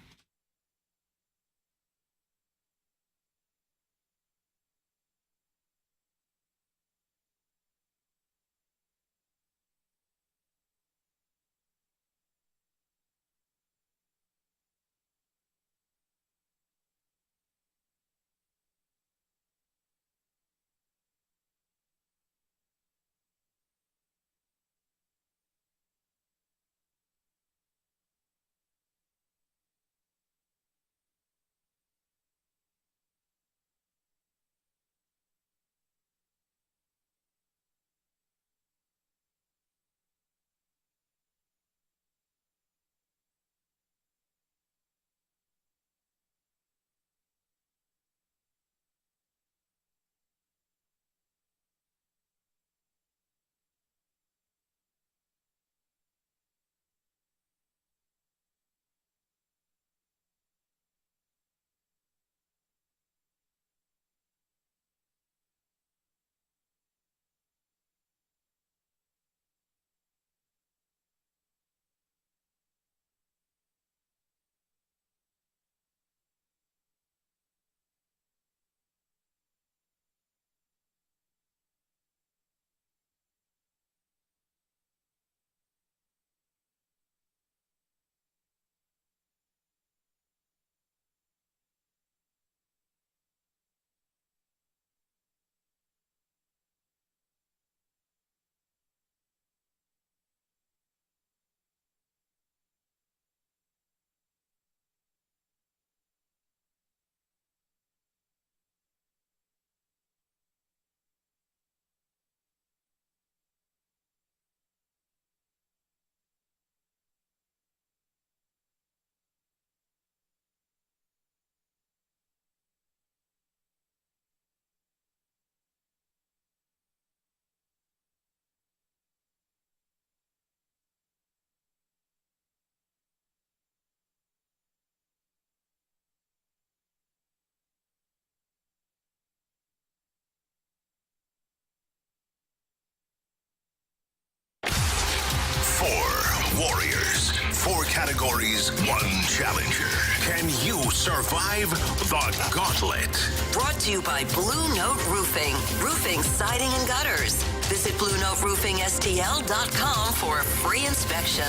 4 categories, 1 challenger. Can you survive the gauntlet? Brought to you by Blue Note Roofing. Roofing, siding, and gutters. Visit BlueNoteRoofingSTL.com for a free inspection.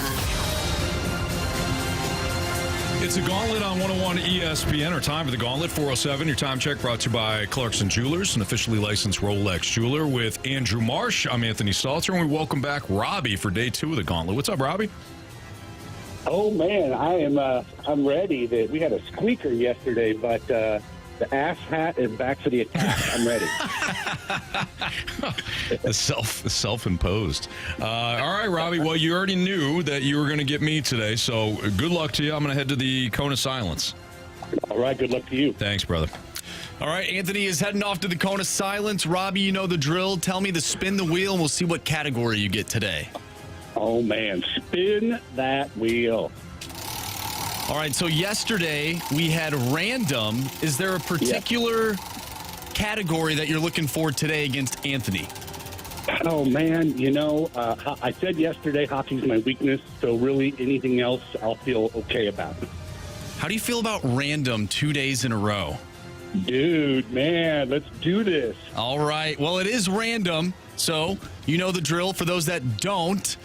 It's a Gauntlet on 101 ESPN. Our time for the Gauntlet, 4:07. Your time check brought to you by Clarkson Jewelers, an officially licensed Rolex jeweler with Andrew Marsh. I'm Anthony Stalter, and we welcome back Robbie for day 2 of the Gauntlet. What's up, Robbie? Oh, man, I'm ready. We had a squeaker yesterday, but the ass hat is back for the attack. I'm ready. Self-imposed. All right, Robbie. Well, you already knew that you were going to get me today, so good luck to you. I'm going to head to the Cone of Silence. All right, good luck to you. Thanks, brother. All right, Anthony is heading off to the Cone of Silence. Robbie, you know the drill. Tell me to spin the wheel, and we'll see what category you get today. Oh, man, spin that wheel. All right, so yesterday we had random. Is there a particular category that you're looking for today against Anthony? Oh, man, I said yesterday hockey's my weakness, so really anything else I'll feel okay about. How do you feel about random 2 days in a row? Dude, man, let's do this. All right, well, it is random, so you know the drill. For those that don't,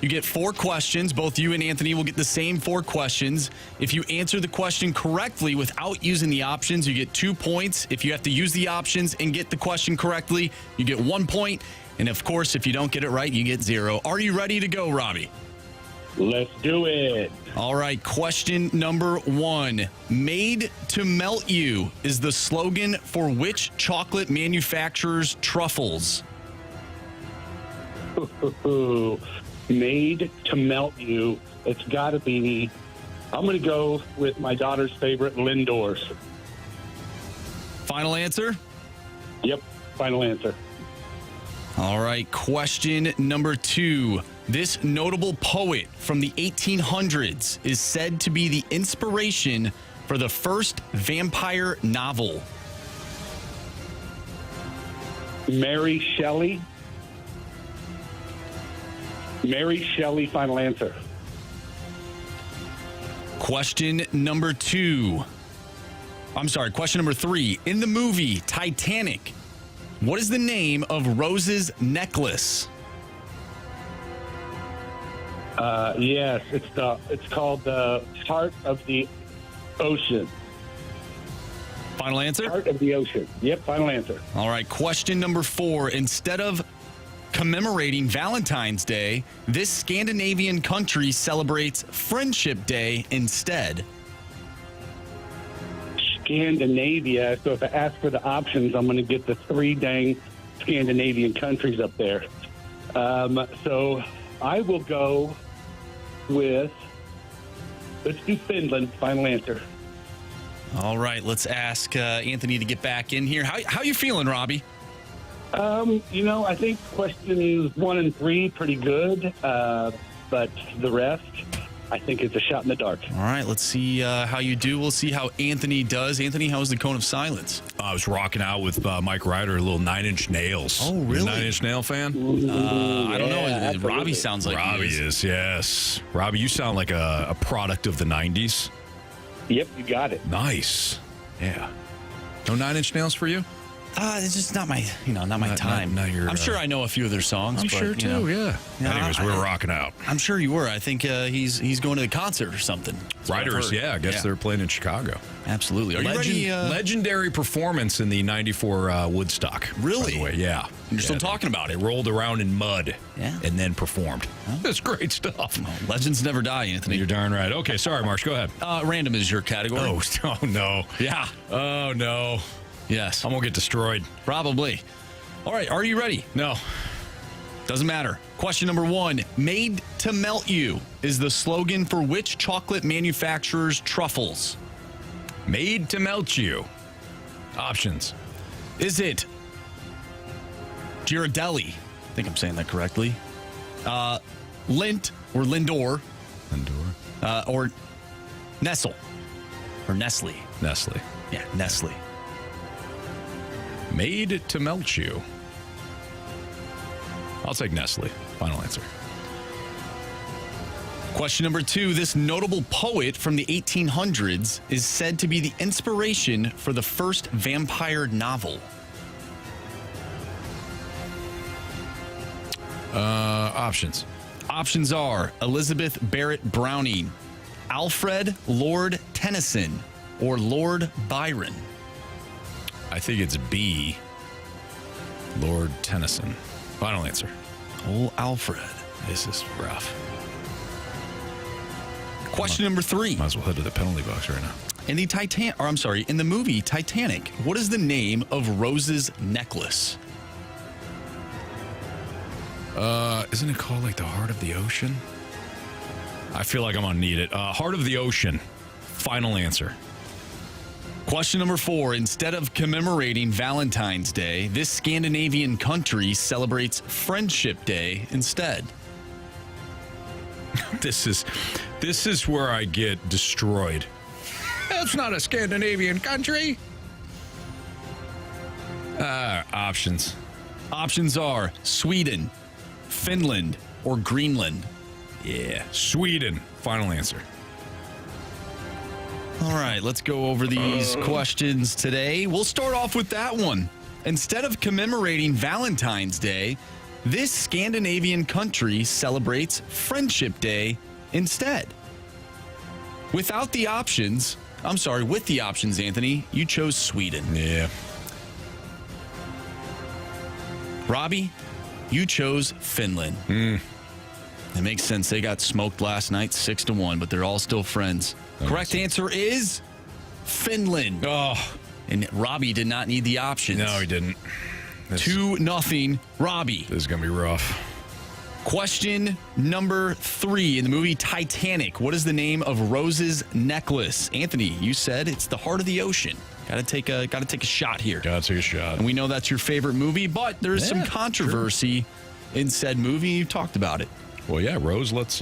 you get 4 questions. Both you and Anthony will get the same 4 questions. If you answer the question correctly without using the options, you get 2 points. If you have to use the options and get the question correctly, you get 1 point. And, of course, if you don't get it right, you get 0. Are you ready to go, Robbie? Let's do it. All right, question number 1. Made to melt you is the slogan for which chocolate manufacturer's truffles? Made to melt you. It's got to be, I'm going to go with my daughter's favorite, Lindor's. Final answer? Yep, final answer. All right, question number 2. This notable poet from the 1800s is said to be the inspiration for the first vampire novel. Mary Shelley. Mary Shelley, final answer. Question number 3. In the movie Titanic, what is the name of Rose's necklace? Yes, it's called the Heart of the Ocean. Final answer? Heart of the Ocean. Yep, final answer. All right, question number 4. Instead of commemorating Valentine's Day, this Scandinavian country celebrates Friendship Day instead. Scandinavia. So if I ask for the options, I'm going to get the 3 dang Scandinavian countries up there. So I will go with, let's do Finland. Final answer. All right, let's ask Anthony to get back in here. How you feeling, Robbie? I think questions 1 and 3 pretty good, but the rest, I think it's a shot in the dark. All right, let's see how you do. We'll see how Anthony does. Anthony, how was the Cone of Silence? I was rocking out with Mike Ryder, a little 9 Inch Nails. Oh, really? You a 9 Inch Nail fan? I don't know. Absolutely. Robbie sounds like Robbie he is, yes. Robbie, you sound like a product of the 90s. Yep, you got it. Nice. Yeah. No 9 Inch Nails for you? It's just not my time. Not your, I'm sure I know a few of their songs. I'm but, sure too. Yeah. Anyways, we were rocking out. I'm sure you were. I think he's going to the concert or something. Riders, yeah. I guess they're playing in Chicago. Absolutely. Are you ready? Legendary performance in the '94 Woodstock. Really? By the way, yeah. You're still talking about it. They rolled around in mud. Yeah. And then performed. That's great stuff. Well, legends never die, Anthony. You're darn right. Okay, sorry, Marsh. Go ahead. Random is your category. Oh no. Yeah. Oh no. Yes. I'm going to get destroyed. Probably. All right. Are you ready? No. Doesn't matter. Question number 1. Made to melt you is the slogan for which chocolate manufacturer's truffles? Made to melt you. Options. Is it Ghirardelli? I think I'm saying that correctly. Lindt or Lindor. Or Nestle. Or Nestle. Nestle. Yeah, Nestle. Made to melt you. I'll take Nestle. Final answer. Question number 2. This notable poet from the 1800s is said to be the inspiration for the first vampire novel. Options. Options are Elizabeth Barrett Browning, Alfred Lord Tennyson, or Lord Byron. I think it's B. Lord Tennyson. Final answer. Oh, Alfred. This is rough. Question number 3. Might as well head to the penalty box right now. In the movie Titanic, what is the name of Rose's necklace? Isn't it called like the Heart of the Ocean? I feel like I'm gonna need it. Heart of the Ocean. Final answer. Question number 4. Instead of commemorating Valentine's Day, this Scandinavian country celebrates Friendship Day instead. This is where I get destroyed. That's not a Scandinavian country. Options. Options are Sweden, Finland, or Greenland. Yeah, Sweden. Final answer. All right, let's go over these questions today. We'll start off with that one. Instead of commemorating Valentine's Day, this Scandinavian country celebrates Friendship Day instead. With the options, Anthony, you chose Sweden. Yeah. Robbie, you chose Finland. It makes sense. They got smoked last night, 6-1, but they're all still friends. Correct answer is Finland. Oh. And Robbie did not need the options. No, he didn't. 2-0, Robbie. This is going to be rough. Question number 3. In the movie Titanic, what is the name of Rose's necklace? Anthony, you said it's the Heart of the Ocean. Got to take a shot here. Got to take a shot. And we know that's your favorite movie, but there is some controversy in said movie. You talked about it. Well, yeah, Rose, let's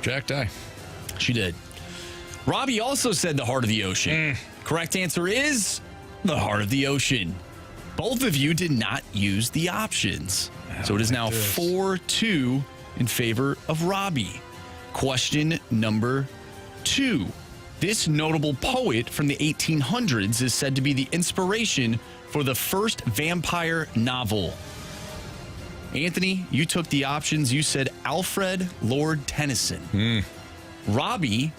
Jack die. She did. Robbie also said the Heart of the Ocean. Correct answer is the Heart of the Ocean. Both of you did not use the options. So it is now 4-2 in favor of Robbie. Question number 2. This notable poet from the 1800s is said to be the inspiration for the first vampire novel. Anthony, you took the options. You said Alfred Lord Tennyson. Robbie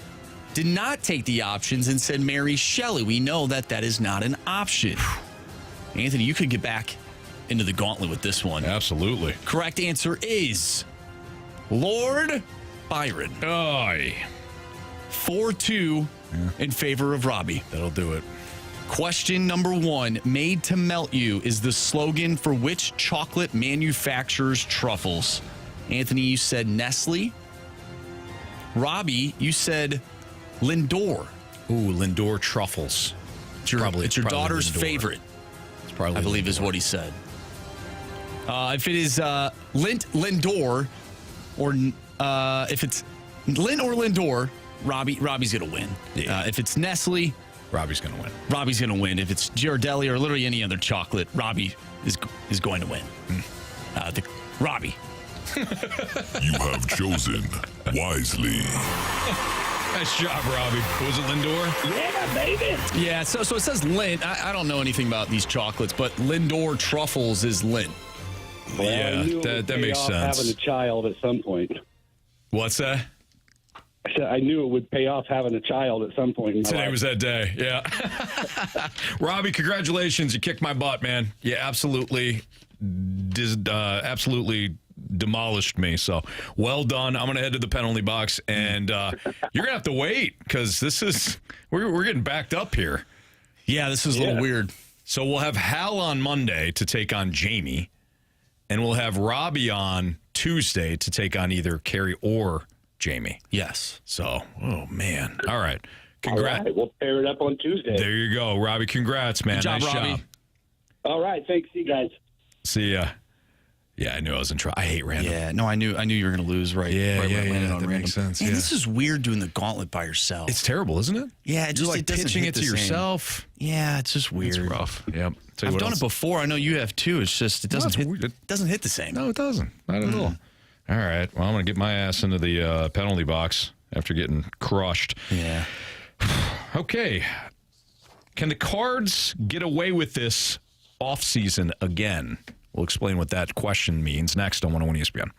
did not take the options and said Mary Shelley. We know that is not an option. Anthony, you could get back into the gauntlet with this one. Absolutely. Correct answer is Lord Byron. Aye. 4-2 in favor of Robbie. That'll do it. Question number 1. Made to melt you is the slogan for which chocolate manufactures truffles? Anthony, you said Nestle. Robbie, you said Lindor. Ooh, Lindor truffles. It's your daughter's Lindor. favorite. It's probably I believe Lindor. is what he said. If it is Lindor, or if it's Lint or Lindor, Robbie's going to win. Yeah. If it's Nestle, Robbie's going to win. Robbie's going to win. If it's Ghirardelli or literally any other chocolate, Robbie is going to win. Robbie. You have chosen wisely. Nice job, Robbie. Was it Lindor? Yeah, baby. Yeah, so it says Lint. I don't know anything about these chocolates, but Lindor truffles is Lint. Well, Yeah, I knew it would that pay makes off sense. Having a child at some point. What's that? I said I knew it would pay off having a child at some point in my Today life. was that day. Yeah. Robbie, congratulations. You kicked my butt, man. You absolutely demolished me. So well done. I'm going to head to the penalty box, and you're going to have to wait because we're getting backed up here. Yeah, this is a little weird. So we'll have Hal on Monday to take on Jamie, and we'll have Robbie on Tuesday to take on either Carey or Jamie. Yes. So, oh, man. All right. All right, we'll pair it up on Tuesday. There you go, Robbie. Congrats, man. Good job, nice Robbie. job. All right, thanks. See you guys. See ya. Yeah, I knew I was in trouble. I hate random. Yeah, no, I knew you were going to lose, right? Yeah, right, yeah, when I landed yeah, on that random. makes sense, Man, yeah. this is weird doing the gauntlet by yourself. It's terrible, isn't it? Yeah, it You're like it doesn't pitching hit it to the same. yourself. Yeah, it's just weird. It's rough. Yep. I've done it before. I know you have too. It's just it doesn't hit the same. No, it doesn't. Not at all. All right. Well, I'm going to get my ass into the penalty box after getting crushed. Yeah. Okay. Can the Cards get away with this offseason again? We'll explain what that question means next on 101 ESPN.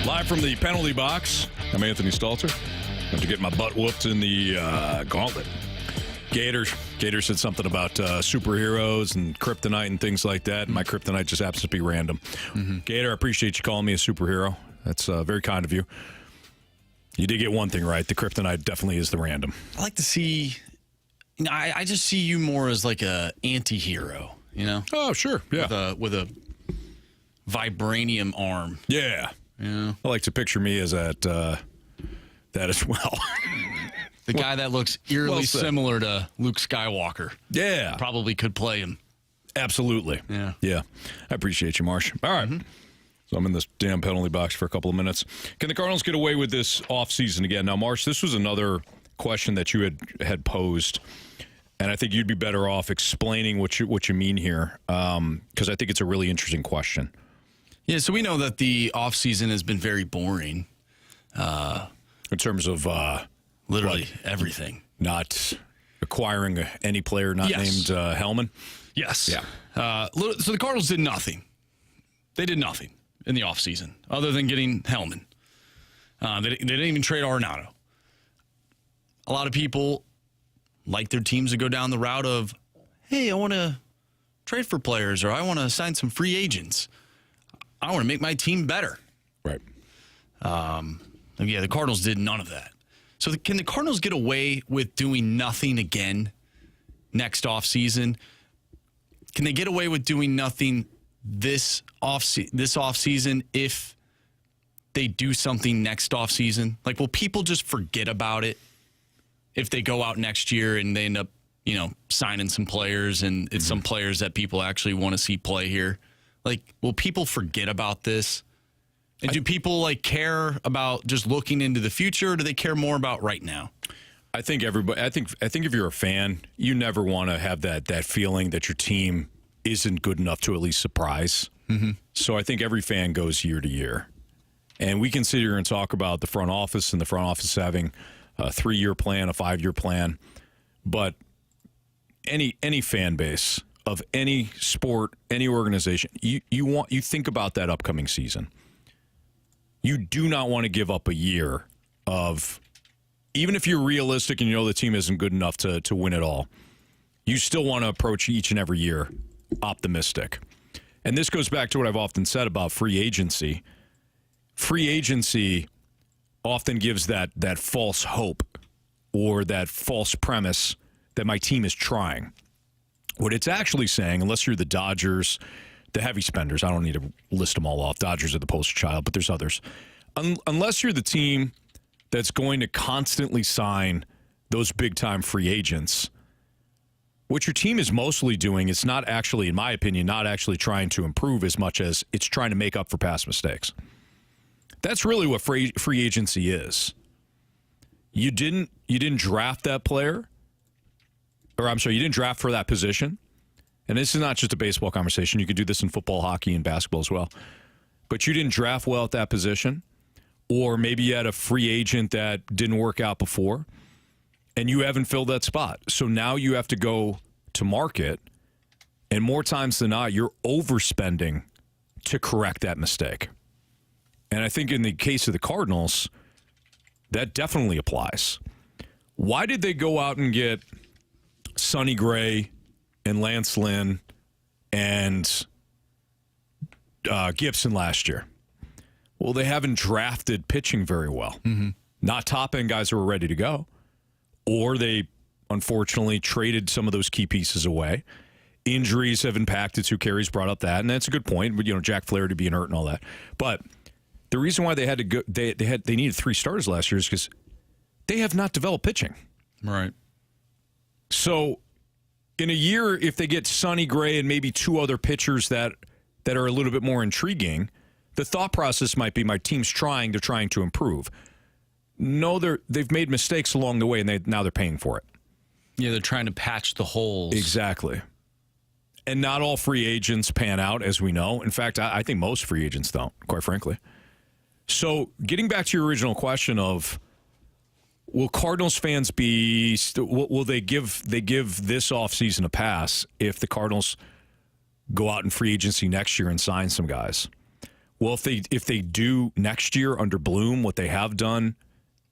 Live from the penalty box, I'm Anthony Stalter. Have to get my butt whooped in the Gauntlet. Gator said something about superheroes and kryptonite and things like that. And my kryptonite just happens to be random. Mm-hmm. Gator, I appreciate you calling me a superhero. That's very kind of you. You did get one thing right. The kryptonite definitely is the random. I like to see, I just see you more as like a anti-hero, Oh, sure. Yeah. With a vibranium arm. Yeah. Yeah. I like to picture me as that as well. The guy that looks eerily similar to Luke Skywalker. Yeah. Probably could play him. Absolutely. Yeah. Yeah. I appreciate you, Marsh. All right. Mm-hmm. So I'm in this damn penalty box for a couple of minutes. Can the Cardinals get away with this offseason again? Now, Marsh, this was another question that you had posed, and I think you'd be better off explaining what you mean here, because I think it's a really interesting question. Yeah, so we know that the offseason has been very boring. In terms of literally everything. Not acquiring any player not named Hellman? Yes. Yeah. So the Cardinals did nothing. They did nothing in the offseason other than getting Hellman. They didn't even trade Arenado. A lot of people like their teams to go down the route of, hey, I want to trade for players, or I want to sign some free agents. I want to make my team better. Right. Yeah, the Cardinals did none of that. So can the Cardinals get away with doing nothing again next offseason? Can they get away with doing nothing this offseason if they do something next offseason? Like, will people just forget about it if they go out next year and they end up, signing some players and it's some players that people actually want to see play here? Like, will people forget about this? And do people care about just looking into the future, or do they care more about right now? I think everybody. I think if you're a fan, you never want to have that feeling that your team isn't good enough to at least surprise. Mm-hmm. So I think every fan goes year to year, and we can sit here and talk about the front office and the front office having a 3-year plan, a 5-year plan, but any fan base of any sport, any organization, you think about that upcoming season. You do not want to give up a year of, even if you're realistic and you know the team isn't good enough to win it all, you still want to approach each and every year optimistic. And this goes back to what I've often said about free agency. Free agency often gives that false hope or that false premise that my team is trying. What it's actually saying, unless you're the Dodgers, the heavy spenders, I don't need to list them all off. Dodgers are the poster child, but there's others. Unless you're the team that's going to constantly sign those big-time free agents, what your team is mostly doing is not actually, in my opinion, not actually trying to improve as much as it's trying to make up for past mistakes. That's really what free agency is. You didn't draft that player, or I'm sorry, you didn't draft for that position. And this is not just a baseball conversation. You could do this in football, hockey, and basketball as well. But you didn't draft well at that position, or maybe you had a free agent that didn't work out before, and you haven't filled that spot. So now you have to go to market, and more times than not, you're overspending to correct that mistake. And I think in the case of the Cardinals, that definitely applies. Why did they go out and get Sonny Gray and Lance Lynn and Gibson last year? Well, they haven't drafted pitching very well. Mm-hmm. Not top-end guys who are ready to go. Or they, unfortunately, traded some of those key pieces away. Injuries have impacted, so Carey's brought up that, and that's a good point. But, Jack Flaherty being hurt and all that. But the reason why they had to go, they needed 3 starters last year is because they have not developed pitching. Right. So in a year, if they get Sonny Gray and maybe 2 other pitchers that are a little bit more intriguing, the thought process might be my team's trying to improve. No, they've made mistakes along the way, and now they're paying for it. Yeah, they're trying to patch the holes. Exactly. And not all free agents pan out, as we know. In fact, I think most free agents don't, quite frankly. So getting back to your original question of, will Cardinals fans will they give this offseason a pass if the Cardinals go out in free agency next year and sign some guys? Well, if they do next year under Bloom what they have done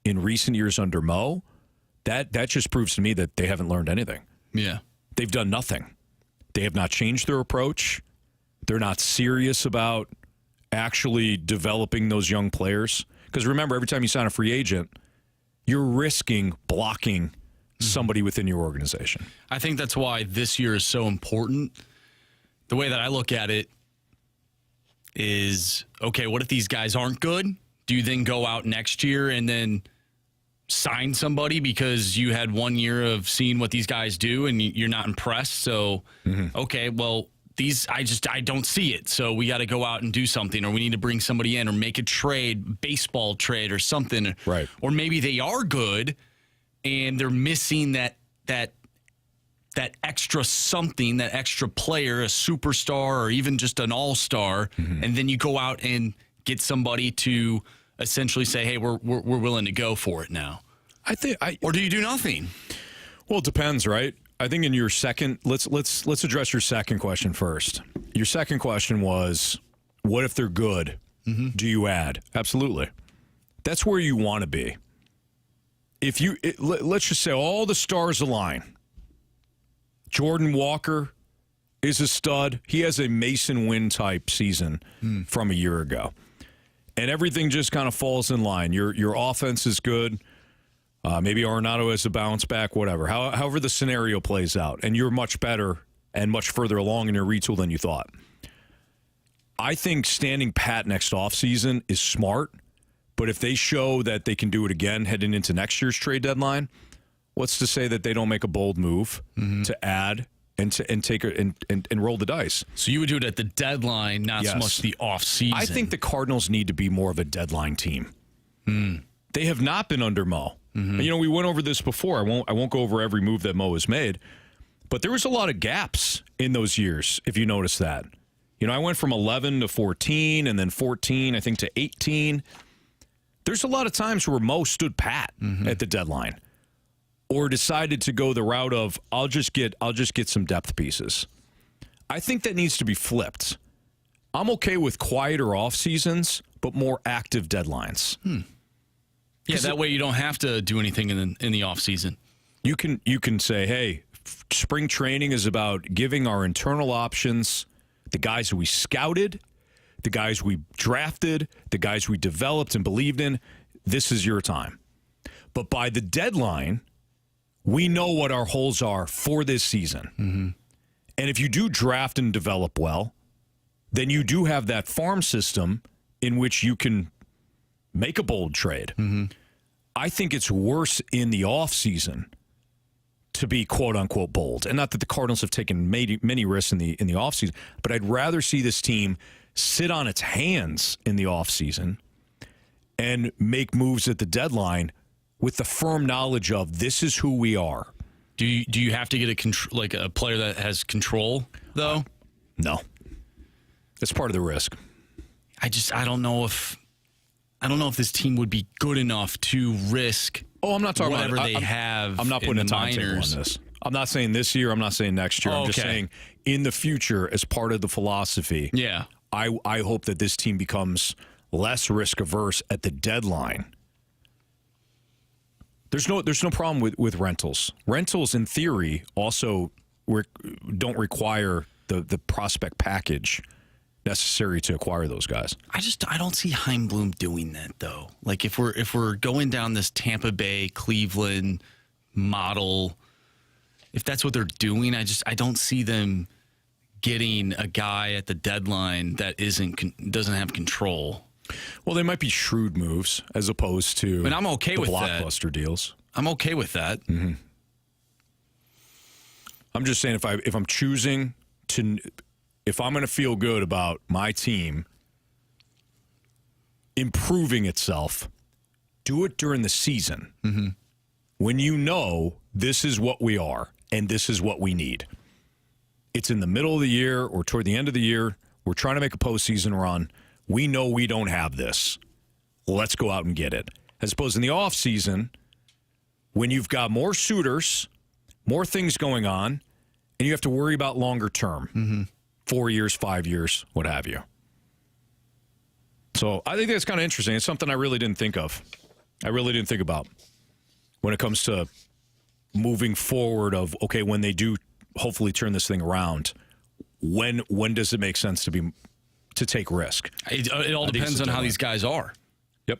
in recent years under Mo, that just proves to me that they haven't learned anything. Yeah. They've done nothing. They have not changed their approach. They're not serious about actually developing those young players. Because remember, every time you sign a free agent, you're risking blocking somebody within your organization. I think that's why this year is so important. The way that I look at it is, okay, what if these guys aren't good? Do you then go out next year and then sign somebody because you had 1 year of seeing what these guys do and you're not impressed? So, okay, well, I don't see it. So we got to go out and do something, or we need to bring somebody in or make a trade, baseball trade or something. Right. Or maybe they are good and they're missing that extra something, that extra player, a superstar or even just an all-star. And then you go out and get somebody to essentially say, hey, we're willing to go for it now. Or do you do nothing? Well, it depends, right? I think in your second, let's address your second question first. Your second question was, what if they're good? Do you add? Absolutely. That's where you want to be. Let's just say all the stars align. Jordan Walker is a stud. He has a Mason Wynn type season from a year ago. And everything just kind of falls in line. Your offense is good. Maybe Arenado has a bounce back, whatever. However the scenario plays out, and you're much better and much further along in your retool than you thought. I think standing pat next offseason is smart, but if they show that they can do it again heading into next year's trade deadline, what's to say that they don't make a bold move to add and take and roll the dice? So you would do it at the deadline, not so much the offseason. I think the Cardinals need to be more of a deadline team. They have not been under Mo. You know, we went over this before. I won't go over every move that Mo has made, but there was a lot of gaps in those years, if you notice that. You know, I went from 11 to 14 and then 14, I think, to 18. There's a lot of times where Mo stood pat at the deadline or decided to go the route of I'll just get some depth pieces. I think that needs to be flipped. I'm okay with quieter off seasons, but more active deadlines. Yeah, that way you don't have to do anything in the offseason. You can say, hey, spring training is about giving our internal options, the guys who we scouted, the guys we drafted, the guys we developed and believed in. This is your time. But by the deadline, we know what our holes are for this season. And if you do draft and develop well, then you do have that farm system in which you can make a bold trade. I think it's worse in the offseason to be quote-unquote bold. And not that the Cardinals have taken many risks in the offseason, but I'd rather see this team sit on its hands in the offseason and make moves at the deadline with the firm knowledge of this is who we are. Do you have to get a player that has control, though? No. It's part of the risk. I don't know if this team would be good enough to risk. Oh, I'm not talking whatever about they have. I'm not putting a timetable on this. I'm not saying this year. I'm not saying next year. I'm just saying in the future, as part of the philosophy. Yeah, I hope that this team becomes less risk averse at the deadline. There's no problem with rentals. Rentals, in theory, also don't require the prospect package necessary to acquire those guys. I don't see Heimblum doing that, though. Like if we're going down this Tampa Bay, Cleveland model, if that's what they're doing, I don't see them getting a guy at the deadline that doesn't have control. Well, they might be shrewd moves as opposed to I'm okay the with blockbuster deals. I'm okay with that. I'm just saying if I'm choosing to, if I'm going to feel good about my team improving itself, do it during the season when you know this is what we are and this is what we need. It's in the middle of the year or toward the end of the year. We're trying to make a postseason run. We know we don't have this. Let's go out and get it. As opposed in the offseason, when you've got more suitors, more things going on, and you have to worry about longer term, 4 years, 5 years, what have you. So I think that's kind of interesting. It's something I really didn't think of. I really didn't think about when it comes to moving forward of, okay, when they do hopefully turn this thing around, when does it make sense to take risk? It all depends on how these guys are. Yep.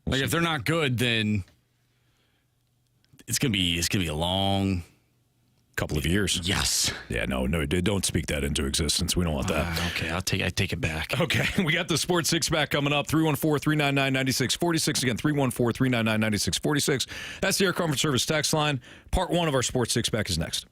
Like if they're not good, then it's gonna be a long couple of years. Yes. Yeah. No. Don't speak that into existence. We don't want that. Okay. I take it back. Okay. We got the Sports Six Pack coming up. 314-399-9646. Again, 314-399-9646. That's the Air Comfort Service text line. Part one of our Sports Six Pack is next.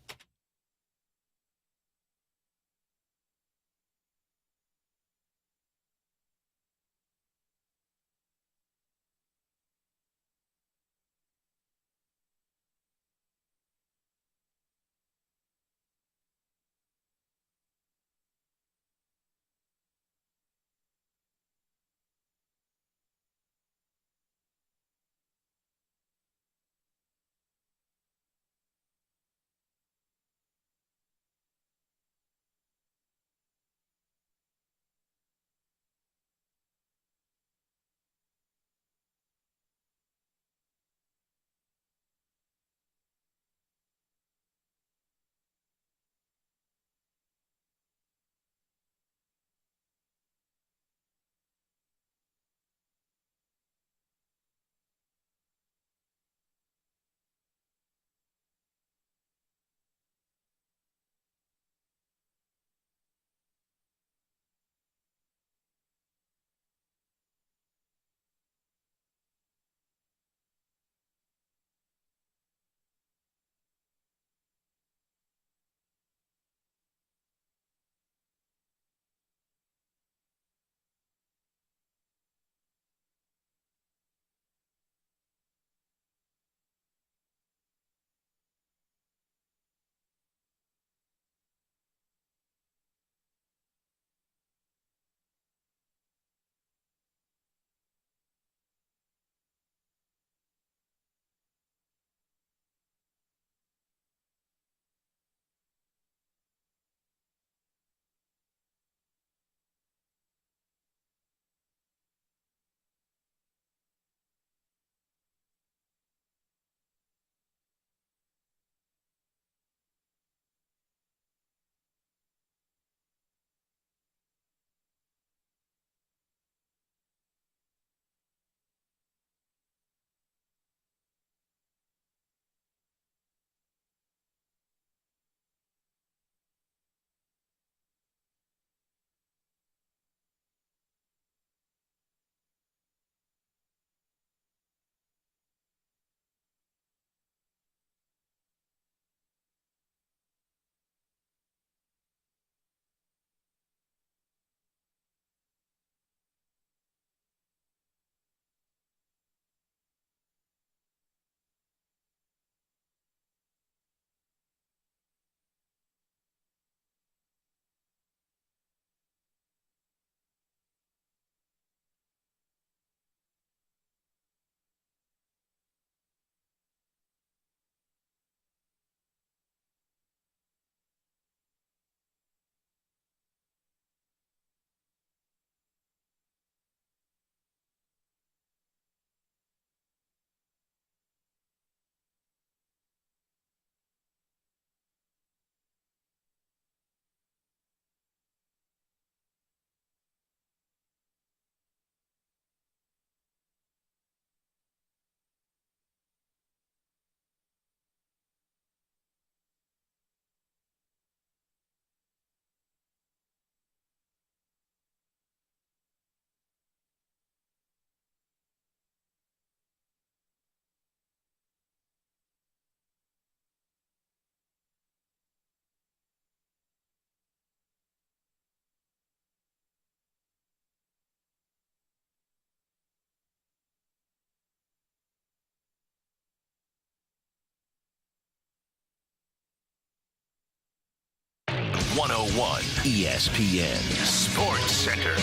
101 ESPN Sports Center.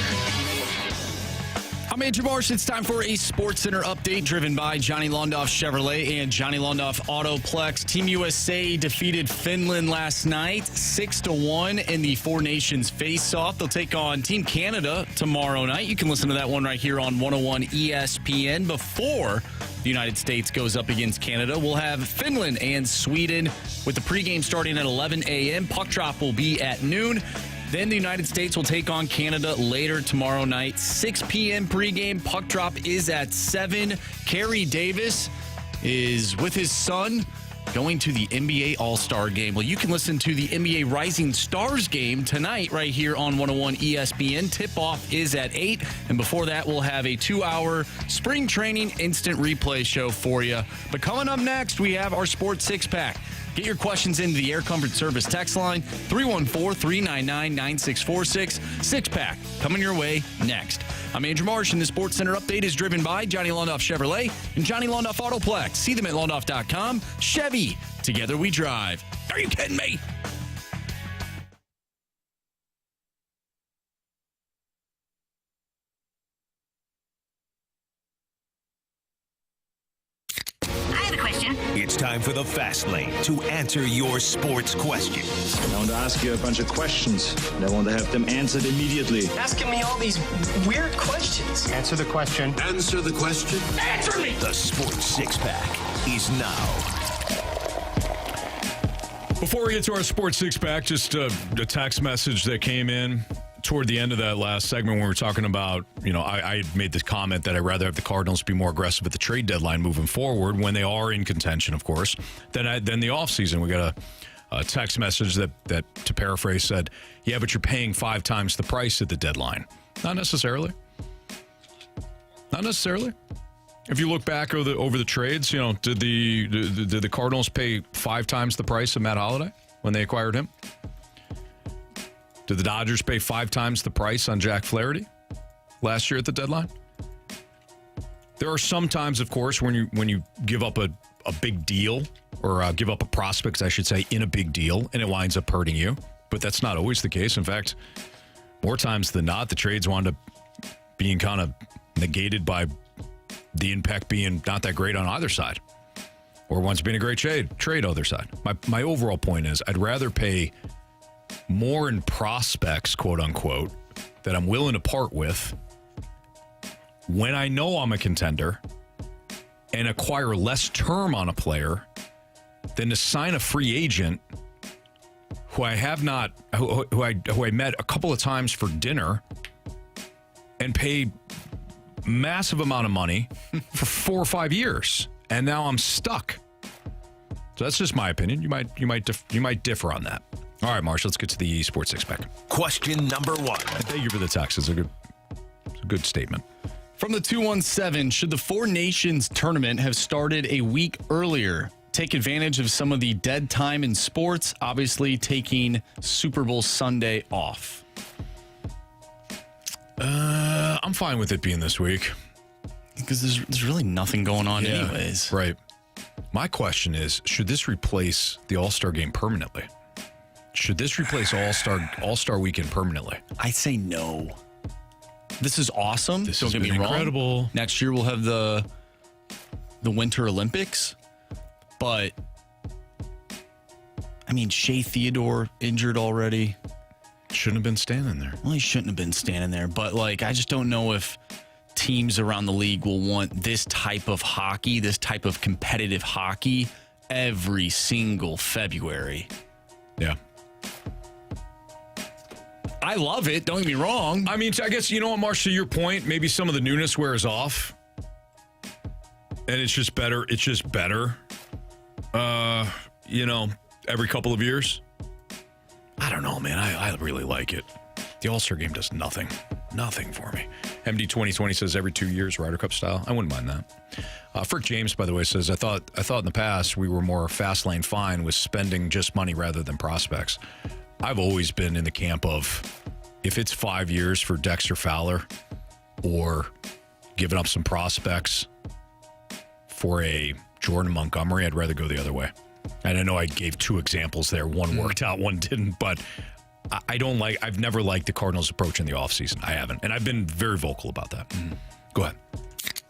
I'm Andrew Marsh. It's time for a Sports Center update driven by Johnny Londoff Chevrolet and Johnny Londoff Autoplex. Team USA defeated Finland last night 6-1 in the Four Nations face-off. They'll take on Team Canada tomorrow night. You can listen to that one right here on 101 ESPN. Before the United States goes up against Canada, we'll have Finland and Sweden with the pregame starting at 11 a.m. Puck drop will be at noon. Then the United States will take on Canada later tomorrow night. 6 p.m. pregame. Puck drop is at 7. Carey Davis is with his son going to the NBA All-Star Game. Well, you can listen to the NBA Rising Stars game tonight right here on 101 ESPN. Tip-off is at 8. And before that, we'll have a 2-hour spring training instant replay show for you. But coming up next, we have our Sports Six-Pack. Get your questions into the Air Comfort Service text line, 314-399-9646. Six-pack coming your way next. I'm Andrew Marsh, and the Sports Center update is driven by Johnny Londoff Chevrolet and Johnny Londoff Autoplex. See them at londoff.com. Chevy, together we drive. Are you kidding me? It's time for the Fast Lane to answer your sports questions. I want to ask you a bunch of questions, and I want to have them answered immediately. Asking me all these weird questions. Answer the question. Answer the question. Answer me! The Sports Six-Pack is now. Before we get to our Sports Six-Pack, just a text message that came in toward the end of that last segment when we were talking about, I made this comment that I'd rather have the Cardinals be more aggressive at the trade deadline moving forward when they are in contention, of course, than the offseason. We got a text message that, to paraphrase, said, yeah, but you're paying 5 times the price at the deadline. Not necessarily. Not necessarily. If you look back over the trades, did the Cardinals pay 5 times the price of Matt Holliday when they acquired him? Did the Dodgers pay 5 times the price on Jack Flaherty last year at the deadline? There are some times, of course, when you give up a big deal or give up a prospect, I should say, in a big deal, and it winds up hurting you. But that's not always the case. In fact, more times than not, the trades wound up being kind of negated by the impact being not that great on either side, or once being a great trade other side. My overall point is I'd rather pay more in prospects, quote unquote, that I'm willing to part with when I know I'm a contender and acquire less term on a player than to sign a free agent who I have not, who I met a couple of times for dinner and paid massive amount of money for 4 or 5 years, and now I'm stuck. So that's just my opinion. You might differ on that. All right, Marsh, let's get to the Sports Six-Pack. Question number 1. Thank you for the text. It's a good statement. From the 217, should the Four Nations tournament have started a week earlier? Take advantage of some of the dead time in sports, obviously taking Super Bowl Sunday off. I'm fine with it being this week. Because there's really nothing going on anyways. Right. My question is, should this replace the All-Star game permanently? Should this replace All-Star weekend permanently? I say no. This is awesome. This Don't has get me been wrong. incredible. Next year we'll have the Winter Olympics. But, I mean, Shea Theodore injured already. Shouldn't have been standing there. Well, he shouldn't have been standing there. But, I just don't know if teams around the league will want this type of hockey, this type of competitive hockey every single February. Yeah. I love it. Don't get me wrong. I mean, I guess, you know what, Marsh, to your point, maybe some of the newness wears off. And it's just better. It's just better. Every couple of years. I don't know, man. I really like it. The All-Star game does nothing. Nothing for me. MD 2020 says every 2 years, Ryder Cup style. I wouldn't mind that. Frick James, by the way, says, I thought in the past we were more fast lane fine with spending just money rather than prospects. I've always been in the camp of if it's 5 years for Dexter Fowler or giving up some prospects for a Jordan Montgomery, I'd rather go the other way. And I know I gave 2 examples there. One worked out, one didn't. But I've never liked the Cardinals' approach in the offseason. I haven't. And I've been very vocal about that. Go ahead.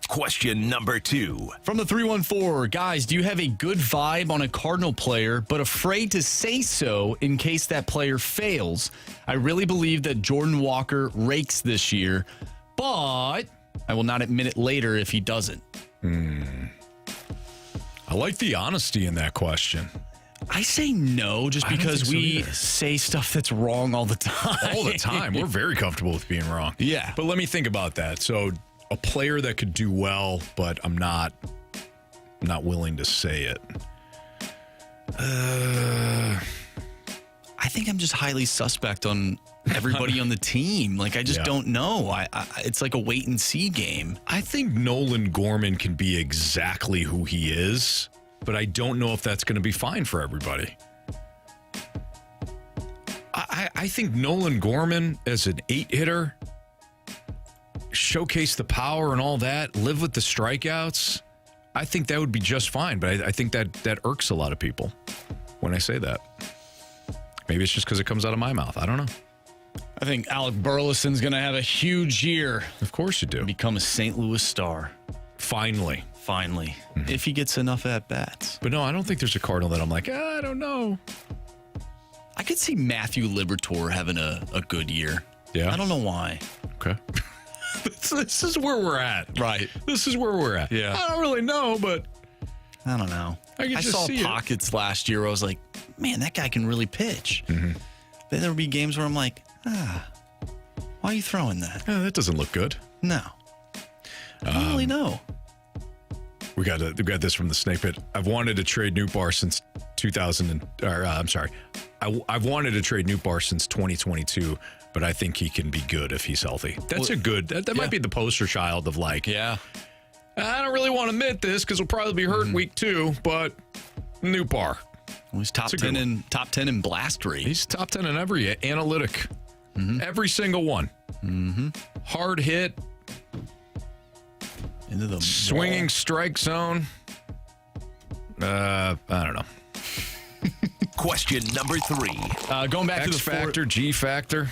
Question number 2. From the 314, guys, do you have a good vibe on a Cardinal player, but afraid to say so in case that player fails? I really believe that Jordan Walker rakes this year, but I will not admit it later if he doesn't. I like the honesty in that question. I say no just because we say stuff that's wrong all the time. All the time. We're very comfortable with being wrong. Yeah. But let me think about that. So a player that could do well, but I'm not willing to say it. I think I'm just highly suspect on everybody on the team. Like, I just don't know. It's like a wait and see game. I think Nolan Gorman can be exactly who he is, but I don't know if that's going to be fine for everybody. I think Nolan Gorman as an 8-hitter, showcase the power and all that, live with the strikeouts, I think that would be just fine. But I think that irks a lot of people when I say that. Maybe it's just because it comes out of my mouth. I don't know. I think Alec Burleson's going to have a huge year. Of course you do. Become a St. Louis Star. Finally. If he gets enough at-bats. But no, I don't think there's a Cardinal that I'm like, I don't know. I could see Matthew Liberatore having a good year. Yeah. I don't know why. Okay. This is where we're at. Right. This is where we're at. Yeah. I don't really know, but I don't know. I saw pockets last year where I was like, man, that guy can really pitch. Then there would be games where I'm like, why are you throwing that? Yeah, that doesn't look good. No. I don't really know. We got this from the Snake Pit. I've wanted to trade Nootbaar since 2000. I've wanted to trade Nootbaar since 2022, but I think he can be good if he's healthy. That's that might be the poster child of like, I don't really want to admit this because we'll probably be hurt in week 2, but Nootbaar. Well, he's top 10 in blast rate. He's top 10 in every analytic. Every single one. Hard hit. Into the swinging ball. Strike zone. I don't know. Question number 3. Going back to the X-Factor, G-Factor,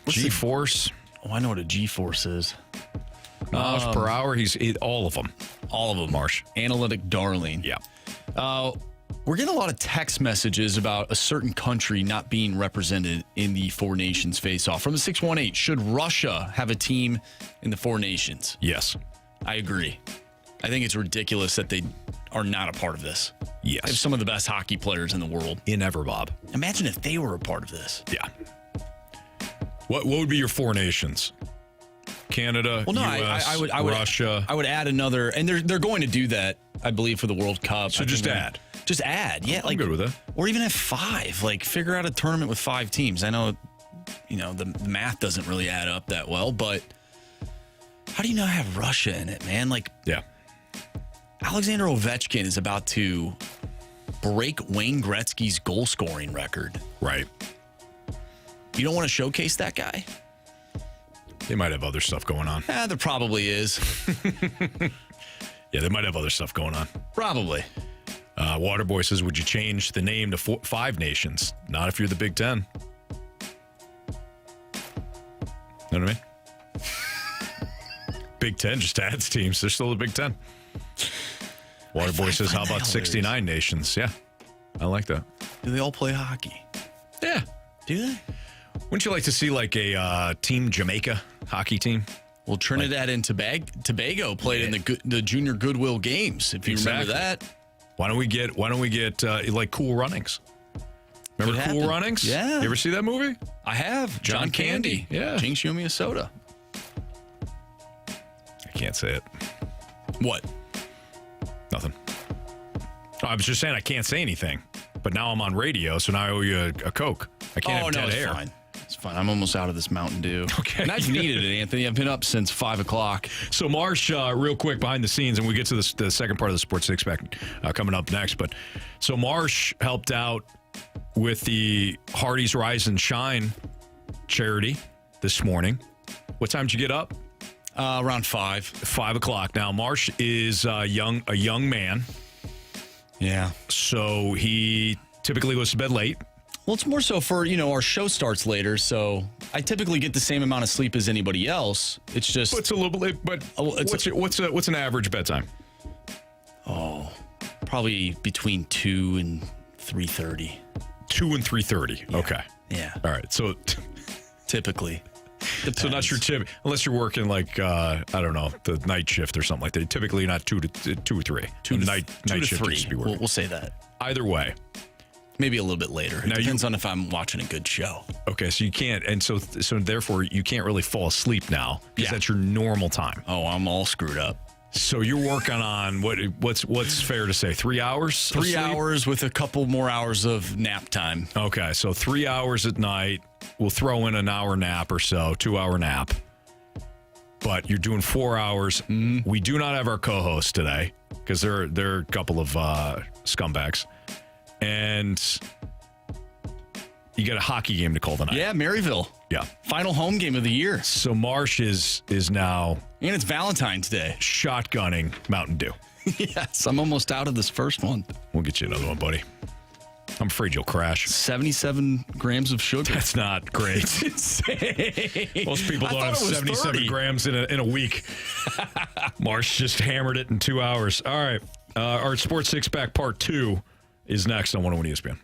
G-Force. I know what a G-Force is. Miles per hour. He's all of them. All of them. Marsh. Analytic darling. Yeah. We're getting a lot of text messages about a certain country not being represented in the Four Nations face-off. From the 618, should Russia have a team in the Four Nations? Yes. I agree. I think it's ridiculous that they are not a part of this. Yes. They have some of the best hockey players in the world. In ever, Bob. Imagine if they were a part of this. Yeah. What would be your Four Nations? Canada, US, I would, Russia. I would add another, and they're going to do that, I believe, for the World Cup. So just add. Just add, yeah. I'm good with that. Or even have 5. Like, figure out a tournament with 5 teams. I know, the math doesn't really add up that well, but how do you not have Russia in it, man? Like, yeah. Alexander Ovechkin is about to break Wayne Gretzky's goal scoring record. Right. You don't want to showcase that guy? They might have other stuff going on. There probably is. Yeah, they might have other stuff going on. Probably. Waterboy says, would you change the name to 5 Nations? Not if you're the Big Ten. Know what I mean? Big Ten just adds teams. They're still the Big Ten. Waterboy says, how about 69 nations? Yeah, I like that. Do they all play hockey? Yeah. Do they? Wouldn't you like to see like a Team Jamaica hockey team? Well, Trinidad and Tobago played in the Junior Goodwill Games, if you remember that. Why don't we get like Cool Runnings? Remember Cool Runnings? Yeah. You ever see that movie? I have. John Candy. Yeah. Jinx, show me a soda. I can't say it. What? Nothing. I was just saying I can't say anything, but now I'm on radio, so now I owe you a Coke. I can't have dead air. Fine. It's fine. I'm almost out of this Mountain Dew. Okay. And I've needed it, Anthony. I've been up since 5 o'clock. So, Marsh, real quick behind the scenes, and we get to the second part of the Sports Six-Pack coming up next. But so Marsh helped out with the Hardy's Rise and Shine charity this morning. What time did you get up? Around 5. 5 o'clock. Now, Marsh is a young man. Yeah. So he typically goes to bed late. Well, it's more so for, our show starts later, so I typically get the same amount of sleep as anybody else. It's just... It's a little bit, but what's an average bedtime? Oh, probably between 2 and 3:30. 2 and 3:30. Yeah. Okay. Yeah. All right. So typically. Depends. So not your tip, unless you're working like I don't know, the night shift or something like that. Typically not 2 or 3. Night shift 3. used to be working. We'll say that. Either way, maybe a little bit later. It depends on if I'm watching a good show. Okay, so you can't, and so therefore you can't really fall asleep now because that's your normal time. Oh, I'm all screwed up. So you're working on what's fair to say? 3 hours? 3 hours with a couple more hours of nap time. Okay, so 3 hours at night. We'll throw in an hour nap or so, 2 hour nap. But you're doing 4 hours. We do not have our co-host today because they're a couple of scumbags, and you got a hockey game to call tonight. Yeah, Maryville. Yeah, final home game of the year. So Marsh is now, and it's Valentine's Day, shotgunning Mountain Dew. Yes, I'm almost out of this first one. We'll get you another one, buddy. I'm afraid you'll crash. 77 grams of sugar. That's not great. It's insane. Most people don't have 77 30. grams in a week. Marsh just hammered it in 2 hours. All right. Our Sports Six Pack Part 2 is next on 101 ESPN.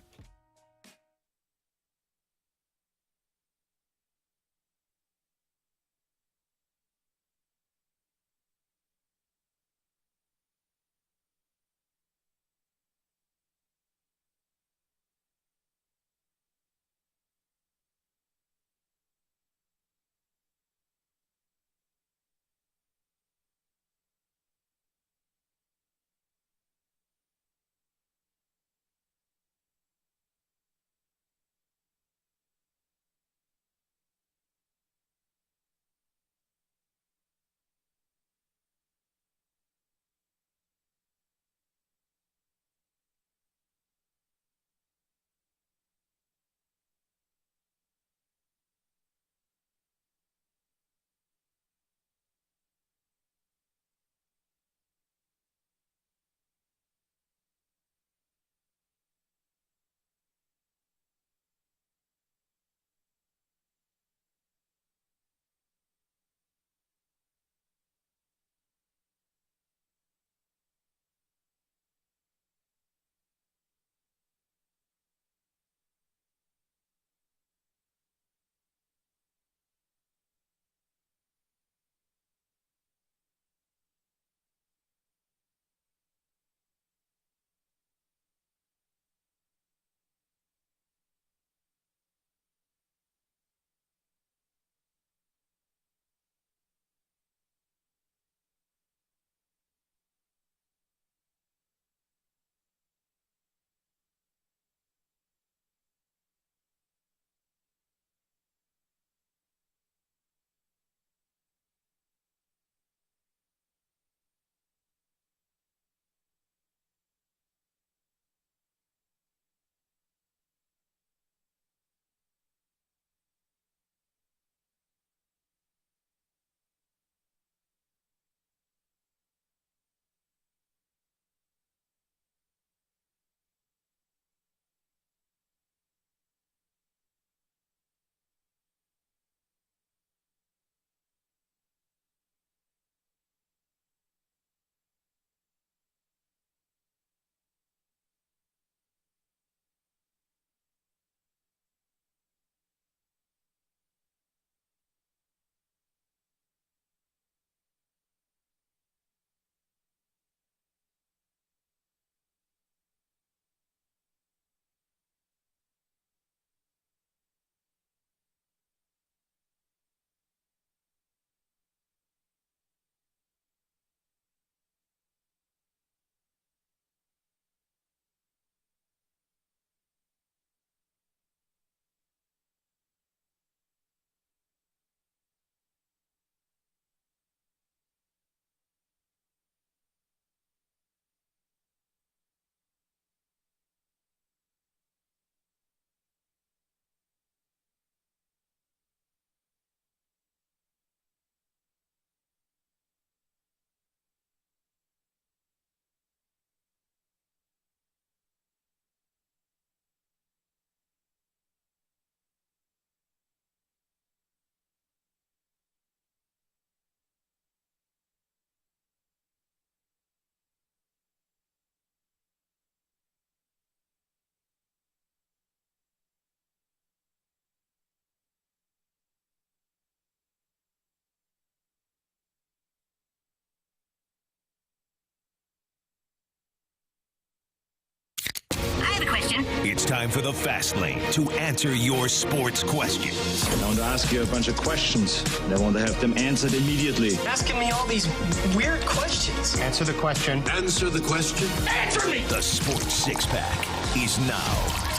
It's time for the Fast Lane to answer your sports questions. I want to ask you a bunch of questions, and I want to have them answered immediately. Asking me all these weird questions. Answer the question. Answer the question. Answer me! The Sports Six Pack is now.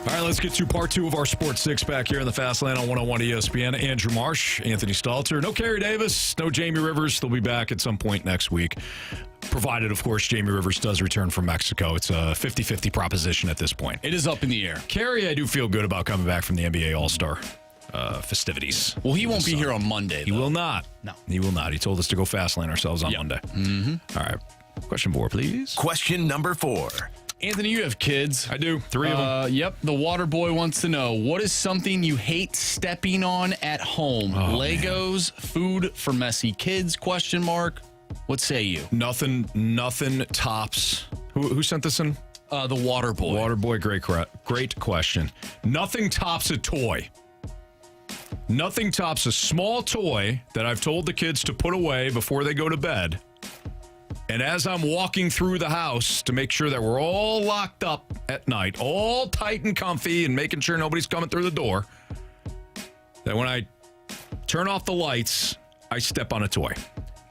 All right, let's get to part 2 of our Sports Six-Pack here in the Fast Lane on 101 ESPN. Andrew Marsh, Anthony Stalter. No Carey Davis, no Jamie Rivers. They'll be back at some point next week, provided, of course, Jamie Rivers does return from Mexico. It's a 50-50 proposition at this point. It is up in the air. Carey, I do feel good about coming back from the NBA All-Star festivities. Well, he won't be here on Monday, though. He will not. No. He will not. He told us to go Fast Lane ourselves on Monday. Mm-hmm. All right. Question 4, please. Question number 4. Anthony, you have kids. I do. 3 of them. Yep. The water boy wants to know, what is something you hate stepping on at home? Legos, food for messy kids, question mark. What say you? Nothing tops. Who sent this in? The water boy. Water boy, great question. Nothing tops a toy. Nothing tops a small toy that I've told the kids to put away before they go to bed. And as I'm walking through the house to make sure that we're all locked up at night, all tight and comfy and making sure nobody's coming through the door, that when I turn off the lights, I step on a toy.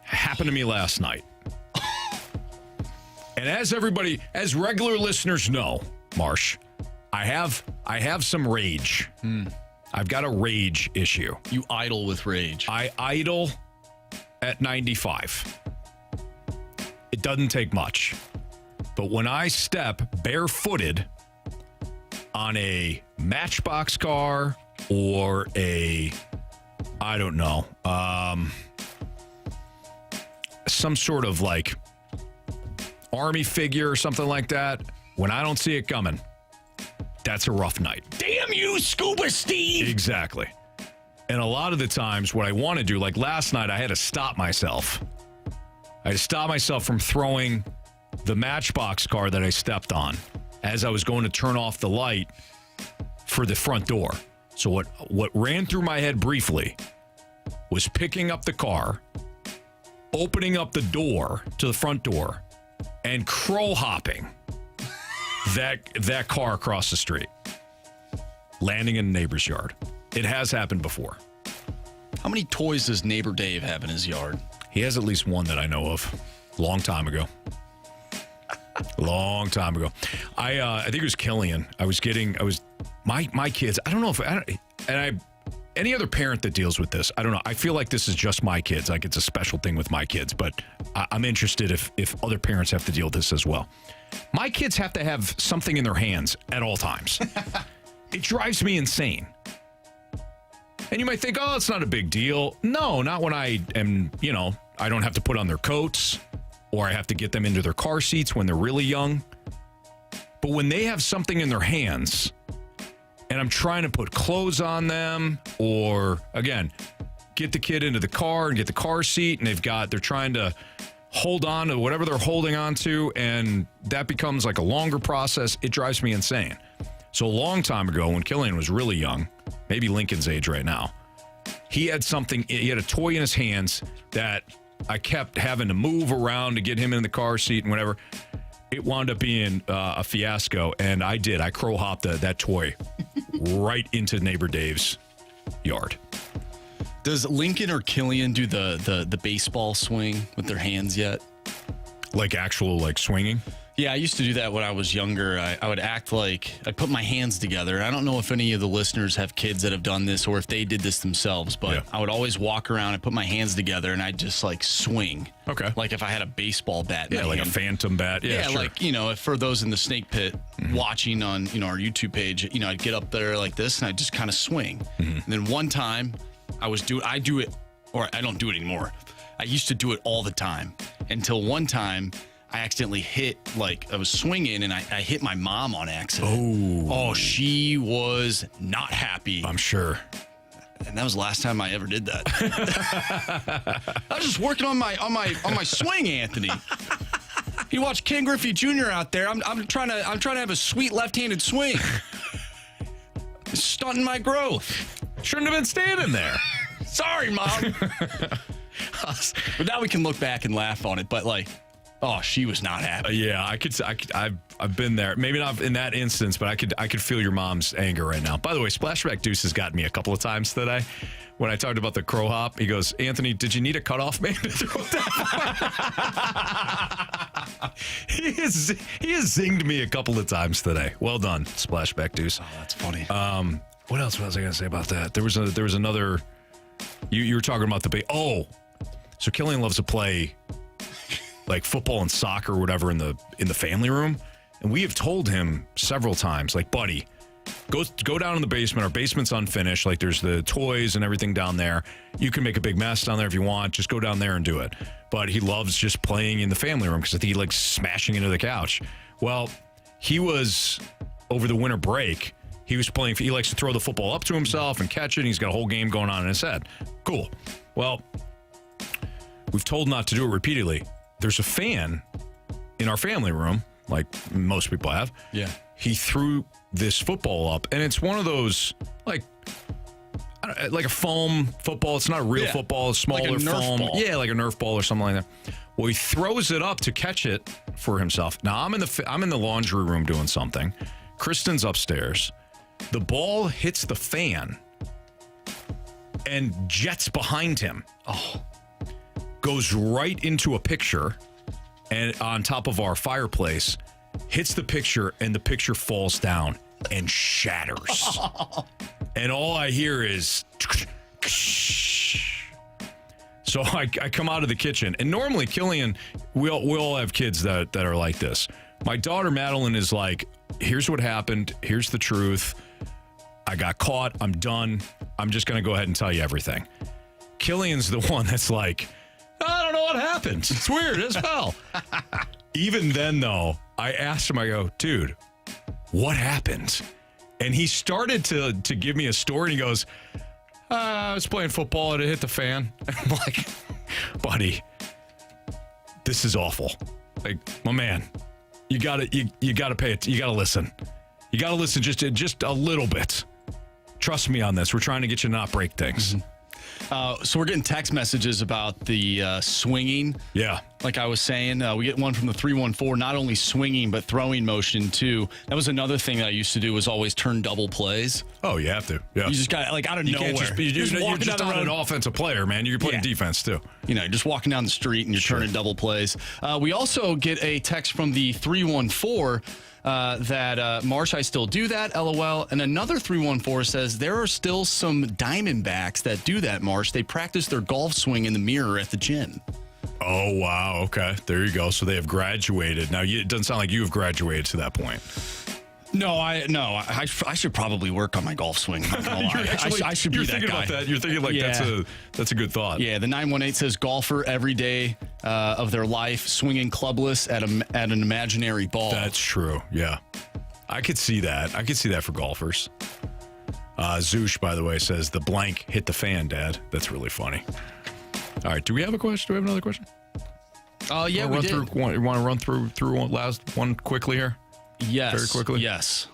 Happened to me last night. And as regular listeners know, Marsh, I have some rage. I've got a rage issue. You idle with rage. I idle at 95. It doesn't take much. But when I step barefooted on a Matchbox car or some sort of like army figure or something like that, when I don't see it coming, that's a rough night. Damn you, Scuba Steve! Exactly. And a lot of the times what I want to do, like last night, I had to stop myself. I had to stop myself from throwing the Matchbox car that I stepped on as I was going to turn off the light for the front door. So what ran through my head briefly was picking up the car, opening up the door to the front door, and crow hopping that car across the street, landing in a neighbor's yard. It has happened before. How many toys does neighbor Dave have in his yard? He has at least one that I know of. Long time ago. Long time ago. I think it was Killian. My kids. I don't know if any other parent that deals with this. I don't know. I feel like this is just my kids. Like it's a special thing with my kids. But I'm interested if other parents have to deal with this as well. My kids have to have something in their hands at all times. It drives me insane. And you might think, oh, it's not a big deal. No, not when I am, I don't have to put on their coats or I have to get them into their car seats when they're really young. But when they have something in their hands and I'm trying to put clothes on them or, again, get the kid into the car and get the car seat and they're trying to hold on to whatever they're holding on to and that becomes like a longer process, it drives me insane. So a long time ago when Killian was really young, maybe Lincoln's age right now, he had a toy in his hands that I kept having to move around to get him in the car seat and whatever. It wound up being a fiasco, and I crow hopped that toy right into neighbor Dave's yard. Does Lincoln or Killian do the baseball swing with their hands yet? Like actual swinging? Yeah, I used to do that when I was younger. I would act like I put my hands together. I don't know if any of the listeners have kids that have done this or if they did this themselves, but I would always walk around and put my hands together and I'd just swing. Okay. Like if I had a baseball bat. Yeah, like a phantom bat. Yeah, sure. Like, if for those in the snake pit watching on, our YouTube page, I'd get up there like this and I'd just kind of swing. Mm-hmm. And then one time I do it, or I don't do it anymore. I used to do it all the time until one time I accidentally I was swinging and I hit my mom on accident. Oh, she was not happy. I'm sure. And that was the last time I ever did that. I was just working on my swing, Anthony. You watch Ken Griffey Jr. out there. I'm trying to have a sweet left-handed swing. It's stunting my growth. Shouldn't have been standing there. Sorry, Mom. But now we can look back and laugh on it. But Oh, she was not happy. Yeah, I've been there. Maybe not in that instance, but I could feel your mom's anger right now. By the way, Splashback Deuce has gotten me a couple of times today. When I talked about the crow hop, he goes, Anthony, did you need a cutoff man to throw that? He has zinged me a couple of times today. Well done, Splashback Deuce. Oh, that's funny. What else was I going to say about that? There was another. You were talking about so Killian loves to play like football and soccer or whatever in the family room, and we have told him several times, like, buddy, go down in the basement. Our basement's unfinished. Like, there's the toys and everything down there. You can make a big mess down there if you want. Just go down there and do it. But he loves just playing in the family room because I think he likes smashing into the couch. Well, he was over the winter break. He was playing. He likes to throw the football up to himself and catch it. And he's got a whole game going on in his head. Cool. Well, we've told not to do it repeatedly. There's a fan in our family room, like most people have. Yeah. He threw this football up, and it's one of those like a foam football. It's not a real football. It's smaller, like a Nerf foam. ball. Yeah, like a Nerf ball or something like that. Well, he throws it up to catch it for himself. Now I'm in the laundry room doing something. Kristen's upstairs. The ball hits the fan and jets behind him. Oh. Goes right into a picture and on top of our fireplace, hits the picture, and the picture falls down and shatters. And all I hear is so I come out of the kitchen, and normally Killian, we all have kids that are like this. My daughter Madeline is like, here's what happened, here's the truth. I got caught, I'm done. I'm just gonna go ahead and tell you everything. Killian's the one that's like, I don't know what happened. It's weird as hell. Even then, though, I asked him, I go, dude, what happened? And he started to give me a story, and he goes, I was playing football and it hit the fan. I'm like, buddy, this is awful. Like, my man, you gotta pay it. You gotta listen. You gotta listen just a little bit. Trust me on this. We're trying to get you to not break things. Mm-hmm. So we're getting text messages about the swinging. Yeah. Like I was saying, we get one from the 314, not only swinging, but throwing motion too. That was another thing that I used to do, was always turn double plays. Oh, you have to. Yeah. You just got like out of nowhere. Can't just be, you're just not an offensive player, man. You're playing defense too. You know, you're just walking down the street and you're turning double plays. We also get a text from the 314 that Marsh, I still do that, LOL. And another 314 says there are still some Diamondbacks that do that, Marsh. They practice their golf swing in the mirror at the gym. Oh, wow. Okay. There you go. So they have graduated. Now, it doesn't sound like you have graduated to that point. No, I should probably work on my golf swing. I'm not gonna lie. I should be that guy. About that. You're thinking like that's a good thought. Yeah, the 918 says golfer every day of their life swinging clubless at an imaginary ball. That's true. Yeah, I could see that. I could see that for golfers. Zoosh, by the way, says the blank hit the fan, Dad. That's really funny. All right, do we have a question? Do we have another question? Yeah, we did. You want to run through one last one quickly here? Yes. Very quickly? Yes.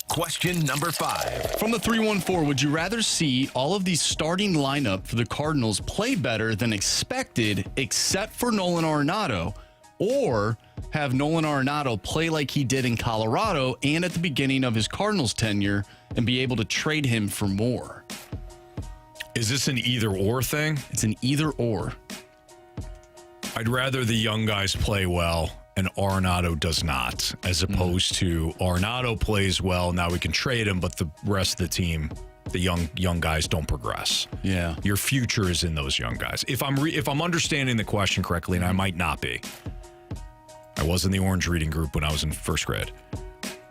Question number 5. From the 314, would you rather see all of the starting lineup for the Cardinals play better than expected, except for Nolan Arenado, or have Nolan Arenado play like he did in Colorado and at the beginning of his Cardinals tenure and be able to trade him for more? Is this an either-or thing? It's an either-or. I'd rather the young guys play well and Arenado does not, as opposed to Arenado plays well, now we can trade him, but the rest of the team, the young guys don't progress. Yeah. Your future is in those young guys. If I'm understanding the question correctly, and I might not be. I was in the Orange Reading Group when I was in first grade.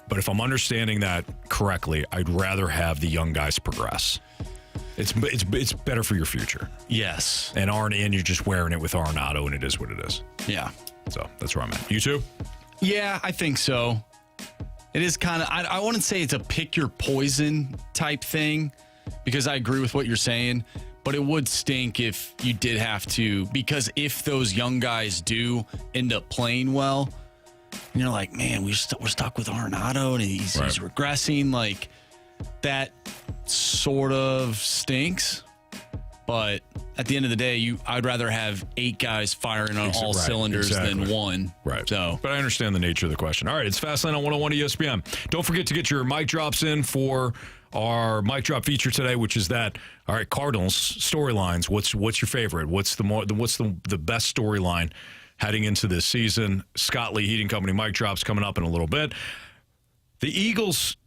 But if I'm understanding that correctly, I'd rather have the young guys progress. It's better for your future. Yes. And you're just wearing it with Arenado, and it is what it is. Yeah. So that's where I'm at. You too? Yeah, I think so. It is kind of, I wouldn't say it's a pick your poison type thing, because I agree with what you're saying, but it would stink if you did have to, because if those young guys do end up playing well, and you're like, man, we're stuck with Arenado and he's regressing, like that sort of stinks. But at the end of the day, I'd rather have 8 guys firing on all cylinders than one. Right. So, but I understand the nature of the question. All right, it's Fastlane on 101 ESPN. Don't forget to get your mic drops in for our mic drop feature today, which is that. All right, Cardinals storylines. What's your favorite? What's the best storyline heading into this season? Scott Lee Heating Company mic drops coming up in a little bit. The Eagles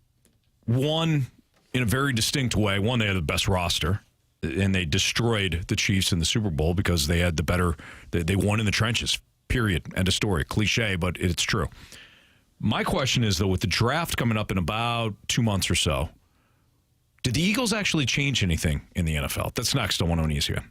won in a very distinct way. One, they had the best roster, and they destroyed the Chiefs in the Super Bowl because they had the better. They won in the trenches. Period. End of story. Cliche, but it's true. My question is, though, with the draft coming up in about 2 months or so, did the Eagles actually change anything in the NFL? That's next on 101 ESPN.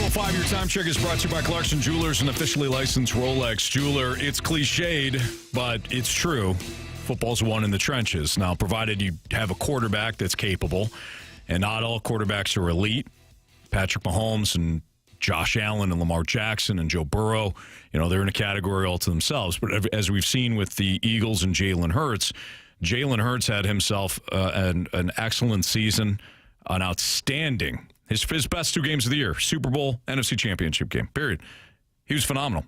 5-year time check is brought to you by Clarkson Jewelers, an officially licensed Rolex jeweler. It's cliched, but it's true. Football's won in the trenches. Now, provided you have a quarterback that's capable, and not all quarterbacks are elite. Patrick Mahomes and Josh Allen and Lamar Jackson and Joe Burrow, they're in a category all to themselves. But as we've seen with the Eagles and Jalen Hurts had himself an excellent season, an outstanding, his best 2 games of the year, Super Bowl, NFC Championship game, period. He was phenomenal.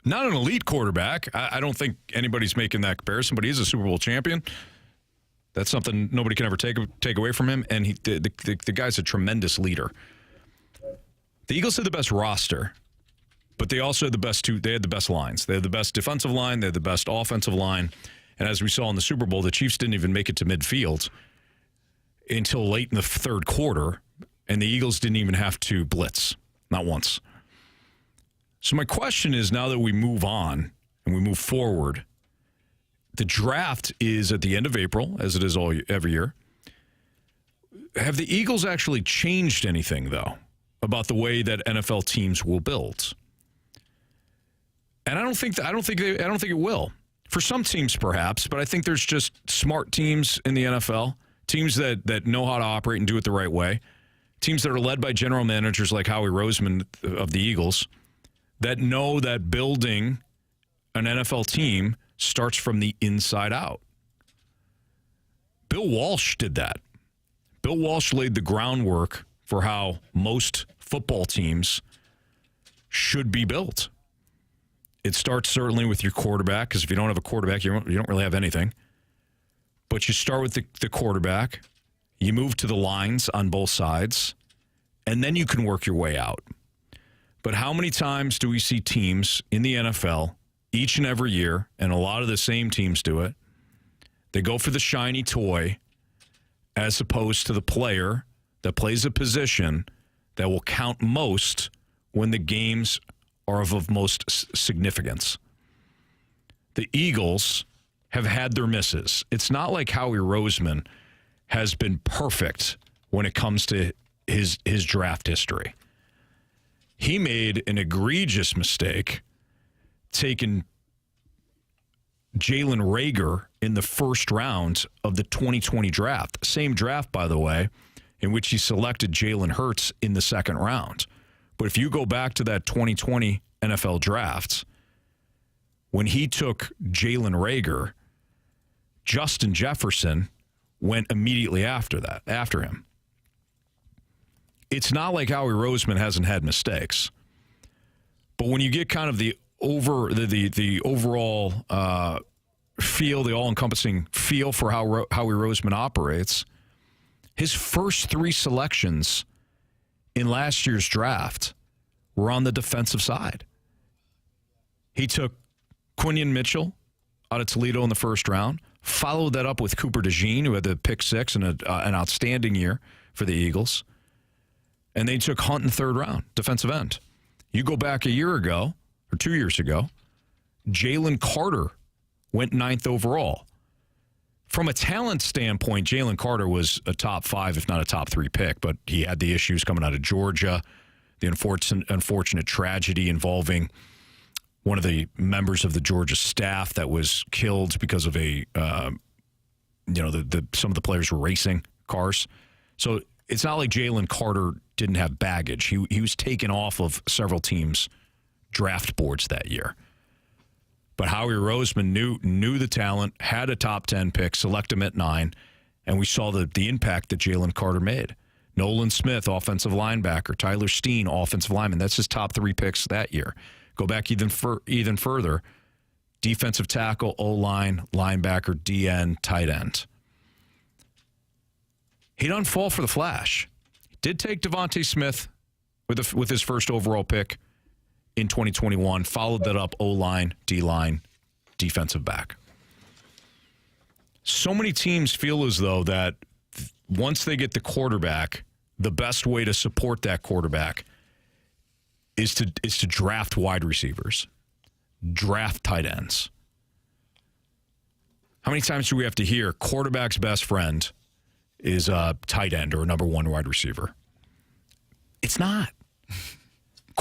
Not an elite quarterback. I don't think anybody's making that comparison, but he's a Super Bowl champion. That's something nobody can ever take away from him, and the guy's a tremendous leader. The Eagles had the best roster, but they also had the best they had the best lines. They had the best defensive line, they had the best offensive line, and as we saw in the Super Bowl, the Chiefs didn't even make it to midfield until late in the third quarter, and the Eagles didn't even have to blitz, not once. So my question is, now that we move on and we move forward, the draft is at the end of April, as it is every year. Have the Eagles actually changed anything, though, about the way that NFL teams will build? And I don't think it will. For some teams, perhaps, but I think there's just smart teams in the NFL, teams that know how to operate and do it the right way, teams that are led by general managers like Howie Roseman of the Eagles, that know that building an NFL team starts from the inside out. Bill Walsh did that. Bill Walsh laid the groundwork for how most football teams should be built. It starts certainly with your quarterback, because if you don't have a quarterback, you don't really have anything. But you start with the quarterback, you move to the lines on both sides, and then you can work your way out. But how many times do we see teams in the NFL each and every year, and a lot of the same teams do it, they go for the shiny toy as opposed to the player that plays a position that will count most when the games are of most significance. The Eagles have had their misses. It's not like Howie Roseman has been perfect when it comes to his draft history. He made an egregious mistake taking Jalen Reagor in the first round of the 2020 draft. Same draft, by the way, in which he selected Jalen Hurts in the second round. But if you go back to that 2020 NFL draft, when he took Jalen Reagor, Justin Jefferson went immediately after him. It's not like Howie Roseman hasn't had mistakes. But when you get kind of the overall feel, the all-encompassing feel for how Howie Roseman operates, his first 3 selections in last year's draft were on the defensive side. He took Quinion Mitchell out of Toledo in the first round, followed that up with Cooper DeJean, who had the pick 6 and an outstanding year for the Eagles. And they took Hunt in the third round, defensive end. You go back a year ago, or 2 years ago, Jalen Carter went 9th overall. From a talent standpoint, Jalen Carter was a top 5, if not a top 3 pick, but he had the issues coming out of Georgia, the unfortunate tragedy involving one of the members of the Georgia staff that was killed because of some of the players were racing cars. So it's not like Jalen Carter didn't have baggage. He was taken off of several teams' draft boards that year. But Howie Roseman knew the talent, had a top 10 pick, select him at 9, and we saw the impact that Jalen Carter made. Nolan Smith, offensive linebacker. Tyler Steen, offensive lineman. That's his top 3 picks that year. Go back even further. Defensive tackle, O-line, linebacker, DN, tight end. He doesn't fall for the flash. He did take Devontae Smith with his first overall pick in 2021, followed that up O-line, D-line, defensive back. So many teams feel as though that once they get the quarterback, the best way to support that quarterback is to draft wide receivers, draft tight ends. How many times do we have to hear quarterback's best friend is a tight end or a number 1 wide receiver? It's not.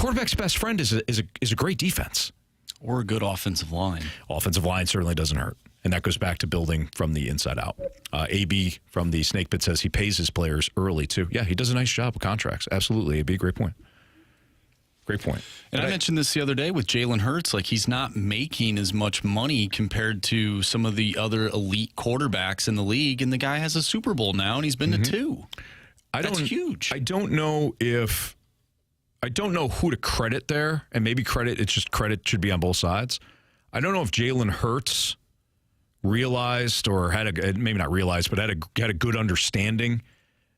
quarterback's best friend is a great defense. Or a good offensive line. Offensive line certainly doesn't hurt. And that goes back to building from the inside out. AB from the Snake Pit says he pays his players early, too. Yeah, he does a nice job with contracts. Absolutely. AB, great point. Great point. And I mentioned this the other day with Jalen Hurts. Like, he's not making as much money compared to some of the other elite quarterbacks in the league. And the guy has a Super Bowl now, and he's been to 2. That's huge. I don't know who to credit there. And maybe credit should be on both sides. I don't know if Jalen Hurts realized or maybe not realized, but had a good understanding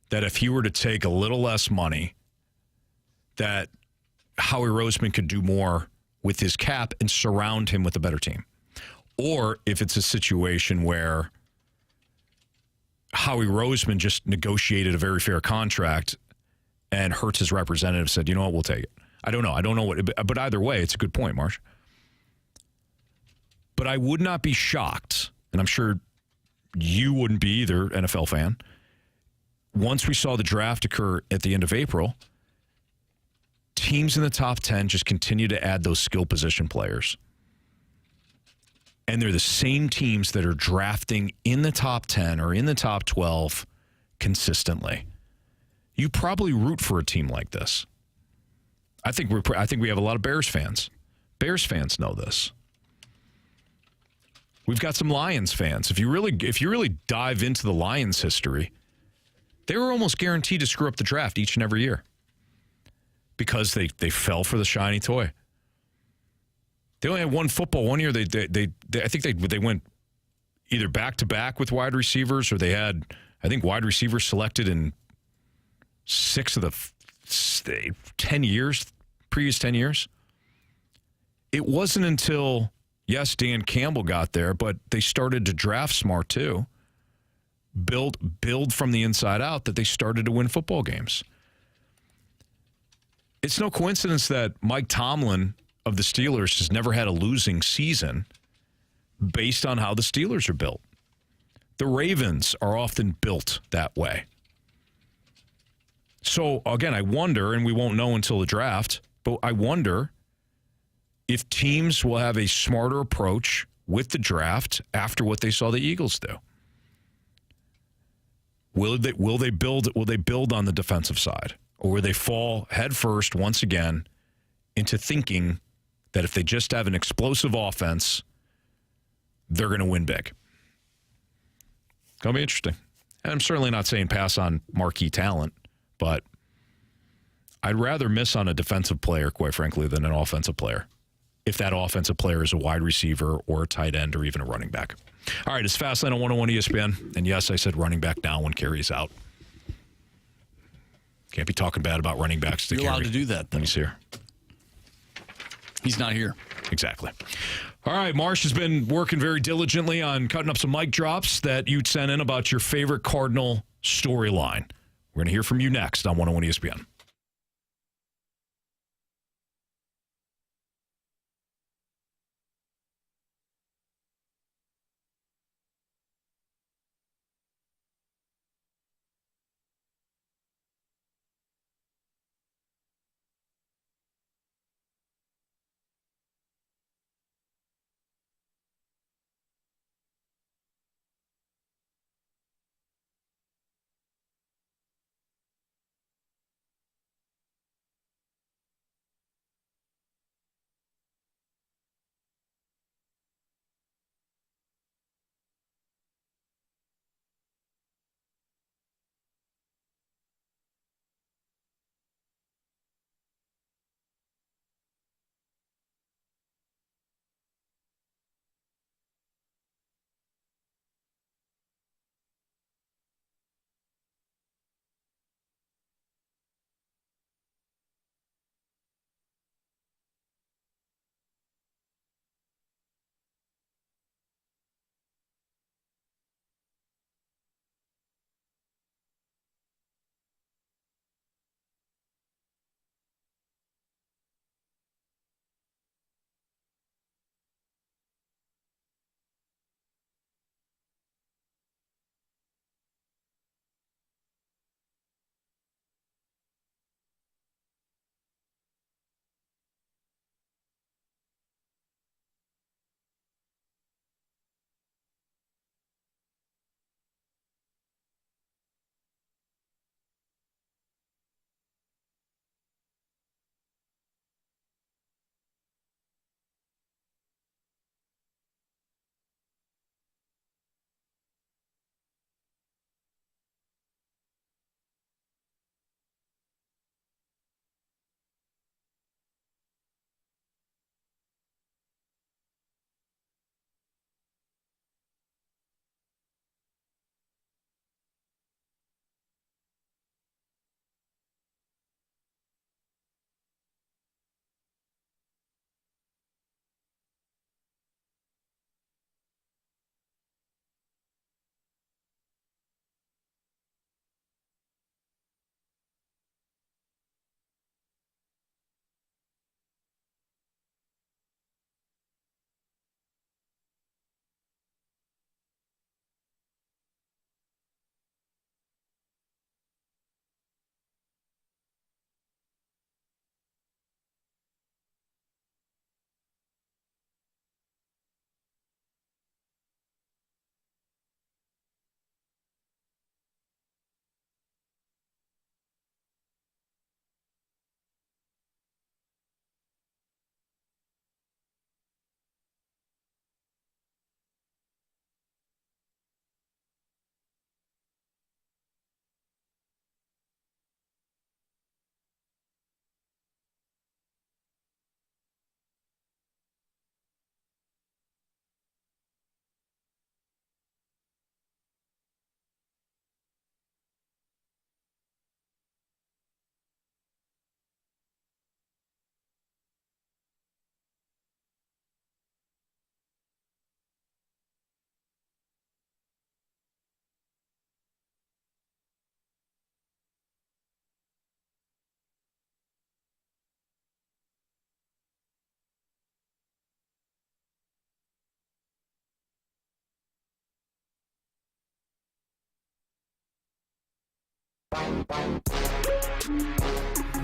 that if he were to take a little less money, that Howie Roseman could do more with his cap and surround him with a better team. Or if it's a situation where Howie Roseman just negotiated a very fair contract and Hurts' representative said, you know what, we'll take it. I don't know. I don't know but either way, it's a good point, Marsh. But I would not be shocked, and I'm sure you wouldn't be either, NFL fan, once we saw the draft occur at the end of April, teams in the top 10 just continue to add those skill position players. And they're the same teams that are drafting in the top 10 or in the top 12 consistently. You probably root for a team like this. I think we have a lot of Bears fans. Bears fans know this. We've got some Lions fans. If you really dive into the Lions history, they were almost guaranteed to screw up the draft each and every year because they fell for the shiny toy. They only had one football one year. I think they went either back to back with wide receivers, or they had, I think, wide receivers selected in 6 of the 10 years, previous 10 years. It wasn't until, yes, Dan Campbell got there, but they started to draft smart too. Build from the inside out, that they started to win football games. It's no coincidence that Mike Tomlin of the Steelers has never had a losing season based on how the Steelers are built. The Ravens are often built that way. So, again, I wonder, and we won't know until the draft, but I wonder if teams will have a smarter approach with the draft after what they saw the Eagles do. Will they build on the defensive side? Or will they fall headfirst once again into thinking that if they just have an explosive offense, they're going to win big? Going to be interesting. And I'm certainly not saying pass on marquee talent, but I'd rather miss on a defensive player, quite frankly, than an offensive player, if that offensive player is a wide receiver or a tight end or even a running back. All right, it's Fastlane on 101 ESPN. And yes, I said running back now when Carey's out. Can't be talking bad about running backs to Carey. You're allowed to do that, though. When he's here. He's not here. Exactly. All right, Marsh has been working very diligently on cutting up some mic drops that you'd sent in about your favorite Cardinal storyline. We're going to hear from you next on 101 ESPN.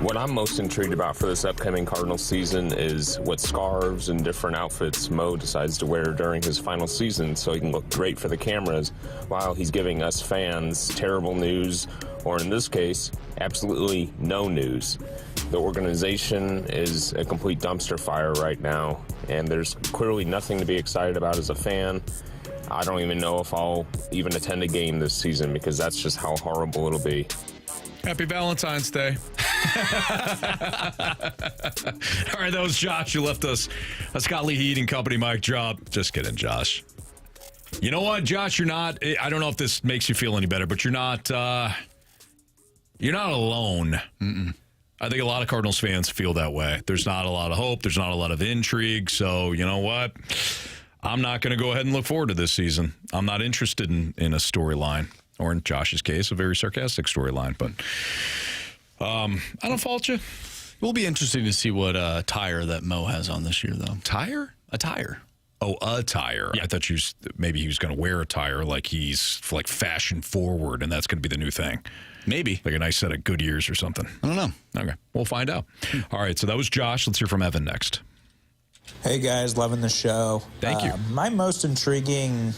What I'm most intrigued about for this upcoming Cardinals season is what scarves and different outfits Mo decides to wear during his final season so he can look great for the cameras while he's giving us fans terrible news, or in this case, absolutely no news. The organization is a complete dumpster fire right now, and there's clearly nothing to be excited about as a fan. I don't even know if I'll even attend a game this season because that's just how horrible it'll be. Happy Valentine's Day. All right, that was Josh who left us a Scott Lee Heat and Company mic drop. Just kidding, Josh. You know what, Josh? You're not. I don't know if this makes you feel any better, but you're not. You're not alone. I think a lot of Cardinals fans feel that way. There's not a lot of hope. There's not a lot of intrigue. So you know what? I'm not going to go ahead and look forward to this season. I'm not interested in a storyline, or in Josh's case, a very sarcastic storyline. But I don't fault you. It will be interesting to see what tire that Mo has on this year, though. Tire? A tire. Oh, a tire. Yeah. I thought maybe he was going to wear a tire like he's like fashion forward, and that's going to be the new thing. Maybe. Like a nice set of Goodyears or something. I don't know. Okay, we'll find out. All right, so that was Josh. Let's hear from Evan next. Hey, guys. Loving the show. Thank you. My most intriguing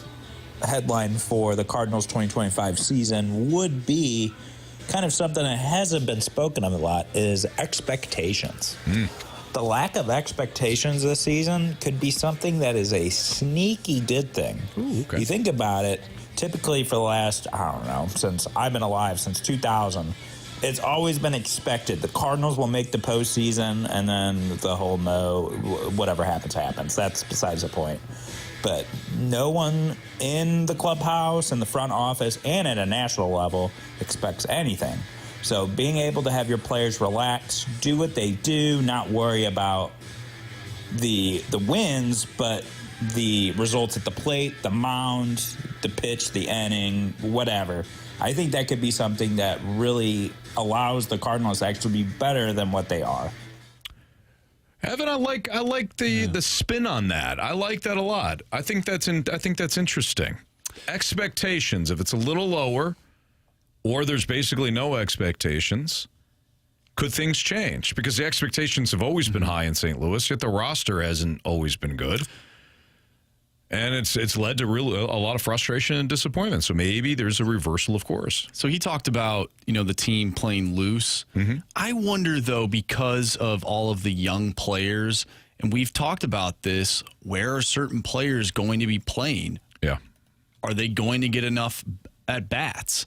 headline for the Cardinals 2025 season would be kind of something that hasn't been spoken of a lot is expectations. The lack of expectations this season could be something that is a sneaky good thing. Ooh, okay. You think about it, typically for the last, I don't know, since I've been alive, since 2000, it's always been expected. The Cardinals will make the postseason, and then the whole whatever happens, happens. That's besides the point. But no one in the clubhouse, in the front office, and at a national level expects anything. So being able to have your players relax, do what they do, not worry about the wins, but the results at the plate, the mound, the pitch, the inning, whatever. I think that could be something that really allows the Cardinals to actually be better than what they are. Evan, I like the spin on that. I like that a lot. I think that's interesting. Expectations, if it's a little lower, or there's basically no expectations, could things change? Because the expectations have always been high in St. Louis, yet the roster hasn't always been good. And it's led to really a lot of frustration and disappointment. So maybe there's a reversal of course. So he talked about, the team playing loose. I wonder, though, because of all of the young players, and we've talked about this, where are certain players going to be playing? Yeah. Are they going to get enough at-bats?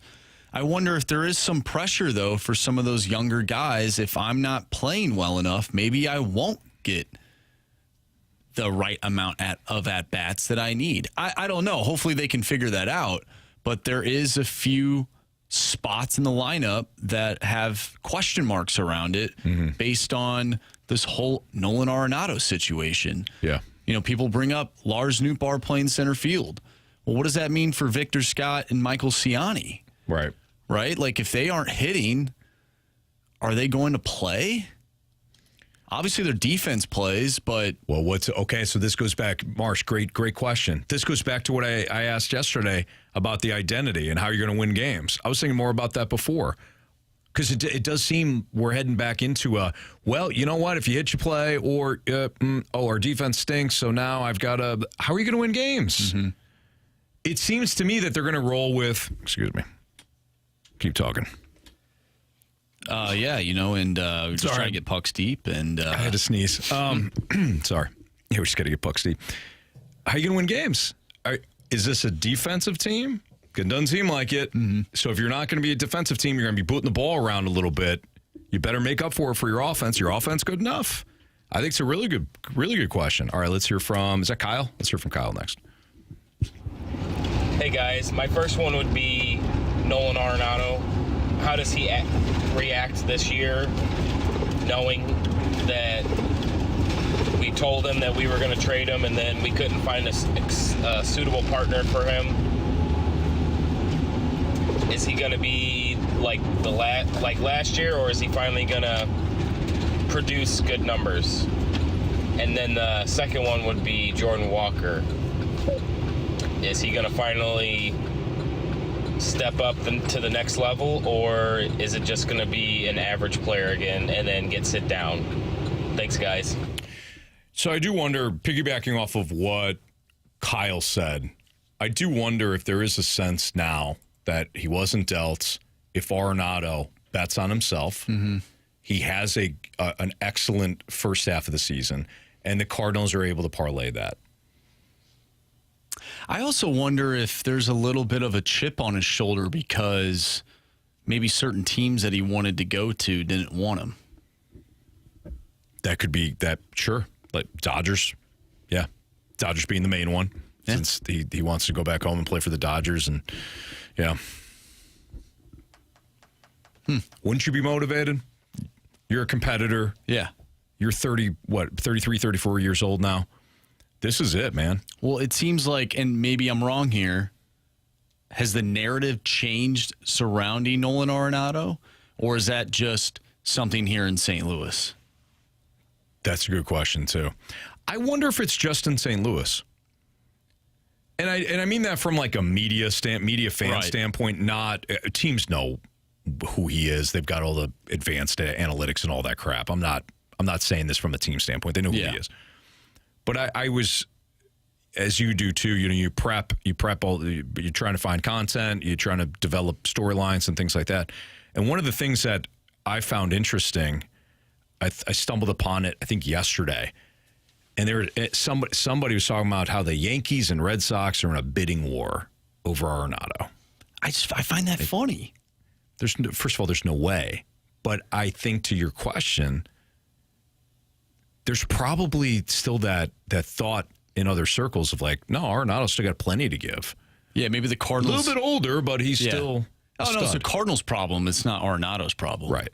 I wonder if there is some pressure, though, for some of those younger guys. If I'm not playing well enough, maybe I won't get the right amount of at-bats that I need. I don't know. Hopefully they can figure that out. But there is a few spots in the lineup that have question marks around it based on this whole Nolan Arenado situation. Yeah. People bring up Lars Nootbaar playing center field. Well, what does that mean for Victor Scott and Michael Ciani? Right. Right? Like, if they aren't hitting, are they going to play? Obviously, their defense plays, but... Well, okay, so this goes back... Marsh, great question. This goes back to what I asked yesterday about the identity and how you're going to win games. I was thinking more about that before. Because it does seem we're heading back into well, you know what? If you hit, you play, or, our defense stinks, so now I've got to... How are you going to win games? It seems to me that they're going to roll with... Excuse me. Keep talking. And we're just trying to get pucks deep. And I had to sneeze. Sorry. Yeah, we just got to get pucks deep. How are you going to win games? Is this a defensive team? It doesn't seem like it. So if you're not going to be a defensive team, you're going to be booting the ball around a little bit. You better make up for it for your offense. Your offense good enough? I think it's a really good question. All right, let's hear from... Is that Kyle? Let's hear from Kyle next. Hey, guys. My first one would be Nolan Arenado. How does he react this year, knowing that we told him that we were going to trade him and then we couldn't find a suitable partner for him? Is he going to be like last year, or is he finally going to produce good numbers? And then the second one would be Jordan Walker. Is he going to finally step up to the next level, or is it just going to be an average player again and then get sit down? Thanks, guys. So I do wonder, piggybacking off of what Kyle said, I do wonder if there is a sense now that he wasn't dealt, if Arenado bets on himself. Mm-hmm. He has an excellent first half of the season, and the Cardinals are able to parlay that. I also wonder if there's a little bit of a chip on his shoulder because maybe certain teams that he wanted to go to didn't want him. That could be that, sure. Like Dodgers. Yeah. Dodgers being the main one, since he wants to go back home and play for the Dodgers. And, yeah. Wouldn't you be motivated? You're a competitor. Yeah. You're 33, 34 years old now. This is it, man. Well, it seems like, and maybe I'm wrong here, has the narrative changed surrounding Nolan Arenado, or is that just something here in St. Louis? That's a good question, too. I wonder if it's just in St. Louis. And I mean that from like a media fan standpoint, not teams know who he is. They've got all the advanced analytics and all that crap. I'm not saying this from a team standpoint. They know who he is. But I was, as you do too, you prep all, you're trying to find content, you're trying to develop storylines and things like that. And one of the things that I found interesting, I stumbled upon it, I think yesterday, and somebody was talking about how the Yankees and Red Sox are in a bidding war over Arenado. I find that funny. First of all, there's no way. But I think to your question, there's probably still that thought in other circles of like, no, Arenado's still got plenty to give. Yeah, maybe the Cardinals. A little bit older, but he's still. Oh, no, it's the Cardinals' problem. It's not Arenado's problem. Right.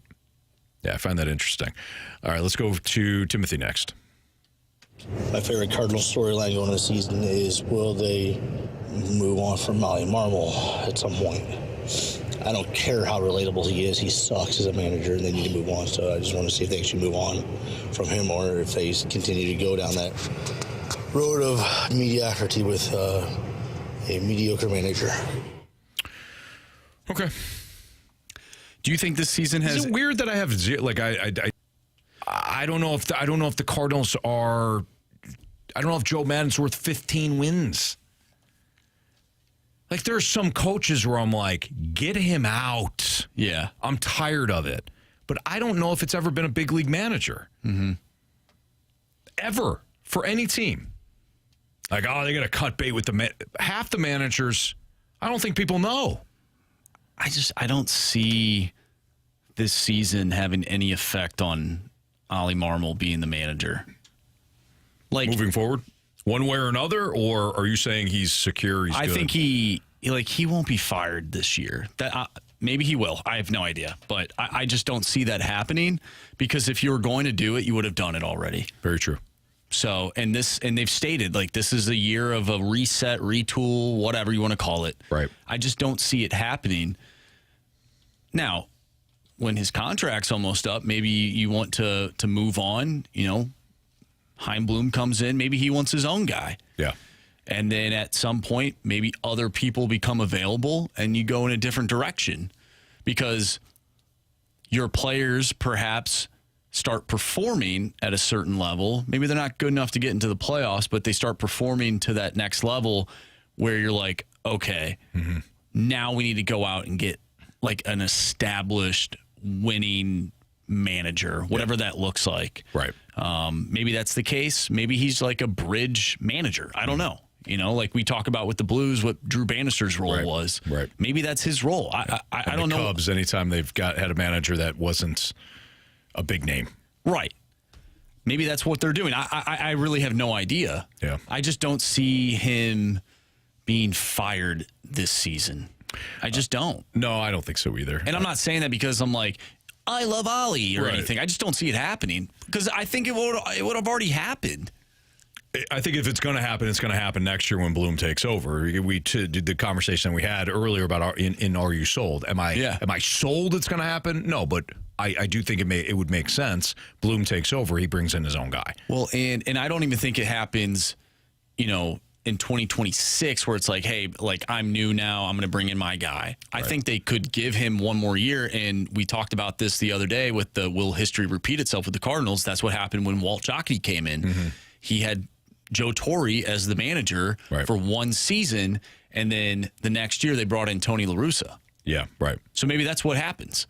Yeah, I find that interesting. All right, let's go to Timothy next. My favorite Cardinals storyline going into the season is, will they move on from Ollie Marmol at some point? I don't care how relatable he is. He sucks as a manager, and they need to move on. So I just want to see if they actually move on from him, or if they continue to go down that road of mediocrity with a mediocre manager. Okay. Do you think this season has? Is it weird that I have like I don't know if the Cardinals are. I don't know if Joe Madden's worth 15 wins. Like, there are some coaches where I'm like, get him out. Yeah. I'm tired of it. But I don't know if it's ever been a big league manager. Mm-hmm. Ever. For any team. Like, oh, they're going to cut bait with half the managers. I don't think people know. I don't see this season having any effect on Ollie Marmol being the manager. Like, moving forward? One way or another, or are you saying he's secure? He's good? I think he won't be fired this year. That maybe he will. I have no idea, but I just don't see that happening, because if you were going to do it, you would have done it already. Very true. So, and they've stated like this is a year of a reset, retool, whatever you want to call it. Right. I just don't see it happening. Now, when his contract's almost up, maybe you want to move on. You know, Heimblum comes in, maybe he wants his own guy. Yeah. And then at some point, maybe other people become available and you go in a different direction, because your players perhaps start performing at a certain level. Maybe they're not good enough to get into the playoffs, but they start performing to that next level where you're like, okay, now we need to go out and get like an established winning manager, whatever that looks like. Right. Maybe that's the case. Maybe he's like a bridge manager. I don't know. You know, like we talk about with the Blues, what Drew Bannister's role was. Right. Maybe that's his role. I don't know. Cubs, anytime they've had a manager that wasn't a big name. Right. Maybe that's what they're doing. I really have no idea. Yeah. I just don't see him being fired this seahave I just don't. No, I don't think so either. And I'm not saying that because I'm like, I love Ollie or anything. I just don't see it happening, because I think it would have already happened. I think if it's going to happen, it's going to happen next year when Bloom takes over. We did the conversation we had earlier about Are You Sold? Am I sold it's going to happen? No, but I do think it would make sense. Bloom takes over. He brings in his own guy. Well, and I don't even think it happens, you know, in 2026 where it's like, hey, like I'm new now, I'm going to bring in my guy. I think they could give him one more year, and we talked about this the other day with the will history repeat itself with the Cardinals. That's what happened when Walt Jocketty came in. He had Joe Torre as the manager for one season, and then the next year they brought in Tony La Russa. Yeah, right. So maybe that's what happens.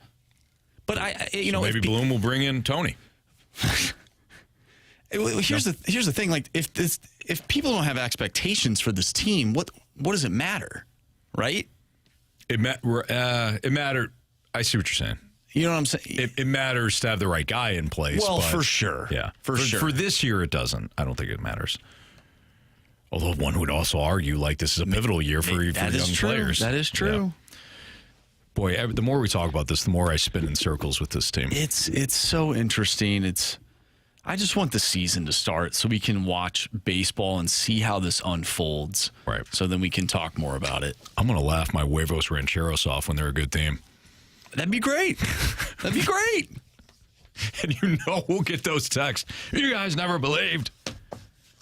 But maybe Bloom will bring in Tony. Here's the thing. Like if people don't have expectations for this team, what does it matter, right? It mattered. I see what you're saying. You know what I'm saying? It matters to have the right guy in place. Well, but for sure. Yeah, for sure. For this year, it doesn't. I don't think it matters. Although one would also argue like this is a pivotal year for young players. That is true. Yeah. Boy, the more we talk about this, the more I spin in circles with this team. It's so interesting. I just want the season to start so we can watch baseball and see how this unfolds. Right. So then we can talk more about it. I'm going to laugh my huevos rancheros off when they're a good team. That'd be great. That'd be great. And we'll get those texts. You guys never believed.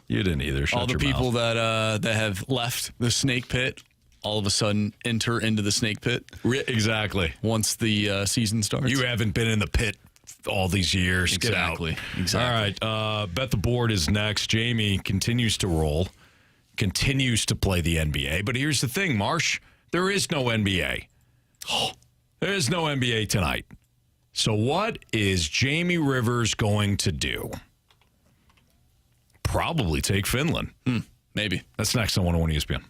You didn't either. Shut all the your people mouth. that have left the snake pit all of a sudden enter into the snake pit. Exactly. Once the season starts. You haven't been in the pit all these years. Exactly. Get out. Exactly. All right. Bet the Board is next. Jamie continues to roll, continues to play the NBA. But here's the thing, Marsh. There is no NBA. There is no NBA tonight. So what is Jamie Rivers going to do? Probably take Finland. Maybe. That's next on 101 ESPN.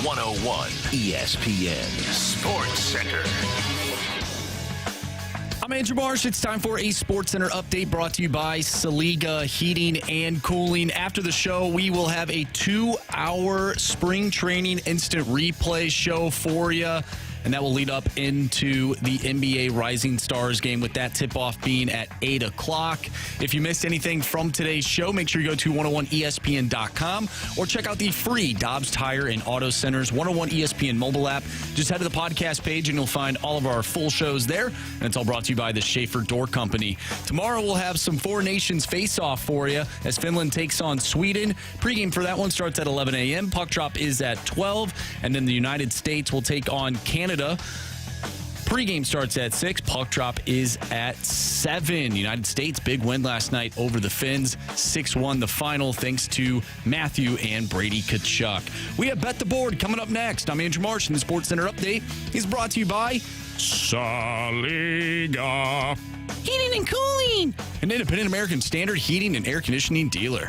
101 ESPN Sports Center. I'm Andrew Marsh. It's time for a Sports Center update brought to you by Saliga Heating and Cooling. After the show, we will have a 2-hour spring training instant replay show for you. And that will lead up into the NBA Rising Stars game, with that tip-off being at 8 o'clock. If you missed anything from today's show, make sure you go to 101ESPN.com or check out the free Dobbs Tire and Auto Center's 101 ESPN mobile app. Just head to the podcast page and you'll find all of our full shows there. And it's all brought to you by the Schaefer Door Company. Tomorrow we'll have some Four Nations face-off for you as Finland takes on Sweden. Pregame for that one starts at 11 a.m. Puck drop is at 12. And then the United States will take on Canada. Pre-game starts at 6. Puck drop is at 7. United States, big win last night over the Finns. 6-1 the final, thanks to Matthew and Brady Tkachuk. We have Bet the Board coming up next. I'm Andrew Marsh, and the Sports Center update is brought to you by Saliga Heating and Cooling, an independent American Standard heating and air conditioning dealer.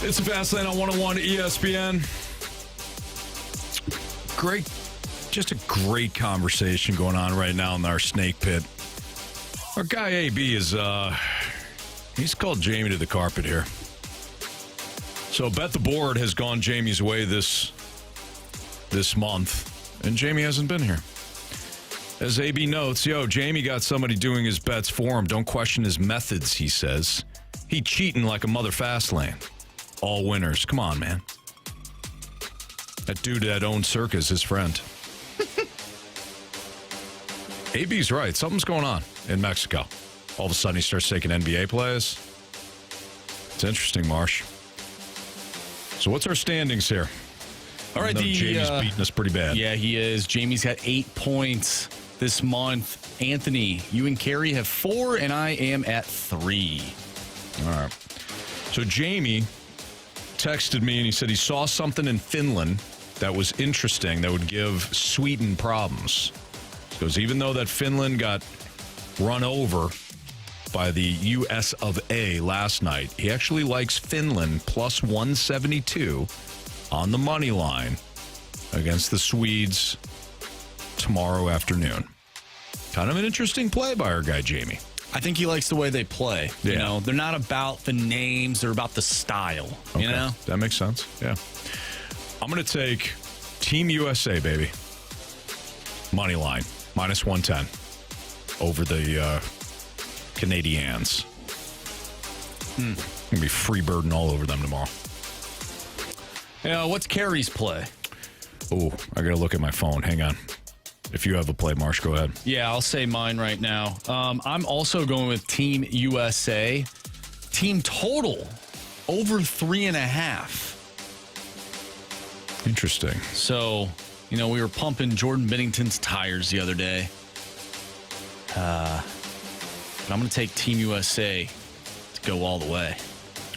It's a Fast Lane on 101 ESPN. Just a great conversation going on right now in our snake pit. Our guy AB is, he's called Jamie to the carpet here. So Bet the Board has gone Jamie's way this month, and Jamie hasn't been here. As AB notes, Jamie got somebody doing his bets for him. Don't question his methods, he says. He cheating like a mother fast lane. All winners. Come on, man. That dude that owns Circa is his friend. AB's right. Something's going on in Mexico. All of a sudden, he starts taking NBA players. It's interesting, Marsh. So what's our standings here? All right, Jamie's beating us pretty bad. Yeah, he is. Jamie's got 8 points this month. Anthony, you and Carey have 4, and I am at 3. All right. So Jamie texted me and he said he saw something in Finland that was interesting that would give Sweden problems. Because even though that Finland got run over by the US of A last night, he actually likes Finland plus 172 on the money line against the Swedes tomorrow afternoon. Kind of an interesting play by our guy, Jamie. I think he likes the way they play. Yeah. You know, they're not about the names, they're about the style. Okay. You know? That makes sense. Yeah. I'm going to take Team USA, baby. Money line, minus 110 over the Canadians. Going to be free burden all over them tomorrow. What's Carey's play? Oh, I got to look at my phone. Hang on. If you have a play, Marsh, go ahead. Yeah, I'll say mine right now. I'm also going with Team USA. Team total over 3.5. Interesting. So, we were pumping Jordan Bennington's tires the other day. But I'm going to take Team USA to go all the way.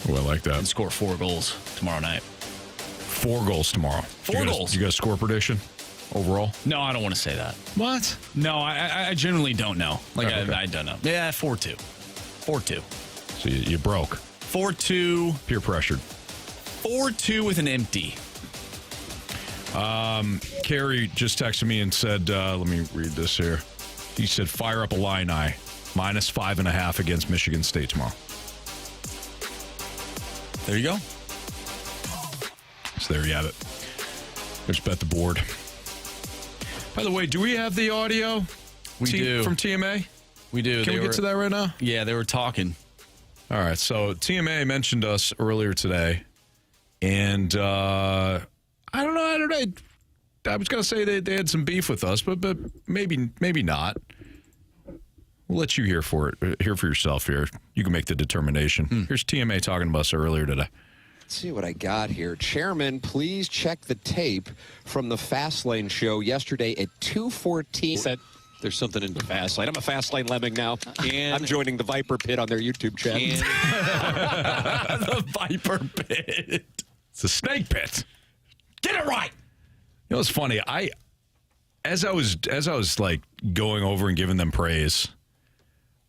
Oh, I like that. And score 4 goals tomorrow night. 4 goals tomorrow. 4 goals. You got a score prediction? Overall? No, I don't want to say that. What? No, I generally don't know. Okay. I don't know. Yeah, 4-2. 4-2. So you broke. 4-2. Peer pressured. 4-2 with an empty. Carey just texted me and said, let me read this here. He said, fire up a Illini, minus 5.5 against Michigan State tomorrow. There you go. So there you have it. There's Bet the Board. By the way, do we have the audio? We do. From TMA? We do. Can we get to that right now? Yeah, they were talking. All right, so TMA mentioned us earlier today, and I don't know. I was going to say they had some beef with us, but maybe not. We'll let you hear for yourself here. You can make the determination. Here's TMA talking to us earlier today. Let's see what I got here. Chairman, please check the tape from the Fastlane show yesterday at 2:14. Said there's something in the Fastlane. I'm a Fastlane lemming now. And I'm joining the Viper Pit on their YouTube channel. The Viper Pit. It's a snake pit. Get it right. You know, it's funny. As I was like going over and giving them praise,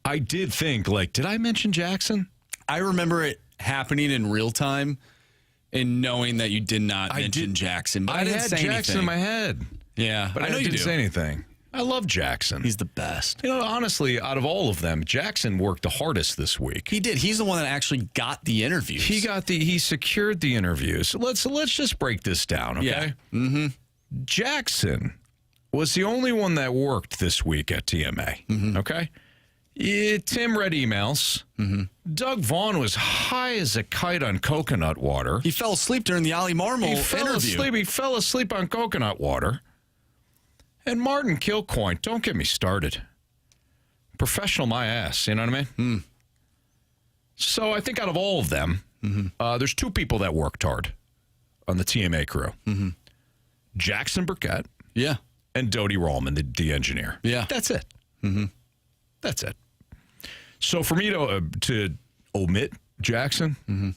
I did think, like, did I mention Jackson? I remember it happening in real time and knowing that you did not mention Jackson. But I didn't had say Jackson anything. in my head. Yeah, but I know you didn't do. say anything. I love Jackson. He's the best. You know, honestly, out of all of them, Jackson worked the hardest this week. He did. He's the one that actually got the interviews. He secured the interviews. Let's just break this down, okay? Yeah. Mm-hmm. Jackson was the only one that worked this week at TMA, okay? Tim read emails. Doug Vaughn was high as a kite on coconut water. He fell asleep during the Ali Marmol interview. He fell asleep on coconut water. And Martin Kilcoyne, don't get me started. Professional my ass, you know what I mean? So I think out of all of them, there's two people that worked hard on the TMA crew. Jackson Burkett. Yeah. And Dodie Rallman, the engineer. Yeah. That's it. That's it. So for me to omit Jackson,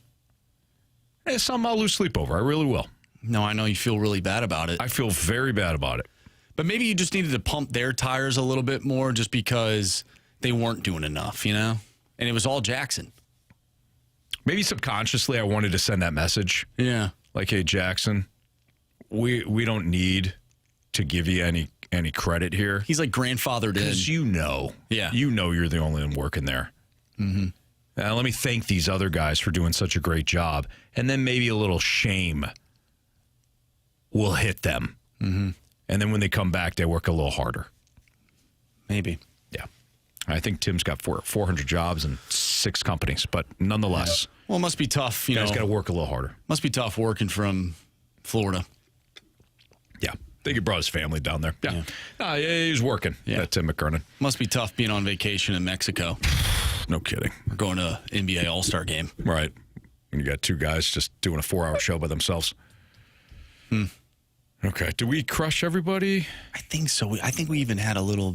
it's something I'll lose sleep over. I really will. No, I know you feel really bad about it. I feel very bad about it. But maybe you just needed to pump their tires a little bit more just because they weren't doing enough, you know? And it was all Jackson. Maybe subconsciously I wanted to send that message. Yeah. Like, hey, Jackson, we don't need to give you any credit here. He's like grandfathered in. Because you know you're the only one working there. Let me thank these other guys for doing such a great job. And then maybe a little shame will hit them. And then when they come back, they work a little harder. Maybe. Yeah. I think Tim's got 400 jobs and 6 companies, but nonetheless. Yeah. Well, it must be tough. You guys got to work a little harder. Must be tough working from Florida. Yeah. I think he brought his family down there. Yeah. He's working. Yeah. Tim McKernan. Must be tough being on vacation in Mexico. No kidding. Or going to NBA All-Star game. Right. And you got 2 guys just doing a 4-hour show by themselves. Okay. Did we crush everybody? I think so. I think we even had a little,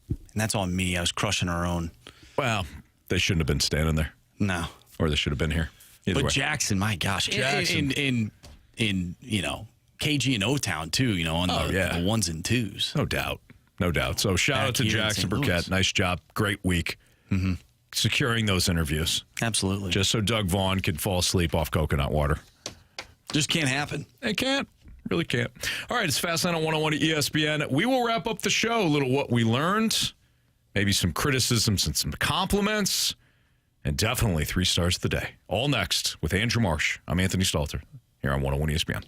and that's on me. I was crushing our own. Well, they shouldn't have been standing there. No. Or they should have been here. Either but way. Jackson, my gosh. Jackson. In you know, KG and O-Town, too, you know, on the ones and twos. No doubt. No doubt. So shout out to Jackson Burkett. Nice job. Great week. Securing those interviews. Absolutely. Just so Doug Vaughn could fall asleep off coconut water. Just can't happen. It can't. Really can't. All right, it's Fastlane on 101 at ESPN. We will wrap up the show. A little what we learned, maybe some criticisms and some compliments, and definitely 3 stars of the day. All next with Andrew Marsh. I'm Anthony Stalter here on 101 ESPN.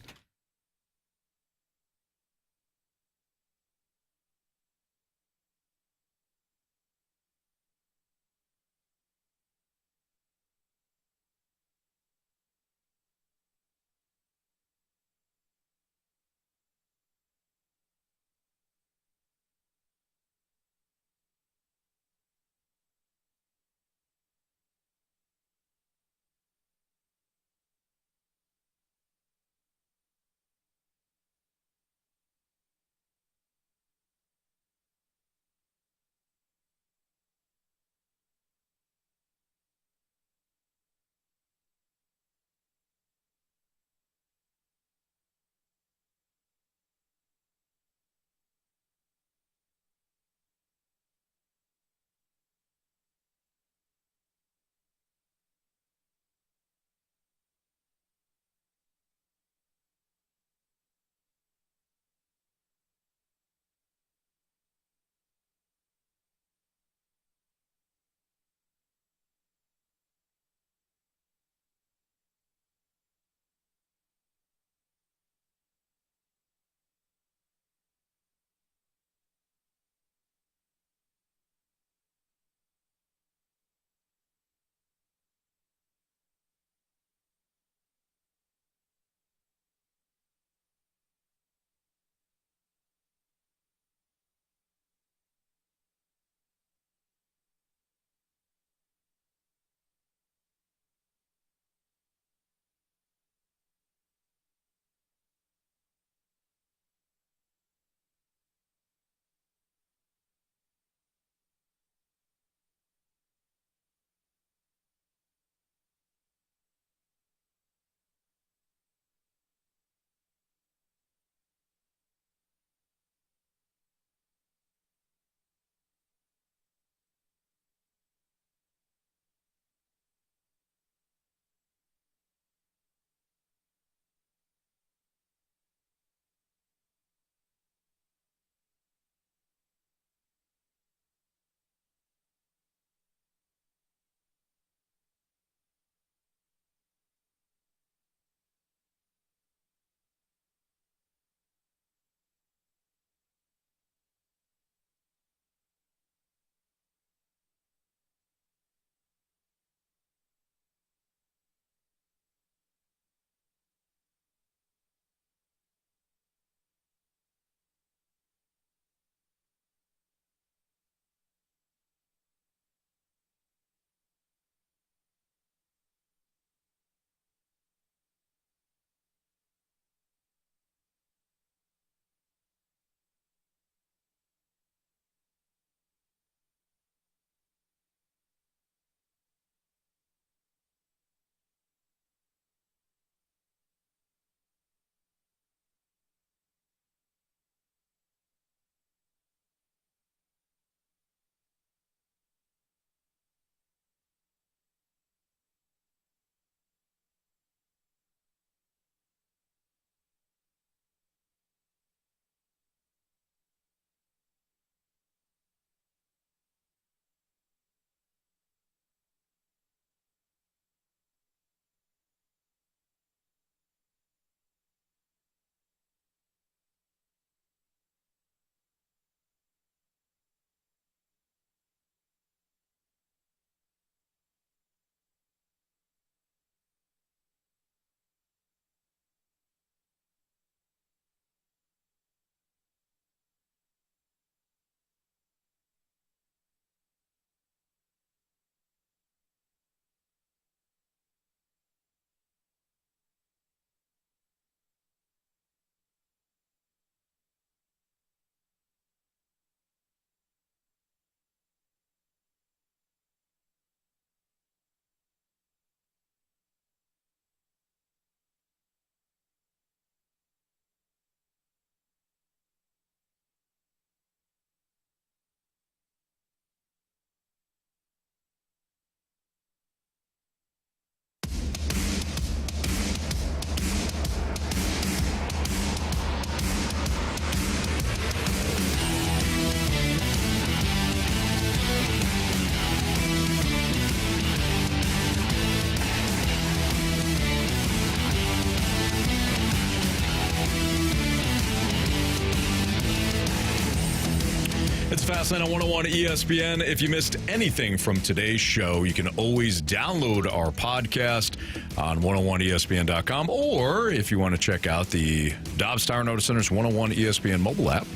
Fastlane on 101 ESPN. If you missed anything from today's show, you can always download our podcast on 101ESPN.com. Or if you want to check out the Dobbs Tire Notice Center's 101 ESPN mobile app,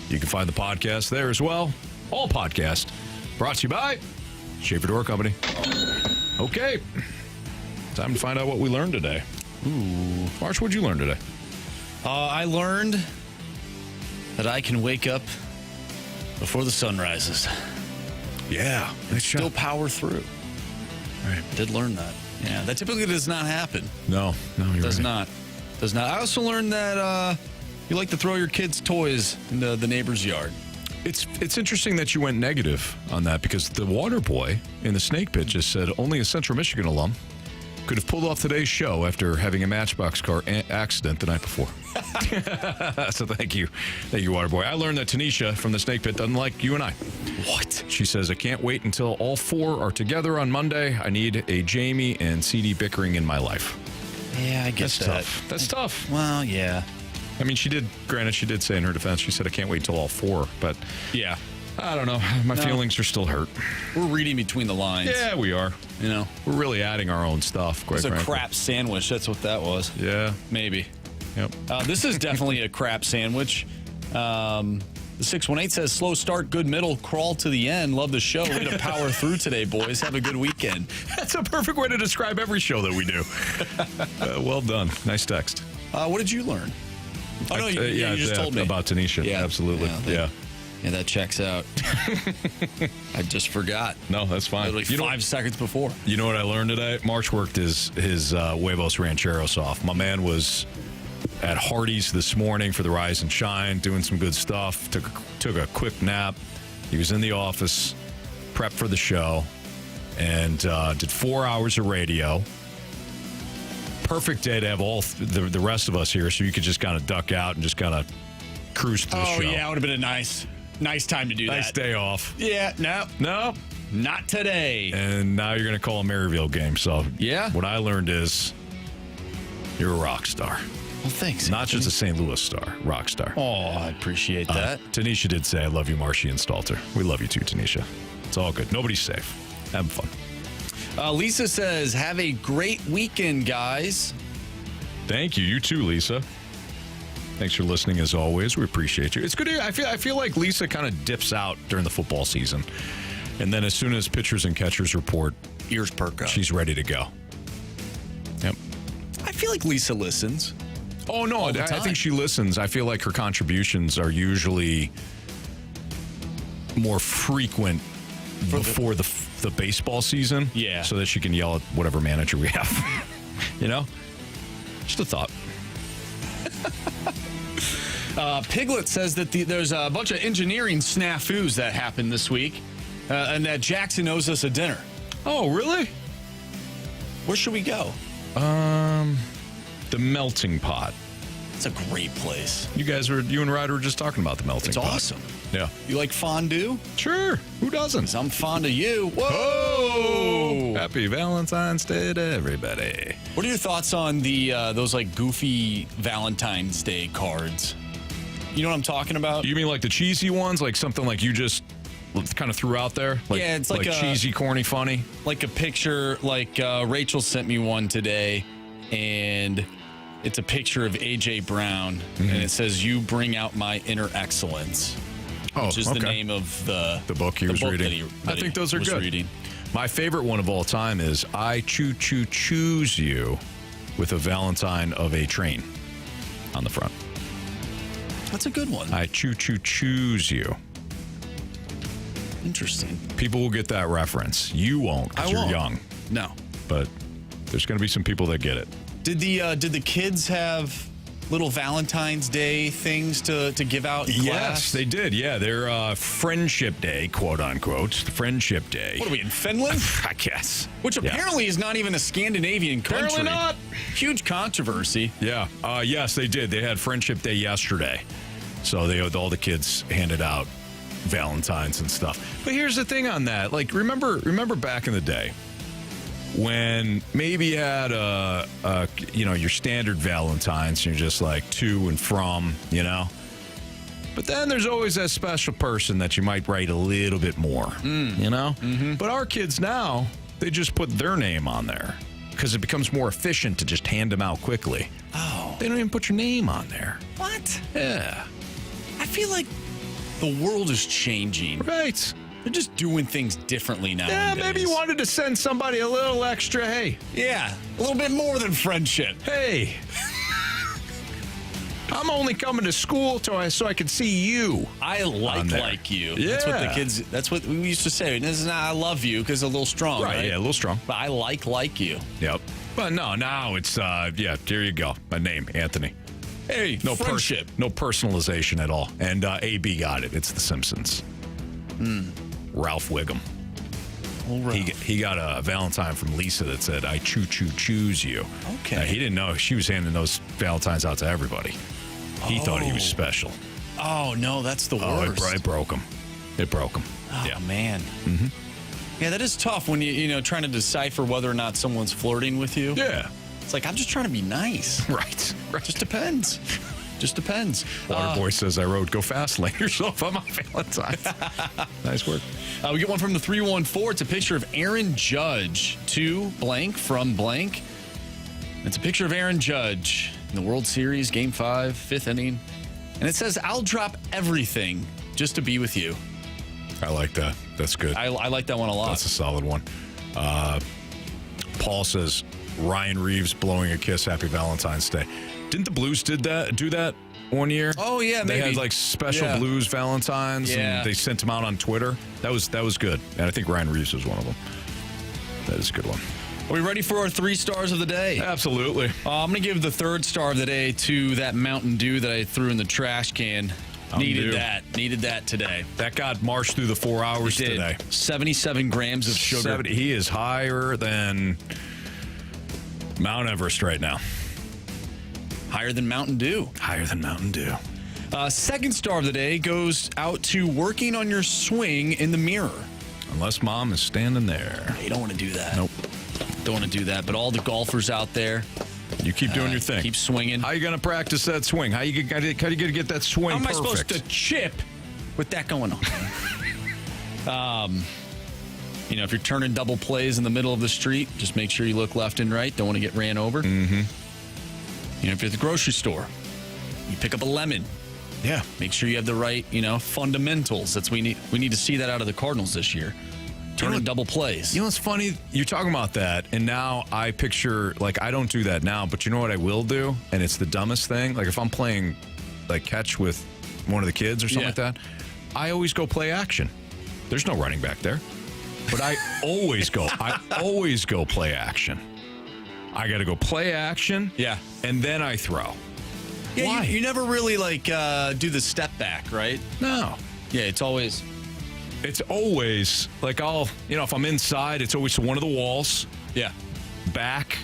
you can find the podcast there as well. All podcasts brought to you by Schaefer Door Company. Okay. Time to find out what we learned today. Ooh. Marsh, what'd you learn today? I learned that I can wake up before the sun rises. Yeah. Still power through. Right. Did learn that. Yeah, that typically does not happen. No, you're does right. not. Does not. I also learned that you like to throw your kids' toys into the neighbor's yard. It's interesting that you went negative on that because the water boy in the snake pit just said only a Central Michigan alum could have pulled off today's show after having a Matchbox car accident the night before. So thank you, water boy. I learned that Tanisha from the snake pit doesn't like you and I. What? She says, I can't wait until all four are together on Monday. I need a Jamie and CD bickering in my life. Yeah, I guess that's tough. That's tough. Well, yeah. I mean, she did say in her defense, she said, I can't wait till all four. But yeah, I don't know. My feelings are still hurt. We're reading between the lines. Yeah, we are. You know, we're really adding our own stuff. Quite frankly. It's a crap sandwich. That's what that was. Yeah. Maybe. Yep. This is definitely a crap sandwich. The 618 says, slow start, good middle, crawl to the end. Love the show. Way to power through today, boys. Have a good weekend. That's a perfect way to describe every show that we do. Well done. Nice text. What did you learn? Oh, no, you just told me. About Tanisha. Yeah. Absolutely. Yeah, that checks out. I just forgot. No, that's fine. Literally 5 seconds before. You know what I learned today? March worked his Huevos Rancheros off. My man was at Hardee's this morning for the Rise and Shine, doing some good stuff. Took a quick nap. He was in the office, prepped for the show, and did 4 hours of radio. Perfect day to have all the rest of us here, so you could just kind of duck out and just kind of cruise through the show. Oh, yeah, it would have been a nice time to do that. Nice day off. Yeah, no, not today. And now you're going to call a Maryville game. So yeah, what I learned is you're a rock star. Well, thanks. Not just a St. Louis star, rock star. Oh, I appreciate that. Tanisha did say, I love you, Marshy and Stalter. We love you too, Tanisha. It's all good. Nobody's safe. Have fun. Lisa says, have a great weekend, guys. Thank you. You too, Lisa. Thanks for listening as always. We appreciate you. It's good. I feel like Lisa kind of dips out during the football season. And then as soon as pitchers and catchers report, ears perk up. She's ready to go. Yep. I feel like Lisa listens. Oh, no. I think she listens. I feel like her contributions are usually more frequent before the baseball season. Yeah. So that she can yell at whatever manager we have. You know? Just a thought. Piglet says that there's a bunch of engineering snafus that happened this week, and that Jackson owes us a dinner. Oh, really? Where should we go? The Melting Pot. It's a great place. You and Ryder were just talking about the Melting Pot. It's awesome. Yeah. You like fondue? Sure. Who doesn't? I'm fond of you. Whoa! Happy Valentine's Day to everybody. What are your thoughts on those like goofy Valentine's Day cards? You know what I'm talking about? You mean like the cheesy ones? Like something like you just kind of threw out there? Like, yeah, it's like cheesy, corny, funny? Like a picture, like Rachel sent me one today, and it's a picture of AJ Brown, and it says, "You bring out my inner excellence." Which is the name of the book he was reading. I think those are good. Reading. My favorite one of all time is I choose you with a Valentine of a train on the front. That's a good one. I choose you. Interesting. People will get that reference. You won't because you're young. No. But there's going to be some people that get it. Did the kids have little Valentine's Day things to give out in class? Yes, they did. Yeah, their Friendship Day, quote unquote, Friendship Day. What are we in Finland? I guess. Which apparently is not even a Scandinavian country. Apparently not. Huge controversy. Yeah. Yes, they did. They had Friendship Day yesterday, so all the kids handed out Valentines and stuff. But here's the thing on that. Like, remember back in the day, when maybe you had your standard Valentines, and you're just like to and from, But then there's always that special person that you might write a little bit more, you know? Mm-hmm. But our kids now, they just put their name on there because it becomes more efficient to just hand them out quickly. Oh. They don't even put your name on there. What? Yeah. I feel like the world is changing. Right. They're just doing things differently nowadays. Yeah, maybe you wanted to send somebody a little extra, hey. Yeah, a little bit more than friendship. Hey. I'm only coming to school so I can see you. I like you. Yeah. That's what the kids, that's what we used to say. This is not, I love you because a little strong, right? Yeah, a little strong. But I like you. Yep. But no, now it's, yeah, there you go. My name, Anthony. Hey, no friendship. No personalization at all. And AB got it. It's The Simpsons. Ralph Wiggum. Oh, Ralph. He got a Valentine from Lisa that said, I choose you. Okay. He didn't know. She was handing those Valentines out to everybody. He thought he was special. Oh, no, that's the worst. It broke him. It broke him. Oh, yeah. man. Mm-hmm. Yeah, that is tough when you trying to decipher whether or not someone's flirting with you. Yeah. It's like, I'm just trying to be nice. Right. Just depends. Just depends. Waterboy says, I wrote, go fast, lay yourself on my Valentine's. Nice work. We get one from the 314. It's a picture of Aaron Judge to blank from blank. It's a picture of Aaron Judge in the World Series, Game 5, 5th inning. And it says, I'll drop everything just to be with you. I like that. That's good. I like that one a lot. That's a solid one. Paul says, Ryan Reeves blowing a kiss. Happy Valentine's Day. Didn't the Blues do that one year? Oh, yeah, They maybe. had like special Blues Valentines, Yeah. and they sent them out on Twitter. That was good. And I think Ryan Reeves was one of them. That is a good one. Are we ready for our 3 stars of the day? Absolutely. I'm going to give the 3rd star of the day to that Mountain Dew that I threw in the trash can. Needed that today. That got marched through the 4 hours today. 77 grams of sugar. He is higher than Mount Everest right now. Higher than Mountain Dew. Higher than Mountain Dew. 2nd star of the day goes out to working on your swing in the mirror. Unless mom is standing there. You don't want to do that. Nope. Don't want to do that. But all the golfers out there, you keep doing your thing. Keep swinging. How you going to practice that swing? How you going to get that swing How am perfect? I supposed to chip with that going on? If you're turning double plays in the middle of the street, just make sure you look left and right. Don't want to get ran over. Mm-hmm. If you're at the grocery store, you pick up a lemon. Yeah. Make sure you have the right, fundamentals. We need to see that out of the Cardinals this year. Turning double plays. You know what's funny? You're talking about that, and now I picture, I don't do that now, but you know what I will do? And it's the dumbest thing. Like, if I'm playing, catch with one of the kids or something like that, I always go play action. There's no running back there. But I always go play action. I got to go play action. Yeah. And then I throw. Yeah, Why? You never really, do the step back, right? No. Yeah, it's always... It's always, I'll, if I'm inside, it's always to one of the walls. Yeah. Back,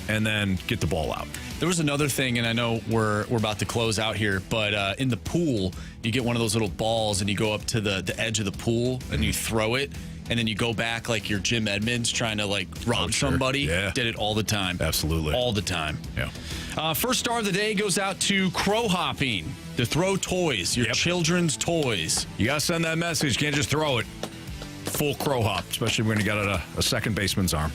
and then get the ball out. There was another thing, and I know we're about to close out here, but in the pool, you get one of those little balls, and you go up to the edge of the pool, and you throw it, and then you go back like you're Jim Edmonds trying to, rob somebody. Yeah. Did it all the time. Absolutely. All the time. Yeah. 1st star of the day goes out to crow hopping, to throw toys, your children's toys. You got to send that message. You can't just throw it. Full crow hop, especially when you got a second baseman's arm.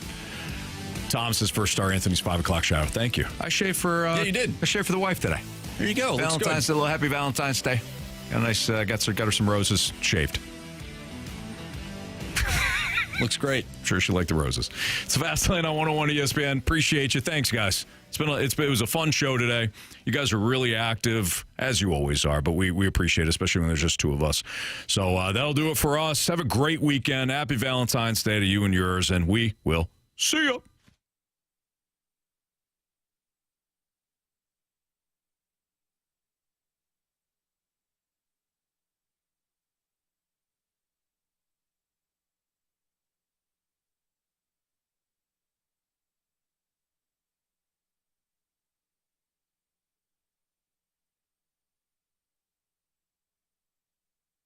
Tom says 1st star, Anthony's 5 o'clock shower. Thank you. I shaved for... yeah, you did. I shaved for the wife today. There you go. Valentine's Day, a little happy Valentine's Day. Got a nice, got her some roses, shaved. Looks great. I'm sure she liked the roses. It's the Fast Lane on 101 ESPN. Appreciate you. Thanks, guys. It was a fun show today. You guys are really active, as you always are, but we appreciate it, especially when there's just 2 of us. So that'll do it for us. Have a great weekend. Happy Valentine's Day to you and yours, and we will see you.